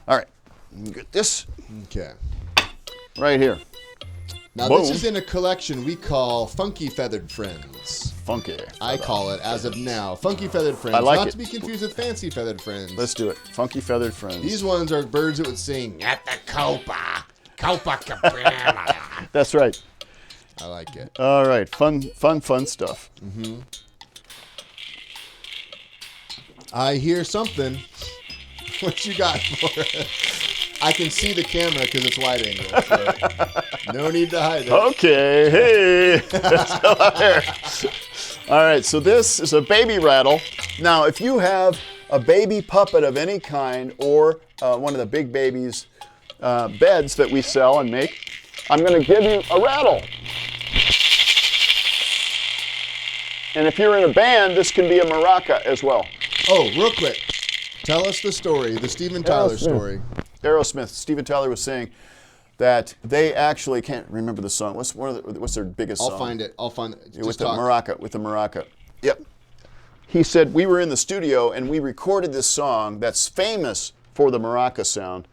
All right, get this Okay. right here. Now Boom. this is in a collection we call Funky Feathered Friends. Funky. I call it, as of now, Funky Feathered Friends. I like Not it. to be confused with Fancy Feathered Friends. Let's do it. Funky feathered friends. These ones are birds that would sing at the Copa. Copacabana. That's right. I like it. All right, fun stuff. I hear something. What you got for it? I can see the camera because it's wide angle. So no need to hide it. Okay, hey, let's go out there. All right, so this is a baby rattle. Now, if you have a baby puppet of any kind or one of the big babies beds that we sell and make, I'm going to give you a rattle. And if you're in a band, this can be a maraca as well. Oh, real quick. Tell us the story, the Steven Tyler story. Aerosmith, Steven Tyler was saying that they actually can't remember the song. What's their biggest song? I'll find it. Just With the talk. maraca. Yep. He said we were in the studio and we recorded this song that's famous for the maraca sound.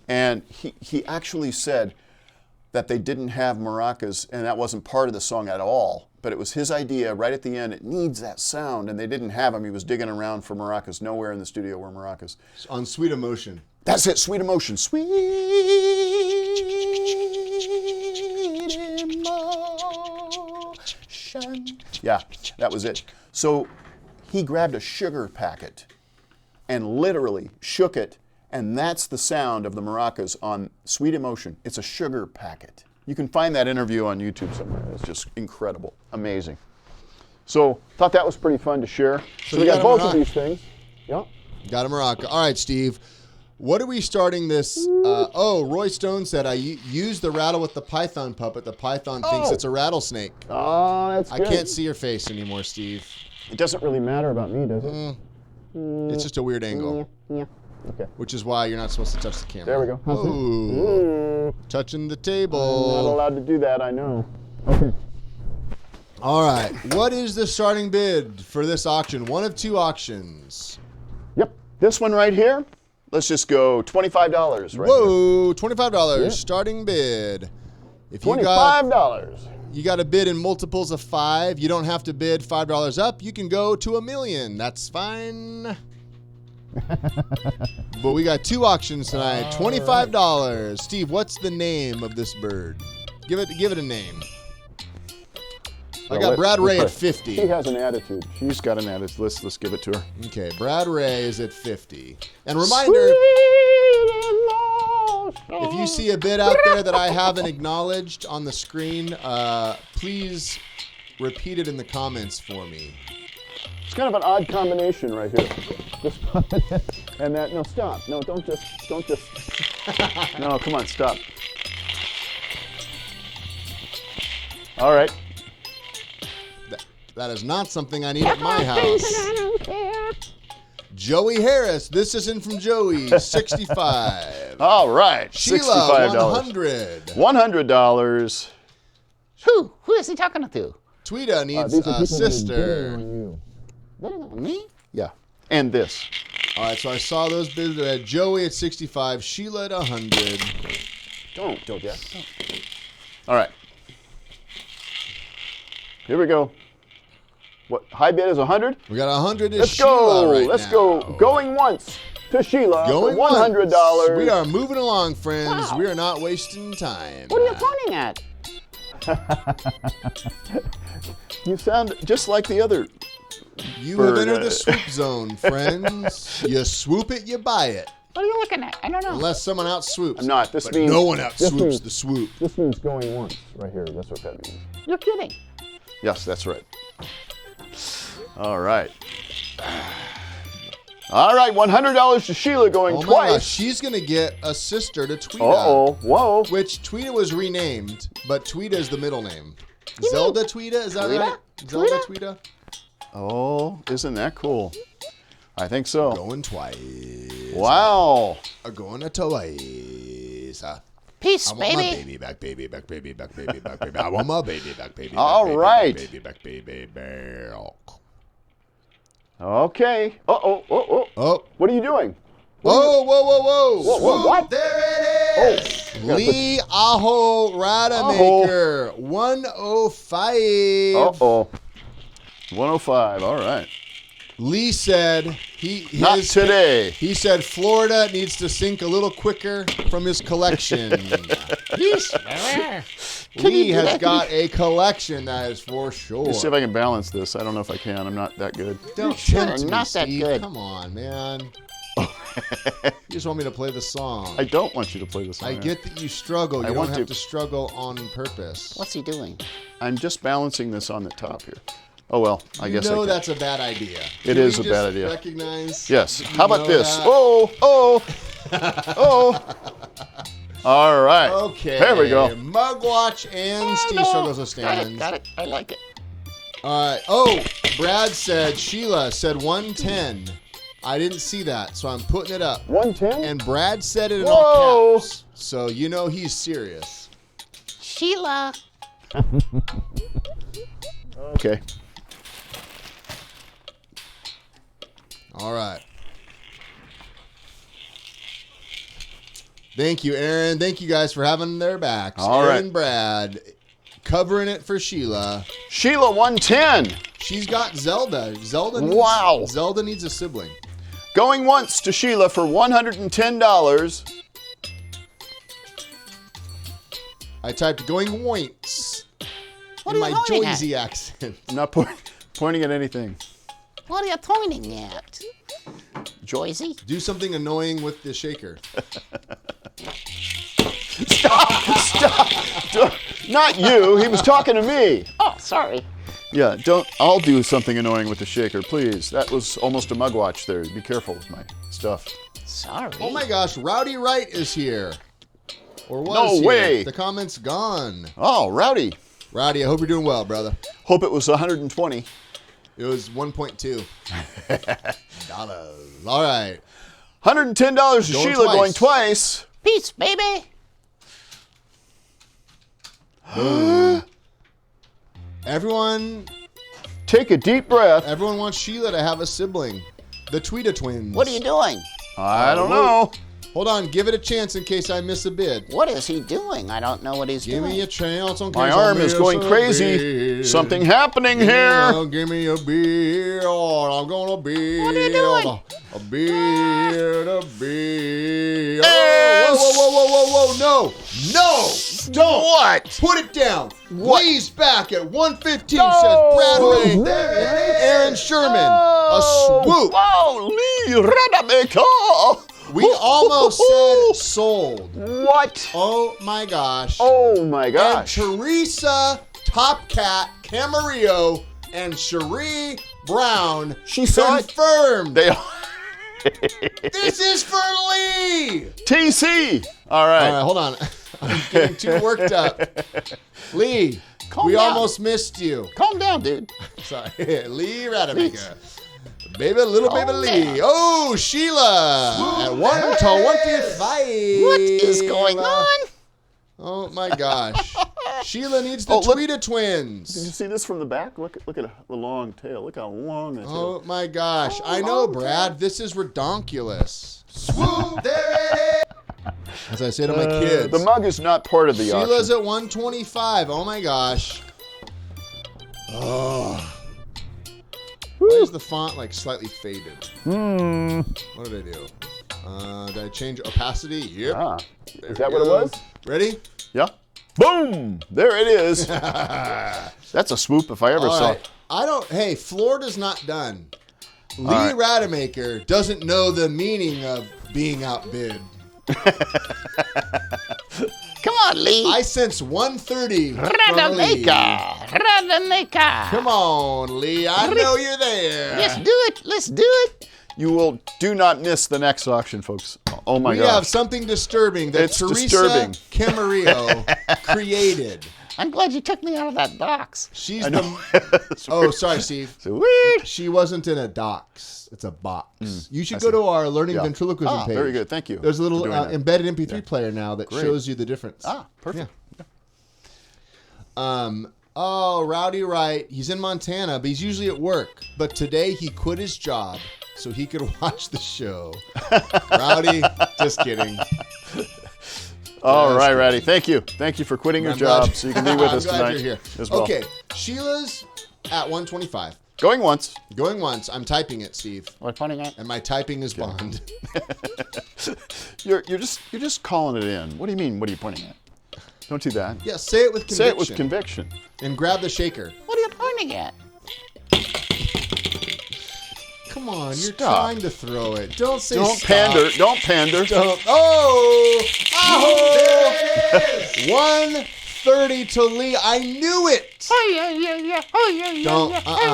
And he actually said that they didn't have maracas and that wasn't part of the song at all. But it was his idea right at the end. It needs that sound, and they didn't have them. He was digging around for maracas. Nowhere in the studio were maracas. On Sweet Emotion. That's it, Sweet Emotion. Sweet Emotion. Yeah, that was it. So he grabbed a sugar packet and literally shook it, and that's the sound of the maracas on Sweet Emotion. It's a sugar packet. You can find that interview on YouTube somewhere. It's just incredible, amazing. So thought that was pretty fun to share. So we you got got a both maraca. of these things. Yeah. Got a maraca. All right, Steve. What are we starting this? Roy Stone said, I used the rattle with the python puppet. The python thinks it's a rattlesnake. Oh, that's good. I can't see your face anymore, Steve. It doesn't really matter about me, does it? It's just a weird angle. Yeah. Okay. Which is why you're not supposed to touch the camera. There we go. How's that? Ooh. Touching the table. I'm not allowed to do that, I know. Okay. All right. What is the starting bid for this auction? One of two auctions. Yep. This one right here, let's just go $25 right Whoa, $25 Yeah. starting bid. If here. you got $25. you got to bid in multiples of 5, you don't have to bid $5 up. You can go to $1 million. That's fine. But we got two auctions tonight. $25. Steve, what's the name of this bird? Give it a name. I got Brad Ray at 50. She has an attitude. She's got an attitude. Let's give it to her. Okay, Brad Ray is at 50. And reminder, if you see a bid out there that I haven't acknowledged on the screen, please repeat it in the comments for me. It's kind of an odd combination right here. This and that. No, stop. No, don't just. No, come on, stop. All right. That is not something I need at my house. Joey Harris. This is in from Joey, 65. All right. Sheila, $65. $100. Who is he talking to? Tweeta needs These are a people that are sister. bidding on you. Bidding on me? Yeah. And this. All right, so I saw those bids. At Joey at 65, Sheila at 100. Don't yet. All right. Here we go. What high bid is 100? We got 100 to Let's Sheila go. right Let's now. go. Going once to Sheila Going for $100. once. We are moving along, friends. Wow. We are not wasting time. What are you pointing at? You sound just like the other. You Bird, have entered the swoop zone, friends. You swoop it, you buy it. What are you looking at? I don't know. Unless someone out swoops. I'm not. This But means no one out this swoops means- the swoop. This means going once right here. That's what that means. You're kidding. Yes, that's right. All right. All right, $100 to Sheila going Oh my twice. gosh, she's going to get a sister to Tweeta. Uh-oh. Whoa. Which Tweeta was renamed, but Tweeta is the middle name. Zelda Tweeta, is that Tweeta? right? Zelda Tweeta? Oh, isn't that cool? I think so. Going twice. Wow. Going to twice. Peace, I want my baby. baby back, baby back, baby back, baby back, baby. I want my baby back, baby back. All baby right. Back, baby back, baby back. Okay. Oh. Oh. What are you doing? Whoa. Whoa, what? There it is. Lee Aho Rademacher, 105. Uh-oh. 105. All right. Lee said Not today. He said Florida needs to sink a little quicker from his collection. Lee has got a collection, that is for sure. Let's see if I can balance this. I don't know if I can. I'm not that good. Don't sure tempt me, not that Steve. good. Come on, man. You just want me to play the song. I don't want you to play this song. I get that you struggle. You I don't want have to. to struggle on purpose. What's he doing? I'm just balancing this on the top here. Oh, well, I guess I know can. that's a bad idea. It Can is we a bad just idea. Recognize. Yes. that you How about know this? that? Oh. All right. Okay. There we go. Mugwatch and Steve struggles with stands. Got it. I like it. All right. Oh, Brad said, Sheila said 110. I didn't see that, so I'm putting it up. 110? And Brad said it in Whoa. all caps. So you know he's serious. Sheila. Okay. All right. Thank you, Aaron. Thank you guys for having their backs. All Aaron right. and Brad covering it for Sheila. Sheila, 110. She's got Zelda. Zelda needs a sibling. Going once to Sheila for $110. I typed going once What in are my you pointing Joyzy accent. I'm not pointing at anything. What are you pointing at? Joyzy? Do something annoying with the shaker. Stop. Not you. He was talking to me. Oh, sorry. Yeah, I'll do something annoying with the shaker, please. That was almost a mugwatch there. Be careful with my stuff. Sorry. Oh my gosh, Rowdy Wright is here. Or was No here. way. The comment's gone. Oh, Rowdy. Rowdy, I hope you're doing well, brother. Hope it was 120. It was 1.2 dollars. All right. $110 to Going Sheila twice. going twice. Peace, baby. Everyone Take a deep breath. wants Sheila to have a sibling. The Tweeta twins. What are you doing? I don't know. Hold on, give it a chance in case I miss a bid. What is he doing? I don't know what he's Give doing. me a chance in case My I arm is miss going a crazy. bid. Something happening Give here. me a beer. I'm gonna beer. What are you doing? A beer, a beer. Yes. Whoa, no. No, don't. What? Put it down. What? Lee's back at 115, No. says Bradley. Aaron Sherman. A swoop. Oh, Lee Radamaker. We almost said sold. What? Oh my gosh. Oh my And gosh. Teresa Top Cat Camarillo and Cherie Brown She saw it. confirmed. They are. This is for Lee. TC. All All right. right, hold on. I'm getting too worked up. Lee, we down. almost missed you. Calm down, dude. Sorry, Lee Rademacher. Baby, little baby Oh, Lee. man. Oh, Sheila at 125. What is going on? Oh my gosh. Sheila needs the Oh, look. Tweeta Did you twins. see this from the back? Look at the long tail. Look how long that Oh tail. my gosh. I know, Brad. This is redonkulous. Swoop, there it is. As I say to my kids. The mug is not part of the Sheila's auction. at 125. Oh my gosh. Oh. Why is the font like slightly faded? What did I do? Did I change opacity? Yep. Ah, There is that we what it go. was? Ready? Yeah. Boom! There it is. That's a swoop if I ever All saw. right. I don't. Hey, Florida's not done. Lee right. Rademacher doesn't know the meaning of being outbid. Come on, Lee. I sense 130 from Lee. Radamaker. Come on, Lee. I know you're there. Let's do it. Let's do it. You will do not miss the next auction, folks. Oh my We gosh. have something disturbing that It's Teresa disturbing. Camarillo created. I'm glad you took me out of that box. She's I the. know. Oh, sorry, Steve. Sweet. She wasn't in a docs. It's a box. You should I go see. to our learning Yeah. ventriloquism Ah, page. very good. Thank you There's a little for doing that. embedded MP3 player now that Great. shows you the difference. Ah, perfect. Oh, Rowdy Wright. He's in Montana, but he's usually at work. But today he quit his job so he could watch the show. Rowdy, just kidding. All right, Ratty. Thank you. Thank you for quitting your I'm glad- job so you can be with us I'm glad tonight you're here. as well. Okay, Sheila's at 125. Going once. Going once. I'm typing it, Steve. What pointing at? And my typing is bond. You're just calling it in. What do you mean? What are you pointing at? Don't do that. Yeah, say it with conviction. Say it with conviction. And grab the shaker. What are you pointing at? Come on, you're Stop. trying to throw it. Don't say Don't stop. pander. Don't pander. Don't. Oh! There it is! 130 to Lee. I knew it. Oh yeah, yeah, yeah. Oh yeah, yeah. Don't.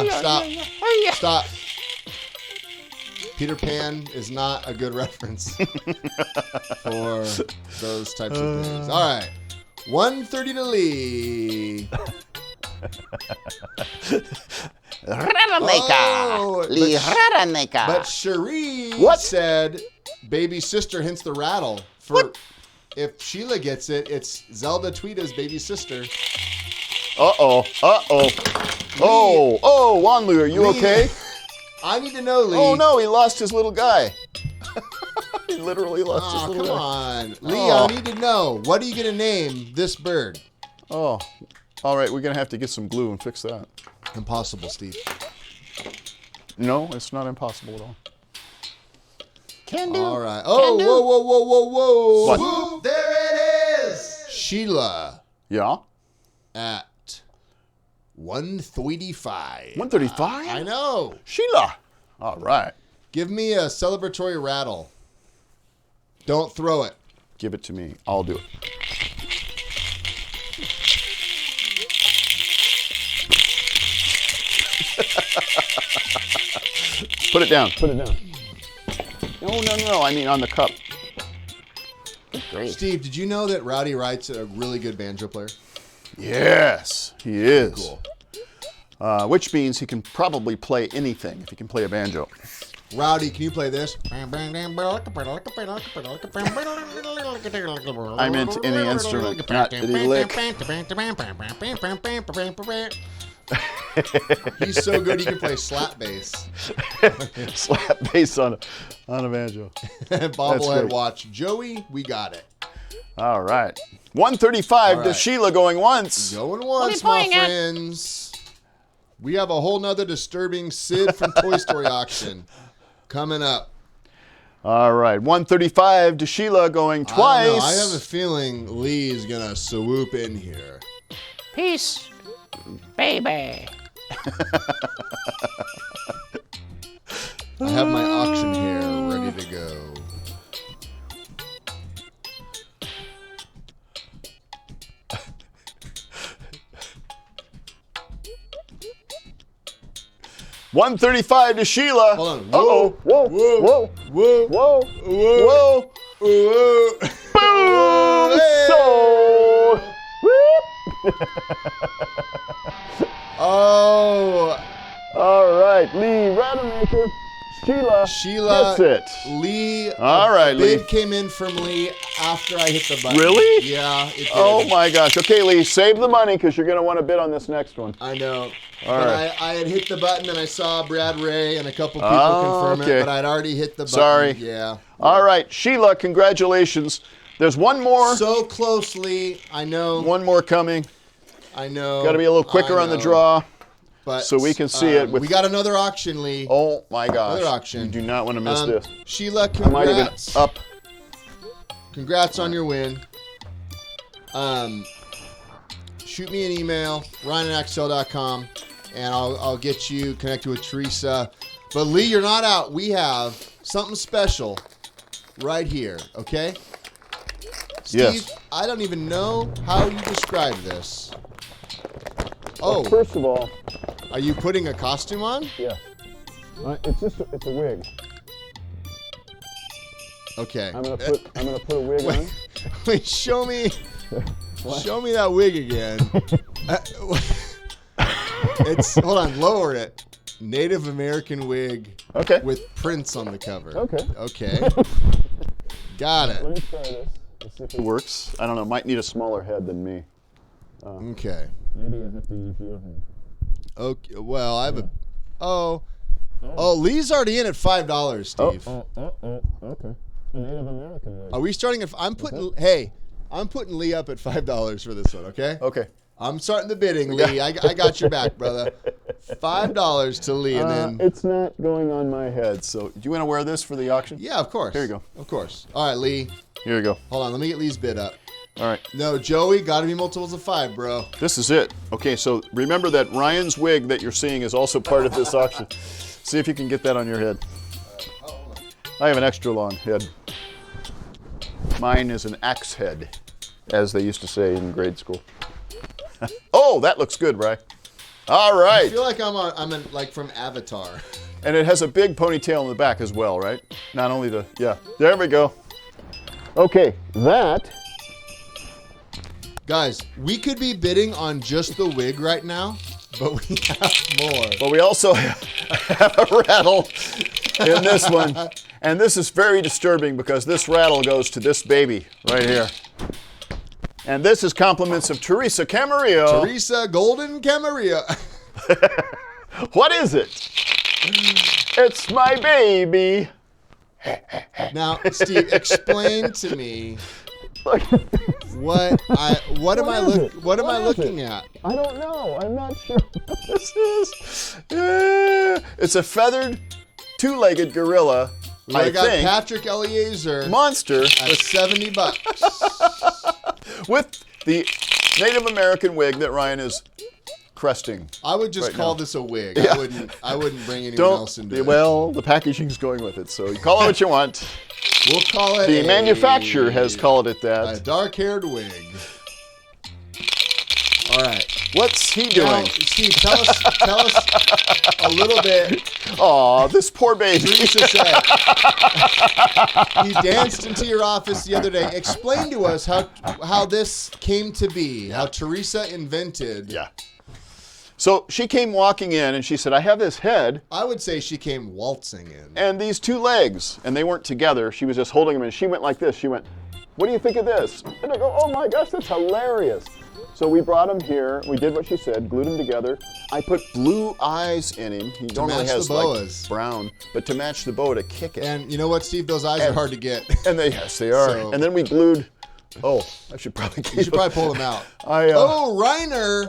yeah. Stop. Yeah, oh yeah. Stop. Peter Pan is not a good reference for those types of things. All right. 130 to Lee. Radamaker. Oh, Lee but- Radamaker. But Cherie What? said baby sister, hence the rattle. For if Sheila gets it, it's Zelda Tweeta's baby sister. Uh-oh. Uh-oh. Oh, Wanlu, are you Lee. okay? I need to know, Lee. Oh, no, he lost his little guy. He literally lost his Oh, little come guy. on. Lee, Oh. I need to know. What are you going to name this bird? Oh, all right, we're going to have to get some glue and fix that. Impossible, Steve. No, it's not impossible at all. Can do. All right. Oh, do. whoa. What? Whoop, there it is. Sheila Yeah? at 135. 135? I know. Sheila. All right. Give me a celebratory rattle. Don't throw it. Give it to me. I'll do it. Put it down. Put it down. No. I mean on the cup. Steve, did you know that Rowdy Wright's a really good banjo player? Yes, he is. Cool. Which means he can probably play anything if he can play a banjo. Rowdy, can you play this? I meant any instrument, not any lick. He's so good he can play slap bass. Slap bass on a banjo. Bobblehead great. watch. Joey, we got it. All right. 135 All to right. Sheila going once. Going once, What are you my pointing at? friends. We have a whole nother disturbing Sid from Toy Story auction coming up. All right. 135 to Sheila going twice. I don't know. I have a feeling Lee is going to swoop in here. Peace, baby. I have my auction hair ready to go. $135 to Sheila. Hold on. Uh-oh. Whoa. Whoa. Whoa. Whoa. Whoa. Whoa. Whoa. Whoa. Boom. Hey. Sold. Oh. All right. Lee Rademacher. Sheila gets it. Lee. All right, Lee. Bid came in from Lee after I hit the button. Really? Yeah, it did. Oh my gosh. Okay, Lee, save the money because you're going to want to bid on this next one. I know. All But right. I had hit the button and I saw Brad Ray and a couple people confirm okay. it, but I'd already hit the button. Sorry. Yeah. All right, Sheila, congratulations. There's one more. So closely. I know. One more coming. I know. Got to be a little quicker I on the know. draw. But, so we can see it with- We got another auction, Lee. Oh my gosh. Another auction. You do not want to miss this. Sheila, I might have congrats. been up. Congrats on your win. Shoot me an email, ryan@axtell.com, and I'll get you connected with Teresa. But Lee, you're not out. We have something special right here, okay? Steve, Yes. I don't even know how you describe this. Oh, First of all, are you putting a costume on? yeah. It's a wig. Okay. I'm gonna put a wig on. Wait, show me that wig again. It's hold on, lower it. Native American wig Okay. with Prince on the cover. Okay. Okay. Got it. Let me try this. Let's see if it works. I don't know. Might need a smaller head than me. Okay. Maybe I have to use your head. Okay. Well, I have a. Oh, Lee's already in at $5, Steve. Okay. A Native American wig. Are we starting at? I'm putting. Hey, I'm putting Lee up at $5 for this one. Okay. Okay. I'm starting the bidding, Lee. I got your back, brother. $5 to Lee, and then. It's not going on my head. So, do you want to wear this for the auction? Yeah, of course. Here you go. Of course. All right, Lee. Here you go. Hold on. Let me get Lee's bid up. All right. No, Joey, got to be multiples of 5, bro. This is it. Okay, so remember that Ryan's wig that you're seeing is also part of this auction. See if you can get that on your head. I have an extra long head. Mine is an axe head, as they used to say in grade school. Oh, that looks good, Ryan. All I right. feel like I'm in, like from Avatar. And it has a big ponytail in the back as well, right? Not only the, yeah. There we go. Okay, that. Guys, we could be bidding on just the wig right now, but we have more. But we also have a rattle in this one. And this is very disturbing because this rattle goes to this baby right here. And this is compliments of Teresa Camarillo. Teresa Golden Camarillo. What is it? It's my baby. Now, Steve, explain to me Look at this. what am I looking at? I don't know. I'm not sure what this is. Yeah. It's a feathered, two-legged gorilla. I got think. Patrick Eliezer Monster at $70. with the Native American wig that Ryan is cresting. I would just Right call now. this a wig. Yeah. I wouldn't bring anyone else into it. Well, the packaging's going with it, so you call it what you want. We'll call it The manufacturer has called it a that. dark-haired wig. All right. What's he Now, doing? Steve, tell us a little bit. Aw, this poor baby. Teresa said he danced into your office the other day. Explain to us how this came to be. How Teresa invented. Yeah. So she came walking in and she said, I have this head I would say she came waltzing in. and these two legs, and they weren't together. She was just holding them, and she went like this. She went, what do you think of this? And I go, oh my gosh, that's hilarious. So we brought him here. We did what she said, glued him together. I put blue eyes in him. He normally match has the like boas. brown, but to match the bow to kick it. And you know what, Steve? Those eyes are hard to get. And yes, they are. So- And then we glued. Oh, I should probably keep You should probably pull them out. Oh, Reiner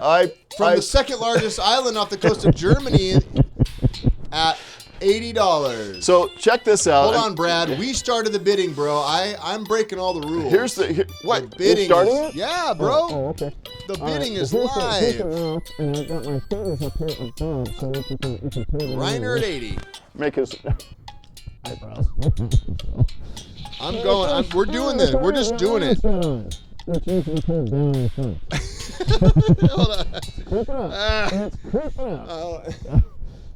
from I- the second largest island off the coast of Germany at $80. So check this out. Hold on, Brad. We started the bidding, bro. I'm breaking all the rules. Here's the what? The bidding. You're starting is, it? Yeah, bro. Oh, okay. The bidding is live. And I've got my fingers up here above, so that you can put it in. Reiner at 80. Make his. Eyebrows. I'm going. We're doing this. We're just doing it. Which you can put down in front. Hold on. Creep it up. It's creeping up. Oh,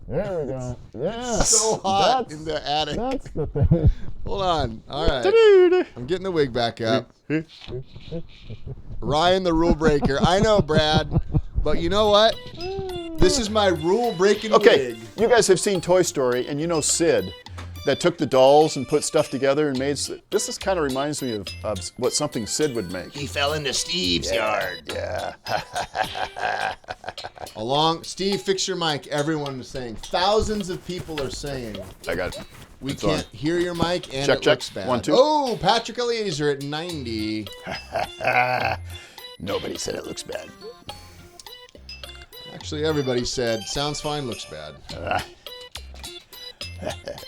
There we go. Yeah. so hot That's- in the attic. That's the thing. Hold on. All right. I'm getting the wig back up. Ryan, the rule breaker. I know, Brad, but you know what? This is my rule breaking Okay, wig. you guys have seen Toy Story, and you know Sid, that took the dolls and put stuff together and made. This kind of reminds me of what something Sid would make. He fell into Steve's yard. Yeah. Steve, fix your mic. Everyone is saying. Thousands of people are saying. I got it. We It's can't on. hear your mic and Check, it check. looks bad. 1, 2. Oh, Patrick Eliezer at 90. Nobody said it looks bad. Actually, everybody said sounds fine, looks bad. All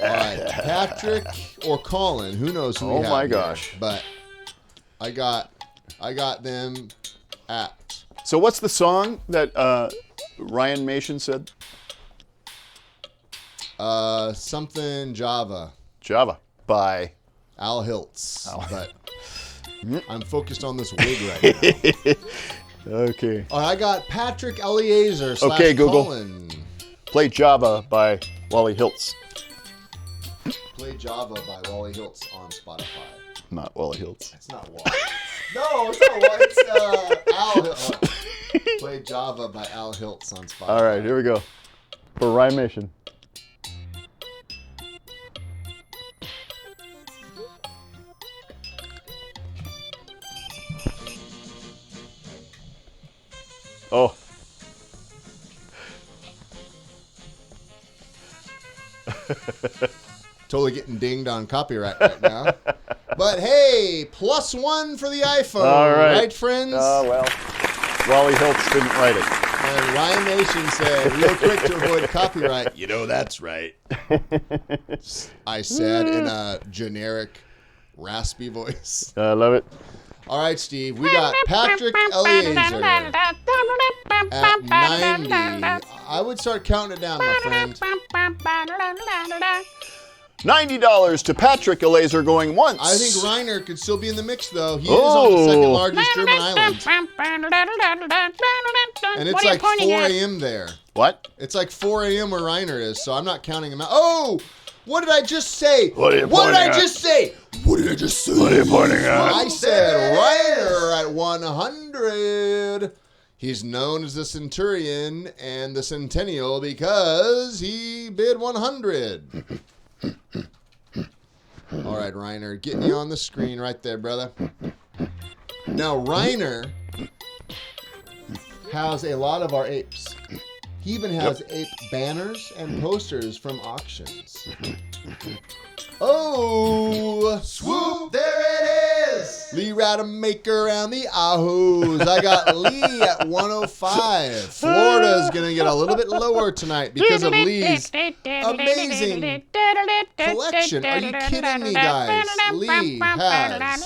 right, Patrick or Colin, who knows who we Oh have my here, gosh. But I got them at So what's the song that Ryan Mason said? something Java, Java by. Al Hiltz. But I'm focused on this wig right now. Okay. All right, I got Patrick Eliezer / Okay, Google. Colin. Play Java by Wally Hiltz. Play Java by Wally Hiltz on Spotify. Not Wally Hiltz. It's not Wally. No, it's not Wally. It's Al Hiltz. Play Java by Al Hiltz on Spotify. All right, here we go. For Ryan Mason. Oh. Totally getting dinged on copyright right now. But hey, +1 for the iPhone. All right. Friends? Oh, well. Wally Hiltz didn't write it. And Ryan Nation said, real quick to avoid copyright, you know that's right. I said in a generic, raspy voice. I love it. All right, Steve, we got Patrick Eliezer at 90. I would start counting it down, my friend. $90 to Patrick Eliezer going once. I think Reiner could still be in the mix, though. He is on the second largest German island. And it's like 4 a.m. there. What? It's like 4 a.m. where Reiner is, so I'm not counting him out. Oh! What did I just say? What are you What did I pointing at? just say? What did I just say? What are you pointing at? I said Reiner at 100. He's known as the Centurion and the Centennial because he bid 100. All right, Reiner, getting you on the screen right there, brother. Now, Reiner has a lot of our apes. He even has ape banners and posters from auctions. Oh, swoop, there it is. Lee Rademacher and the Ahoos. I got Lee at 105. Florida's going to get a little bit lower tonight because of Lee's amazing collection. Are you kidding me, guys? Lee has...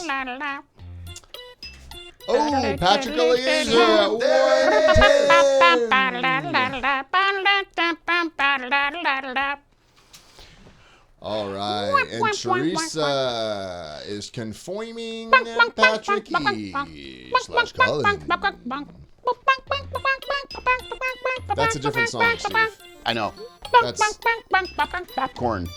Oh, Patrick Eliezer at 110. All right, and Teresa is conforming Patrick E / Colin. That's a different song, Steve. I know. That's. Corn.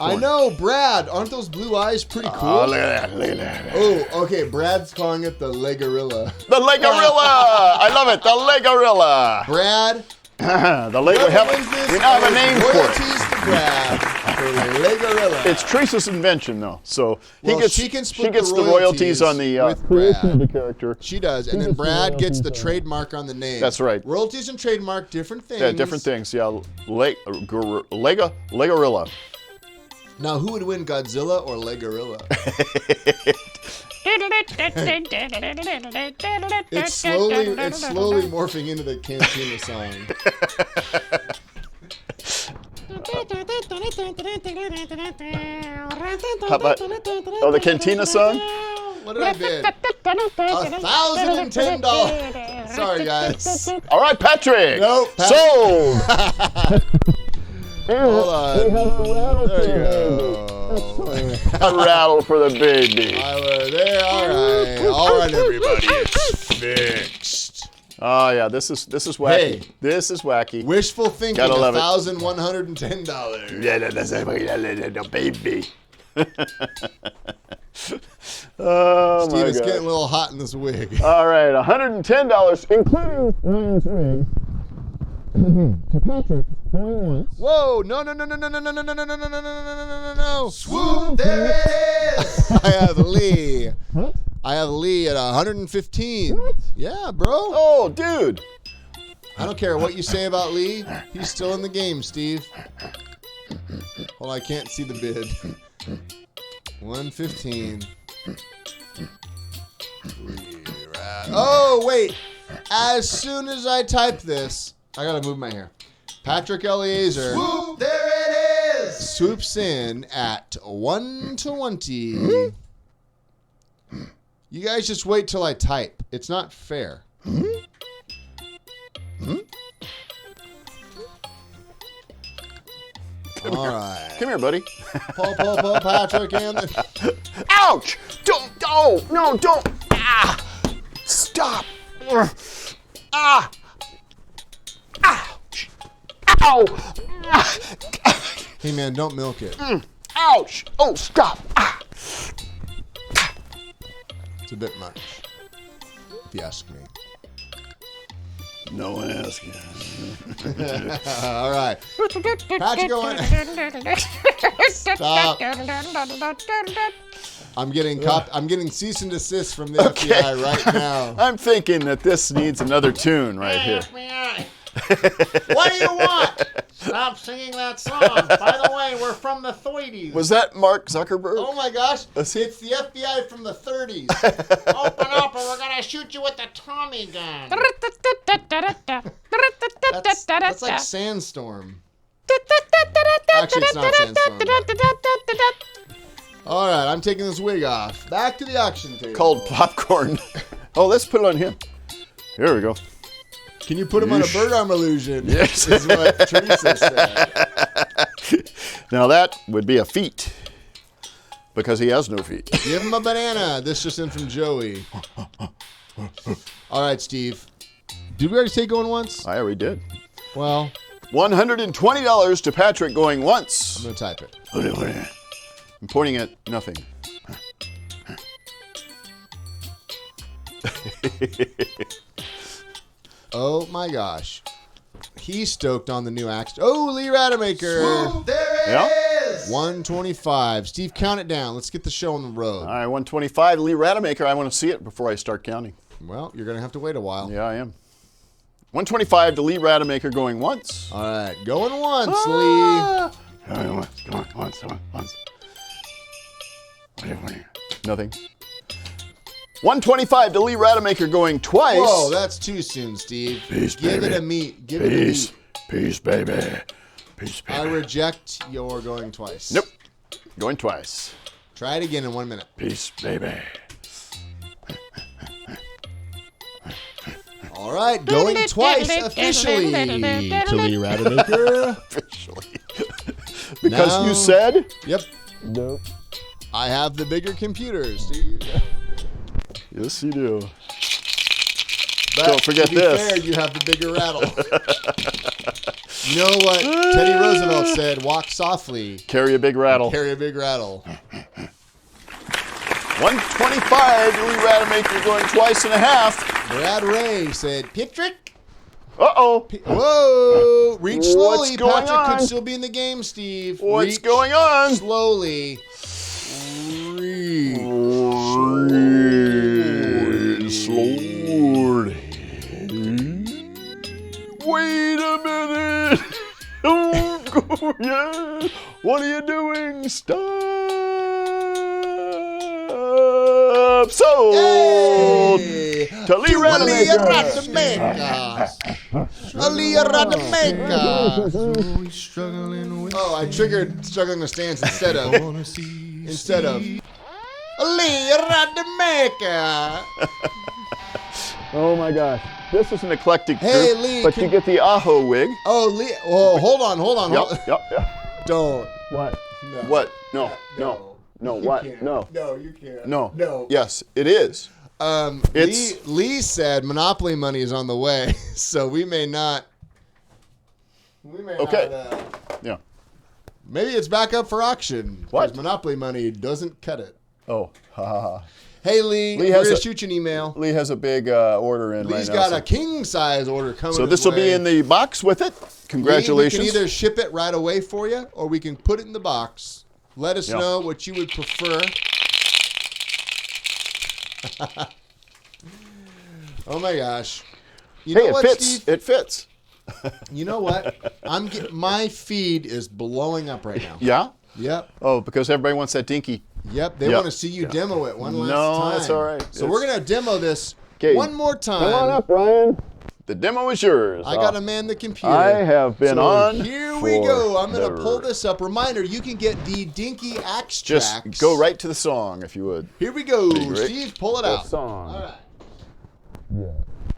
I know, Brad. Aren't those blue eyes pretty cool? Oh, look at that. Look at that. Oh, okay. Brad's calling it the Legorilla. The Legorilla! I love it. The Legorilla. Brad. The Lego. We now have a name for it. Royalties to Brad for Legorilla. It's Teresa's invention, though. So she can split gets the royalties on the with creation of Brad. the character. She does, and then Brad gets the trademark on the name. That's right. Royalties and trademark, different things. Yeah, different things. Yeah, Legorilla. Now, who would win, Godzilla or Legorilla? It's slowly morphing into the Cantina song. How about the Cantina song? What did I bid? $1,010. Sorry, guys. All right, Patrick. Nope. Sold. Hold on. There you go. A rattle for the baby. There. All right, everybody. It's fixed. Oh yeah, this is wacky. Hey. This is wacky. Wishful thinking. Gotta love it. $1,110. Yeah, that's the baby. Oh Steve, my it's God. getting a little hot in this wig. All right, $110, including Ryan's rig. To Patrick, going once. Whoa! No! Swoop! There it is. I have Lee. What? I have Lee at 115. What? Yeah, bro. Oh, dude. I don't care what you say about Lee. He's still in the game, Steve. Hold on, I can't see the bid. 115. Oh, wait. As soon as I type this, I gotta move my hair. Patrick Eliezer. Swoop, there it is. Swoops in at 120. You guys just wait till I type. It's not fair. All right. Come here, buddy. Paul, Patrick, and the... Ouch! Don't! Oh, no, don't! Ah! Stop! Ah! Ouch! Ow! Hey, man, don't milk it. Ouch! Oh, stop! Ah! It's a bit much, if you ask me. No one asked you. All right. Patrick, going. Stop. I'm getting cease and desist from the FBI right now. I'm thinking that this needs another tune right here. FBI. What do you want? Stop singing that song. By the way, we're from the 30s. Was that Mark Zuckerberg? Oh my gosh, it's the FBI from the 30s. Open up or we're going to shoot you with the Tommy gun. That's like Sandstorm. Actually, it's not Sandstorm. All right, I'm taking this wig off. Back to the auction table. Called popcorn. Oh, let's put it on him. Here we go. Can you put him on a bird arm illusion? Yes. Is what Teresa said. Now that would be a feat. Because he has no feet. Give him a banana. This just in from Joey. All right, Steve. Did we already say going once? I already did. Well, $120 to Patrick going I'm once. going to type it. I'm pointing at nothing. Oh my gosh. He's stoked on the new Axtell. Oh, Lee Rademacher. Swoop, there it is. 125. Steve, count it down. Let's get the show on the road. All right, 125. Lee Rademacher. I want to see it before I start counting. Well, you're going to have to wait a while. Yeah, I am. 125 to Lee Rademacher going once. All right, going once, Lee. Going once. Nothing. 125 to Lee Rademacher going twice. Whoa, that's too soon, Steve. Peace, Give baby. it a meat. Give it a meat. Peace, baby. Peace, baby. I reject your going twice. Nope. Going twice. Try it again in 1 minute. Peace, baby. All right, going twice officially to Lee Rademacher. Officially. Because Now- you said? Yep. Nope. I have the bigger computer, Steve. Yes, you do. But Don't forget to be this. fair, you have the bigger rattle. You know what Teddy Roosevelt said? Walk softly. Carry a big rattle. Carry a big rattle. 125, Louis Rademacher going twice and a half. Brad Ray said, Pip trick. Uh-oh. Whoa! Reach slowly. What's going Patrick on? could still be in the game, Steve. What's Reach going on? slowly. Reach. Slowly. Wait a minute. Oh, yeah. What are you doing? Stop. Sold. Hey! To Lee Aliyah Rademacher. Aliyah Rademacher. Oh, I triggered struggling with stands instead of Aliyah Rademacher. Oh my gosh. This is an eclectic Hey, group, Lee, but you get the Aho wig. Oh, Lee. Oh, hold on. Yep. Don't. What? No. What? No. What? Can't. No. No, you can't. No. No. Yes, it is. It's- Lee said Monopoly money is on the way, so we may not. Okay. Not, Yeah. maybe it's back up for auction. What? 'Cause Monopoly money doesn't cut it. Oh. Ha ha ha. Hey Lee, Lee we're has gonna a- shoot you an email. Lee has a big order in Lee's right now. got a king size order coming. So this will be in the box with it. Congratulations. Lee, we can either ship it right away for you, or we can put it in the box. Let us Yeah. know what you would prefer. Oh my gosh! You Hey, know it what, fits. Steve? It fits. You know what? My feed is blowing up right now. Yeah? Yep. Oh, because everybody wants that dinky. Yep. They Yep. want to see you demo it one last No, time. that's all right. So It's- we're gonna demo this 'Kay. one more time. Come on up, Brian. The demo is yours. I gotta man the computer. I have been So on Here we go. I'm gonna forever. pull this up. Reminder: you can get the Dinky Axtrax. Just go right to the song, if you would. Here we go. Great. Steve, pull it The out. song. All right.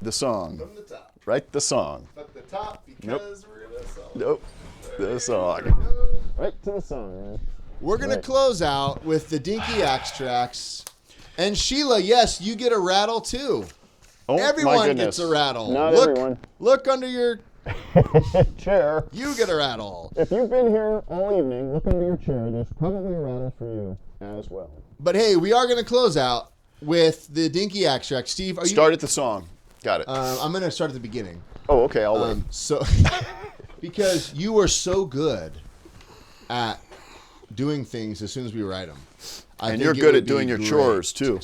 The song. From the top. Right the song. But the top because Nope. we're gonna sell. Nope. The song. Right to the song, man. We're gonna Right. close out with the Dinky Axtrax. And Sheila, yes, you get a rattle too. Oh, my Everyone goodness. gets a rattle. Not look, everyone. Look under your. Chair. You get a rattle. If you've been here all evening, look under your chair. There's probably a rattle for you as well. But hey, we are gonna close out with the Dinky Axtrax. Steve, are you? Start at the song. Got it. I'm gonna start at the beginning. Oh, okay. I'll wait. So, because you were so good at doing things as soon as we write them, And you're good at doing your chores, too.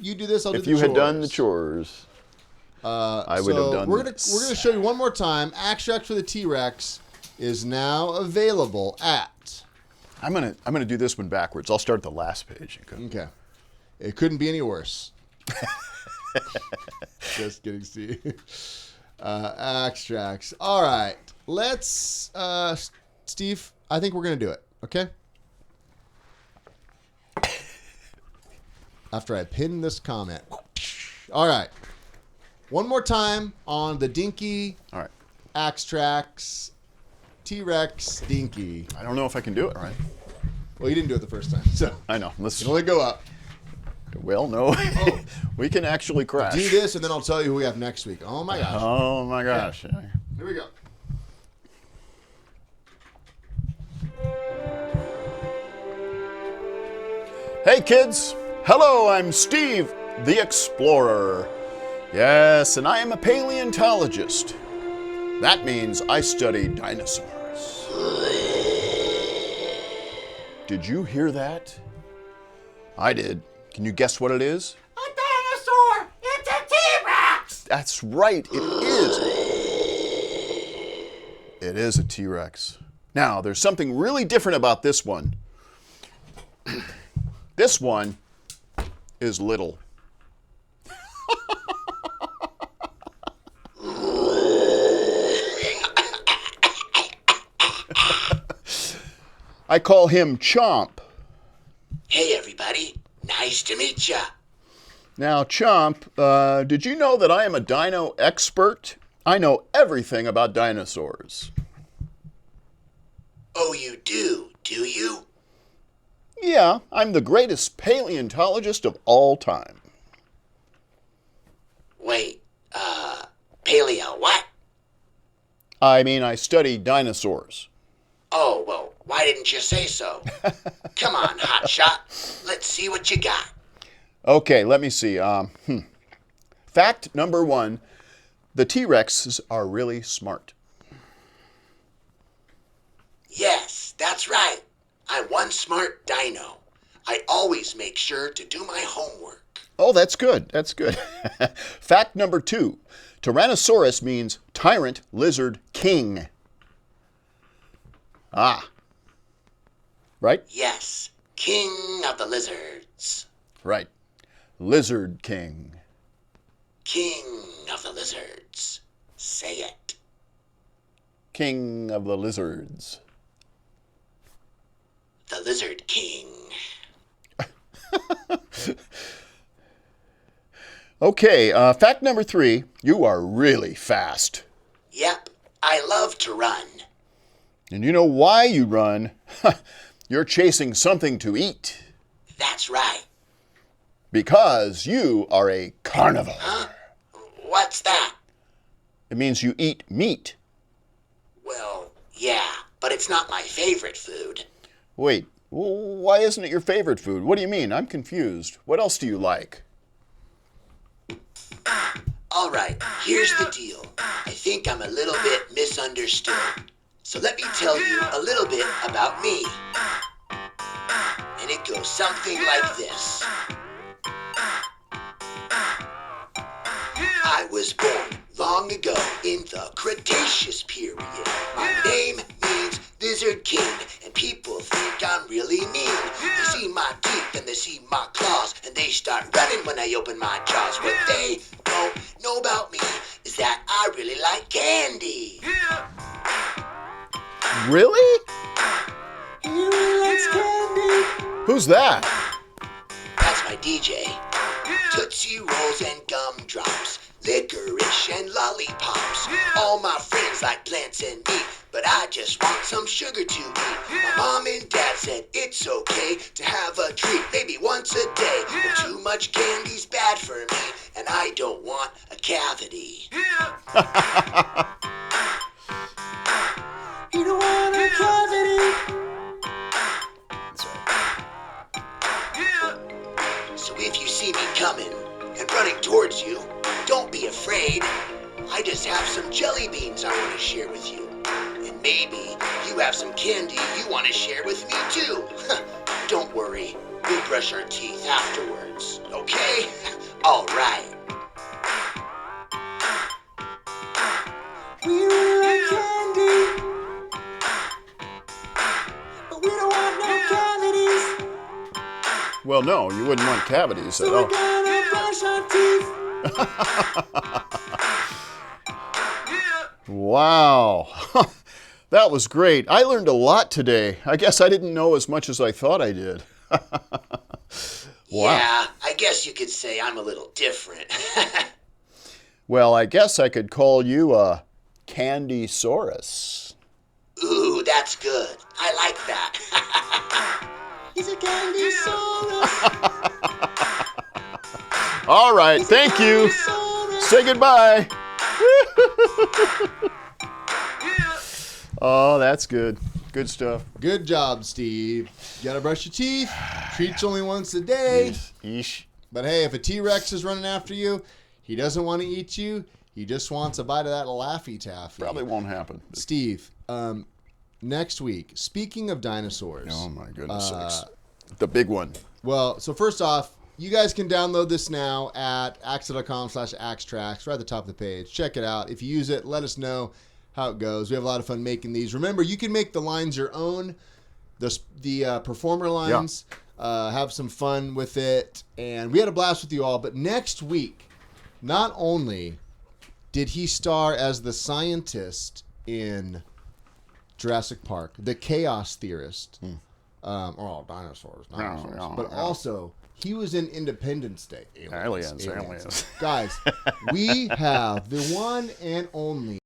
You do this. I'll do If the you chores. had done the chores, I would have done We're this. gonna show you one more time. Axtrax for the T-Rex is now available at. I'm gonna do this one backwards. I'll start at the last page. Okay. It couldn't be any worse. Just kidding, Steve. Axtrax. All right. Let's, Steve, I think we're going to do it. Okay? After I pin this comment. All right. One more time on the Dinky All right. Axtrax T-Rex Dinky. I don't know if I can do it right. Well, you didn't do it the first time, so I know. Let's. you can only go up. Well, no. We can actually crash. Do this, and then I'll tell you who we have next week. Oh, my gosh. Oh my gosh. Here we go. Hey kids. Hello, I'm Steve, the Explorer. Yes, and I am a paleontologist. That means I study dinosaurs. Did you hear that? I did. Can you guess what it is? A dinosaur! It's a T-Rex! That's right, it is. It is a T-Rex. Now, there's something really different about this one. This one is little. I call him Chomp. Hey, everybody. Nice to meet ya. Now, Chomp, did you know that I am a dino expert? I know everything about dinosaurs. Oh, you do you? Yeah, I'm the greatest paleontologist of all time. Wait, Paleo what? I mean, I study dinosaurs. Oh, well, why didn't you say so? Come on, hotshot. Let's see what you got. Okay, let me see. Fact number 1, the T-Rexes are really smart. Yes, that's right. I'm one smart dino. I always make sure to do my homework. Oh, that's good. That's good. Fact number 2, Tyrannosaurus means tyrant lizard king. Ah. Right? Yes, king of the lizards. Right. Lizard king. King of the lizards. Say it. King of the lizards. The Lizard King. Okay, fact number 3, you are really fast. Yep, I love to run. And you know why you run? You're chasing something to eat. That's right. Because you are a carnivore. Huh? What's that? It means you eat meat. Well, yeah, but it's not my favorite food. Wait, why isn't it your favorite food? What do you mean? I'm confused. What else do you like? All right, here's the deal. I think I'm a little bit misunderstood. So let me tell you a little bit about me. And it goes something like this. I was born long ago in the Cretaceous period. My name means Lizard King, and people think I'm really mean. They see my teeth and they see my claws, and they start running when I open my jaws. What they don't know about me is that I really like candy. Really? He really likes candy. Who's that? That's my DJ. Tootsie Rolls and gumdrops, licorice and lollipops. All my friends like plants and meat, but I just want some sugar to eat. My mom and dad said it's okay to have a treat, maybe once a day. But too much candy's bad for me, and I don't want a cavity. You don't want a cavity. So if you see me coming and running towards you, don't be afraid. I just have some jelly beans I want to share with you. And maybe you have some candy you want to share with me too. Don't worry, we'll brush our teeth afterwards, okay? All right. We really like candy, but we don't want no cavities. Well, no, you wouldn't want cavities So at we're all. gonna brush our teeth. Wow. That was great. I learned a lot today. I guess I didn't know as much as I thought I did. Yeah, I guess you could say I'm a little different. Well, I guess I could call you a Candysaurus. Ooh, that's good. I like that. He's a Candysaurus. All right, thank you. Say goodbye. Oh, that's good. Good stuff. Good job, Steve. You gotta brush your teeth. Treats only once a day. Yeesh. But hey, if a T-Rex is running after you, he doesn't want to eat you. He just wants a bite of that Laffy Taffy. Probably won't happen. Steve, next week, speaking of dinosaurs. Oh, my goodness sakes. The big one. Well, so first off, you guys can download this now at axel.com/axtrax, right at the top of the page. Check it out. If you use it, let us know how it goes. We have a lot of fun making these. Remember, you can make the lines your own, the performer lines. Have some fun with it. And we had a blast with you all. But next week, not only did he star as the scientist in Jurassic Park, the chaos theorist, dinosaurs, but also he was in Independence Day. Aliens. Guys, we have the one and only